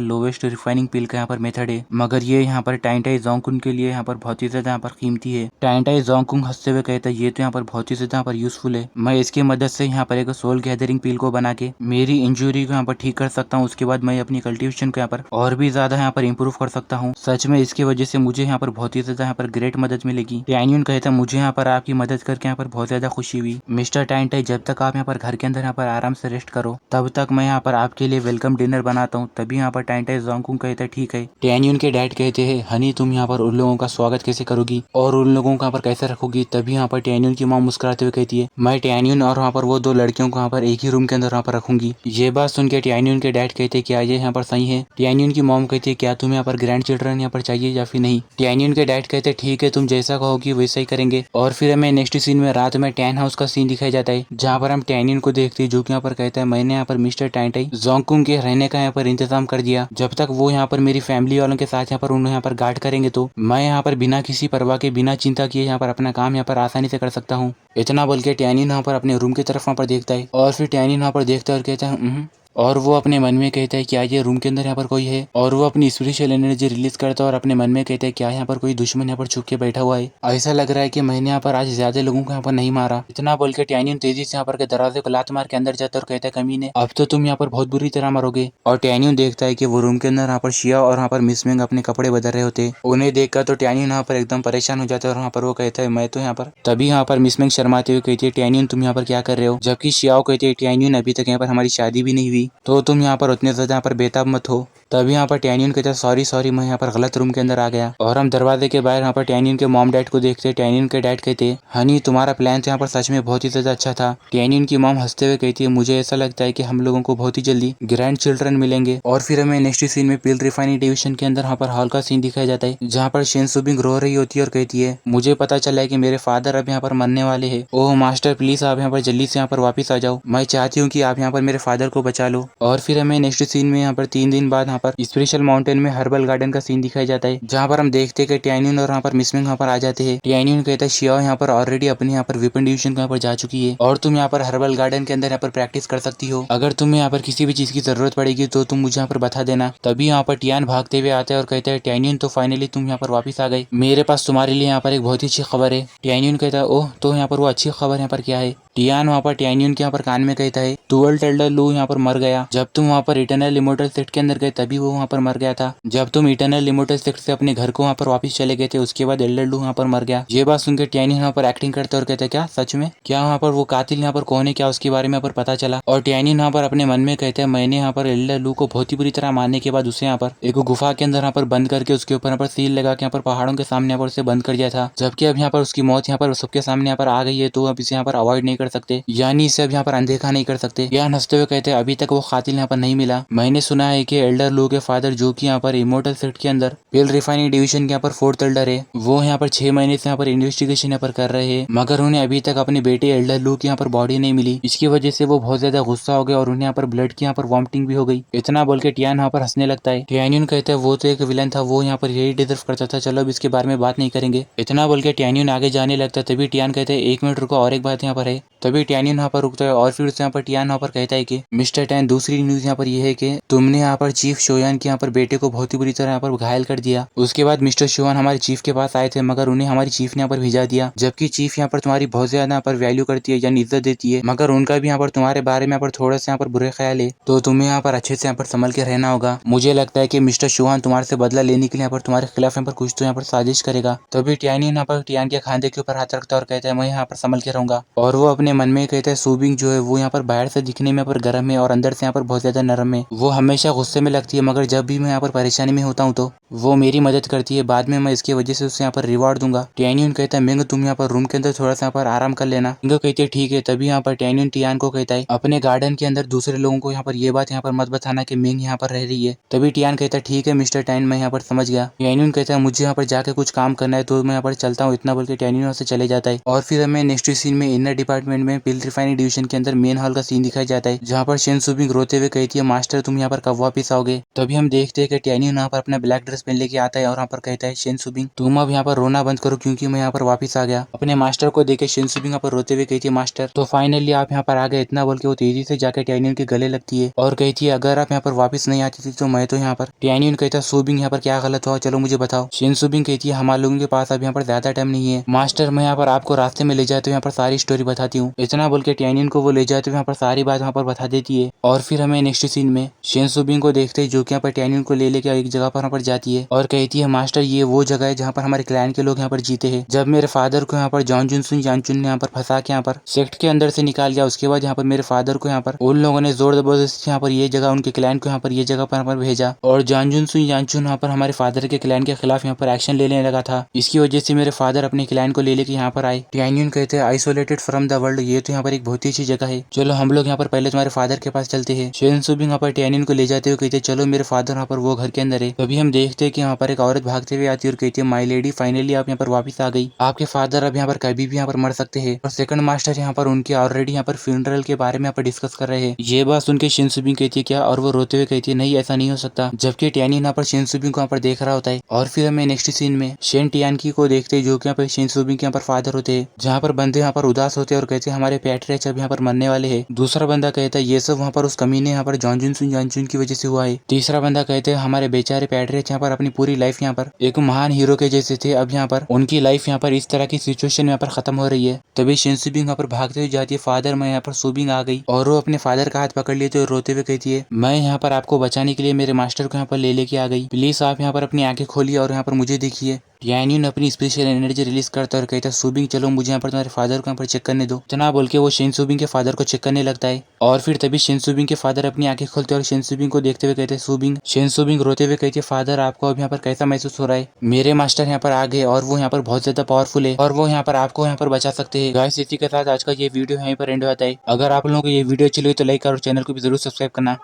लोवेस्ट रिफाइनिंग पिल का यहाँ पर मेथड है, मगर ये यहाँ पर टाइंटे जोंगकुंग के लिए यहाँ पर बहुत ही ज्यादा यहाँ पर कीमती है। टाइंटे जोंगकुंग हंसते हुए कहता है, ये तो यहाँ पर बहुत ही ज्यादा यहाँ पर यूजफुल है, मैं इसकी मदद से यहाँ पर एक सोल गैदरिंग पिल को बना के मेरी इंजुरी को यहाँ पर ठीक कर सकता हूँ। उसके बाद मैं अपनी कल्टिवेशन को यहाँ पर और भी ज्यादा यहाँ पर इम्प्रूव कर सकता हूँ। सच में इसकी वजह से मुझे यहाँ पर बहुत ही ज्यादा यहाँ पर ग्रेट मदद मिलेगी। टैन्यून कहता है, मुझे यहाँ पर आपकी मदद करके यहाँ पर बहुत ज्यादा खुशी हुई। मिस्टर टाइंटे, जब तक आप यहाँ पर घर के अंदर यहाँ पर आराम से रेस्ट करो तब तक मैं यहाँ पर आपके लिए वेलकम डिनर बनाता हूँ। तभी यहाँ पर टाइंटे जोंगकुंग कहता है, ठीक है। टैन्यून के डैड कहते हैं, हनी तुम यहाँ पर उन लोगों का स्वागत कैसे करोगी और उन लोगों को यहाँ पर कैसे रखोगी? तभी यहाँ पर टैन्यून की माँ मुस्कुराते हुए कहती है, मैं टैन्यून और वहाँ पर वो दो लड़कियों को यहाँ पर एक ही रूम के अंदर यहाँ पर रखूंगी। ये बात सुन के टैन्यून के डैड कहते हैं, क्या ये यहाँ पर सही है? टैन्यून की मॉम कहती है, क्या तुम्हें यहाँ पर ग्रैंड चिल्ड्रन यहाँ पर चाहिए या फिर नहीं? टैन्यून के डैड कहते हैं, ठीक है, तुम जैसा कहोगी वैसा ही करेंगे। और फिर हमें नेक्स्ट सीन में रात में टैन हाउस का सीन दिखाया जाता है, जहाँ पर हम टैन्यून को देखते हैं जो कि यहाँ पर कहता है, मैंने यहाँ पर मिस्टर टाइंटे जोंगकुंग के रहने का यहाँ पर इंतजाम कर दिया, जब तक वो यहाँ पर मेरी फैमिली वालों के साथ यहाँ पर उन्हें यहाँ पर गार्ड करेंगे तो मैं यहाँ पर बिना किसी परवाह के बिना चिंता किए यहाँ पर अपना काम यहाँ पर आसानी से कर सकता हूँ। इतना बोल के टैन्यून यहाँ पर अपने रूम की तरफ वहाँ पर देखता है और फिर टैन्यून यहाँ पर देखता है और कहता है और वो अपने मन में कहता है, क्या ये रूम के अंदर यहाँ पर कोई है? और वो अपनी स्पिरिचुअल एनर्जी रिलीज करता है और अपने मन में कहता है, क्या यहाँ पर कोई दुश्मन यहाँ पर छुप के बैठा हुआ है? ऐसा लग रहा है कि मैंने यहाँ पर आज ज्यादा लोगों को यहाँ पर नहीं मारा। इतना बोल के टैन्यून तेजी से यहाँ पर के दरवाजे को लात मार के अंदर जाता है और कहता है, कमीने अब तो तुम यहाँ पर बहुत बुरी तरह मरोगे। और टैन्यून देखता है कि वो रूम के अंदर यहाँ पर शिया और यहाँ पर मिसमिंग अपने कपड़े बदल रहे होते, उन्हें देखकर तो टैन्यून यहाँ पर एकदम परेशान हो जाता है और वहाँ पर वो कहता है, मैं तो यहाँ पर। तभी यहाँ पर मिसमिंग शर्माते हुए कहती है, टैन्यून तुम यहाँ पर क्या कर रहे हो? जबकि शियाओ कहती है, टैन्यून अभी तक यहाँ पर हमारी शादी भी नहीं हुई, तो तुम यहाँ पर उतने ज्यादा यहाँ पर बेताब मत हो। तभी यहाँ पर टैनियन कहता है सॉरी सॉरी मैं यहाँ पर गलत रूम के अंदर आ गया। और हम दरवाजे के बाहर यहाँ पर टैनियन के मॉम डैड को देखते हैं। टैनियन के डैड कहते हैं हनी तुम्हारा प्लान तो यहाँ पर सच में बहुत ही ज्यादा अच्छा था। टैनियन की मॉम हंसते हुए कहती है मुझे ऐसा लगता है कि हम लोगों को बहुत ही जल्दी ग्रैंड चिल्ड्रन मिलेंगे। और फिर हमें नेक्स्ट सीन में पिल रिफाइनिंग डिवीजन के अंदर यहाँ पर हॉल का सीन दिखाया जाता है जहाँ पर शेन सुबिंग रो रही होती है और कहती है मुझे पता चला है कि मेरे फादर अब यहाँ पर मरने वाले हैं। ओह मास्टर प्लीज आप यहाँ पर जल्दी से यहाँ पर वापस आ जाओ, मैं चाहती हूँ कि आप यहाँ पर मेरे फादर को बचा लो। और फिर हमें नेक्स्ट सीन में यहाँ पर 3 दिन बाद यहाँ पर स्पेशल माउंटेन में हर्बल गार्डन का सीन दिखाया जाता है जहाँ पर हम देखते हैं कि टैनियन और यहाँ पर मिसमिंग यहाँ पर आ जाते हैं। टैनियन कहता है शियाओ यहाँ पर ऑलरेडी अपने यहाँ पर वेपन डिवीजन यहाँ पर जा चुकी है और तुम यहाँ पर हर्बल गार्डन के अंदर यहाँ पर प्रैक्टिस कर सकती हो। अगर तुम्हें यहाँ पर किसी भी चीज की जरूरत पड़ेगी तो तुम मुझे यहाँ पर बता देना। तभी यहाँ पर टियान भागते हुए आता है और कहता है टैनियन तो फाइनली तुम यहाँ पर वापस आ गए, मेरे पास तुम्हारे लिए यहाँ पर एक बहुत ही अच्छी खबर है। टैनियन कहता है ओह तो यहाँ पर वो अच्छी खबर यहाँ पर क्या है। टियान वहाँ पर टैनियन के यहाँ पर कान में कहता है टूवेल्थ एल्डर लू यहाँ पर मर गया। जब तुम वहाँ पर इटर्नल इमोर्टल सेट के अंदर गए तभी वो वहाँ पर मर गया था। जब तुम इटर्नल इमोर्टल सेट से अपने घर को वहाँ पर वापस चले गए थे उसके बाद एल्डर लू यहाँ पर मर गया। ये बात सुनकर टैनियन यहाँ पर एक्टिंग करते और कहते क्या सच में, क्या वहाँ पर वो कातिल यहाँ पर कौन है, क्या उसके बारे में यहाँ पर पता चला। और टैनियन यहाँ पर अपने मन में कहते हैं मैंने यहाँ पर एल्डर लू को बहुत ही बुरी तरह मारने के बाद उसे यहाँ पर एक गुफा के अंदर यहाँ पर बंद करके उसके ऊपर यहाँ पर सील लगा के यहाँ पर पहाड़ों के सामने यहाँ पर उसे बंद कर दिया था। जबकि अब यहाँ पर उसकी मौत यहाँ पर सबके सामने यहाँ पर आ गई है तो अब इसे यहाँ पर अवॉइड नहीं कर सकते, यानी इसे अब यहाँ पर अनदेखा नहीं कर सकते। यहाँ हंसते हुए कहते हैं अभी तक वो कातिल यहाँ पर नहीं मिला। मैंने सुना है कि एल्डर लू के फादर जो कि यहाँ पर इमोर्टल सेट के अंदर पिल रिफाइनिंग डिवीजन के यहाँ पर 4th एल्डर है, वो यहाँ पर 6 महीने से यहाँ पर इन्वेस्टिगेशन यहाँ पर कर रहे हैं मगर उन्हें अभी तक अपने बेटे एल्डर लू की यहाँ पर बॉडी नहीं मिली। इसकी वजह से वो बहुत ज्यादा गुस्सा हो गए और उन्हें यहाँ पर ब्लड की यहाँ पर वॉमिटिंग भी हो गई। इतना बोल के टियान यहाँ पर हंसने लगता है। टैनियन कहते हैं वो तो एक विलन था, वो यहाँ पर यही डिजर्व करता था, चलो अब इसके बारे में बात नहीं करेंगे। इतना बोल के टैनियन आगे जाने लगता है। तभी टियान कहते हैं 1 मिनट रुको और एक बात यहाँ पर है। तभी टैनियन यहाँ पर रुकता है और फिर यहाँ पर टियान यहाँ पर कहता है कि मिस्टर टैन दूसरी न्यूज यहाँ पर यह है कि तुमने यहाँ पर चीफ शोयान के यहाँ पर बेटे को बहुत ही बुरी तरह यहाँ पर घायल कर दिया। उसके बाद मिस्टर शोयान हमारे चीफ के पास आए थे मगर उन्हें हमारी चीफ ने यहाँ पर भेजा दिया, जबकि चीफ यहाँ पर तुम्हारी बहुत ज्यादा यहाँ पर वैल्यू करती है यानी इज्जत देती है मगर उनका भी यहाँ पर तुम्हारे बारे में यहाँ पर थोड़ा सा यहाँ पर बुरे ख्याल है, तो तुम्हें यहाँ पर अच्छे से यहाँ पर संभल के रहना होगा। मुझे लगता है कि मिस्टर शोहान तुम्हारे से बदला लेने के लिए यहाँ पर तुम्हारे खिलाफ यहाँ पर कुछ तो यहाँ पर साजिश करेगा। तभी टैनियन यहाँ पर टियान के खांधे के ऊपर हाथ रखता है और कहता है मैं यहाँ पर संभल के रहूंगा। और वो अपने मन में कहता है सुबिंग जो है वो यहाँ पर बाहर से दिखने में यहाँ पर गर्म है और अंदर से यहाँ पर बहुत ज्यादा नरम है। वो हमेशा गुस्से में लगती है मगर जब भी मैं यहाँ पर परेशानी में होता हूँ तो वो मेरी मदद करती है, बाद में मैं इसकी वजह से उसे यहाँ पर रिवॉर्ड दूंगा। टैनियन कहता है मिंग तुम यहाँ पर रूम के अंदर थोड़ा सा यहाँ पर आराम कर लेना। मिंग कहती है ठीक है। तभी यहाँ पर टैनियन टियान को कहता है अपने गार्डन के अंदर दूसरे लोगों को यहाँ पर ये बात यहाँ पर मत बताना कि मिंग यहाँ पर रह रही है। तभी टियान कहता है ठीक है मिस्टर टैन मैं यहाँ पर समझ गया। टैनियन कहता है मुझे यहाँ पर जाके कुछ काम करना है तो मैं यहाँ पर चलता हूँ। इतना बोल के टैनियन यहाँ से चले जाता है। और फिर हमें नेक्स्ट सीन में इनर डिपार्टमेंट में पिल रिफाइनिंग डिवीजन के अंदर मेन हॉल का सीन दिखाया जाता है जहाँ पर शेन सुबिंग रोते हुए कहती है मास्टर तुम यहाँ पर कब वापिस आओगे। तभी हम देखते हैं कि टैनियन यहाँ पर अपना ब्लैक ड्रेस पहन लेके आता है और यहाँ पर कहता है शेन सुबिंग तुम अब यहाँ पर रोना बंद करो क्योंकि मैं यहाँ पर वापिस आ गया। अपने मास्टर को देखे शेन सुबिंग यहाँ पर रोते हुए कहती है मास्टर तो फाइनली आप यहाँ पर आ गए। इतना बोल के वो तेजी से जाकर टैनियन के गले लगती है और कहती है अगर आप यहाँ पर वापस नहीं आती थी तो मैं तो यहाँ पर। टैनियन कहता है सुबिंग यहाँ पर क्या गलत हुआ चलो मुझे बताओ। शेन सुबिंग कहती है हमारे लोगों के पास अब यहाँ पर ज्यादा टाइम नहीं है मास्टर, मैं यहाँ पर आपको रास्ते में ले जाते हुए यहाँ पर सारी स्टोरी बताती हूँ। इतना बोल के टैनियन को वो ले जाते हुए यहाँ पर सारी बात वहाँ पर बता देती है। और फिर हमें नेक्स्ट सीन में शेन सुबिंग को देखते हैं जो कि यहाँ पर टैनियन को ले लेके एक जगह पर यहाँ पर जाती है और कहती है मास्टर ये वो जगह है जहाँ पर हमारे क्लैन के लोग यहाँ पर जीते हैं। जब मेरे फादर को यहाँ पर जॉन जुनसुन जानचुन ने यहाँ पर फंसा के यहाँ पर सेक्ट के अंदर से निकाल गया उसके बाद यहाँ पर मेरे फादर को यहाँ पर उन लोगों ने जोर जबरदस्ती यहाँ पर ये जगह उनके क्लैन को यहाँ पर ये जगह पर यहाँ पर भेजा और जॉन जुनसुन जानचुन यहाँ पर हमारे फादर के क्लैन के खिलाफ यहाँ पर एक्शन लेने लगा था। इसकी वजह से मेरे फादर अपने क्लैन को ले लेके यहाँ पर आए। टैनियन कहते हैं आइसोलेटेड फ्रॉम द वर्ल्ड ये तो यहाँ पर एक बहुत ही अच्छी जगह है, चलो हम लोग यहाँ पर पहले तुम्हारे फादर के पास चलते हैं। शेन सुबिंग यहाँ पर टैनियन को ले जाते हुए कहते चलो मेरे फादर यहाँ पर वो घर के अंदर है। तभी हम देखते हैं कि यहाँ पर एक औरत भागते हुए आती है और कहती है माई लेडी फाइनली आप यहाँ पर वापस आ गई। आपके फादर अब यहाँ पर कभी भी यहाँ पर मर सकते हैं। और सेकंड मास्टर यहाँ पर उनके ऑलरेडी यहाँ पर फ्यूनरल के बारे में यहाँ पर डिस्कस कर रहे हैं। ये बात सुन के शेन सुबिंग कहती है क्या, और वो रोते हुए कहती है नहीं ऐसा नहीं हो सकता। जबकि टैनियन यहाँ पर शेन सुबिंग को यहाँ पर देख रहा होता है। और फिर हमें नेक्स्ट सीन में शेन टियानकी को देखते हैं जो कि यहाँ पर शेन सुबिंग के यहाँ पर फादर होते हैं। जहाँ पर बंदे यहाँ पर उदास होते हैं और कहते हैं हमारे पैट्रियट अब यहाँ पर मरने वाले हैं। दूसरा बंदा कहता है ये सब वहाँ पर उस कमीने यहाँ पर जॉन जुनसुन जानचुन की वजह से हुआ है। तीसरा बंदा कहते हैं हमारे बेचारे पैट्रियट यहाँ पर अपनी पूरी लाइफ यहाँ पर एक महान हीरो के जैसे थे, अब यहाँ पर उनकी लाइफ यहाँ पर इस तरह की सिचुएशन यहाँ पर खत्म हो रही है। तभी शेन सुबिंग यहाँ पर भागते हुए जाती है फादर मैं यहाँ पर सुबिंग आ गई और वो अपने फादर का हाथ पकड़ लेते और रोते हुए कहती है मैं यहाँ पर आपको बचाने के लिए मेरे मास्टर को यहाँ पर ले लेके आ गई, प्लीज आप यहाँ पर अपनी आंखें खोलिए और यहाँ पर मुझे देखिए। टैन्यून अपनी स्पेशल एनर्जी रिलीज करता है और कहता है सुबिंग चलो मुझे यहाँ पर तुम्हारे फादर को यहाँ पर चेक करने दो। इतना बोल के वो शिनसुबिंग के फादर को चेक करने लगता है और फिर तभी शिनसुबिंग के फादर अपनी आंखें खोलते हैं और शिनसुबिंग को देखते हुए कहते हैं सुबिंग। शिनसुबिंग रोते हुए कहती है फादर आपको अब यहाँ पर कैसा महसूस हो रहा है? मेरे मास्टर यहाँ पर आ गए और वो यहाँ पर बहुत ज्यादा पावरफुल है और वो यहाँ पर आपको यहाँ पर बचा सकते हैं। गाइस इसी के साथ आज का ये वीडियो यहीं पर एंड होता है। अगर आप लोगों को ये वीडियो अच्छी लगी तो लाइक और चैनल को भी जरूर सब्सक्राइब करना।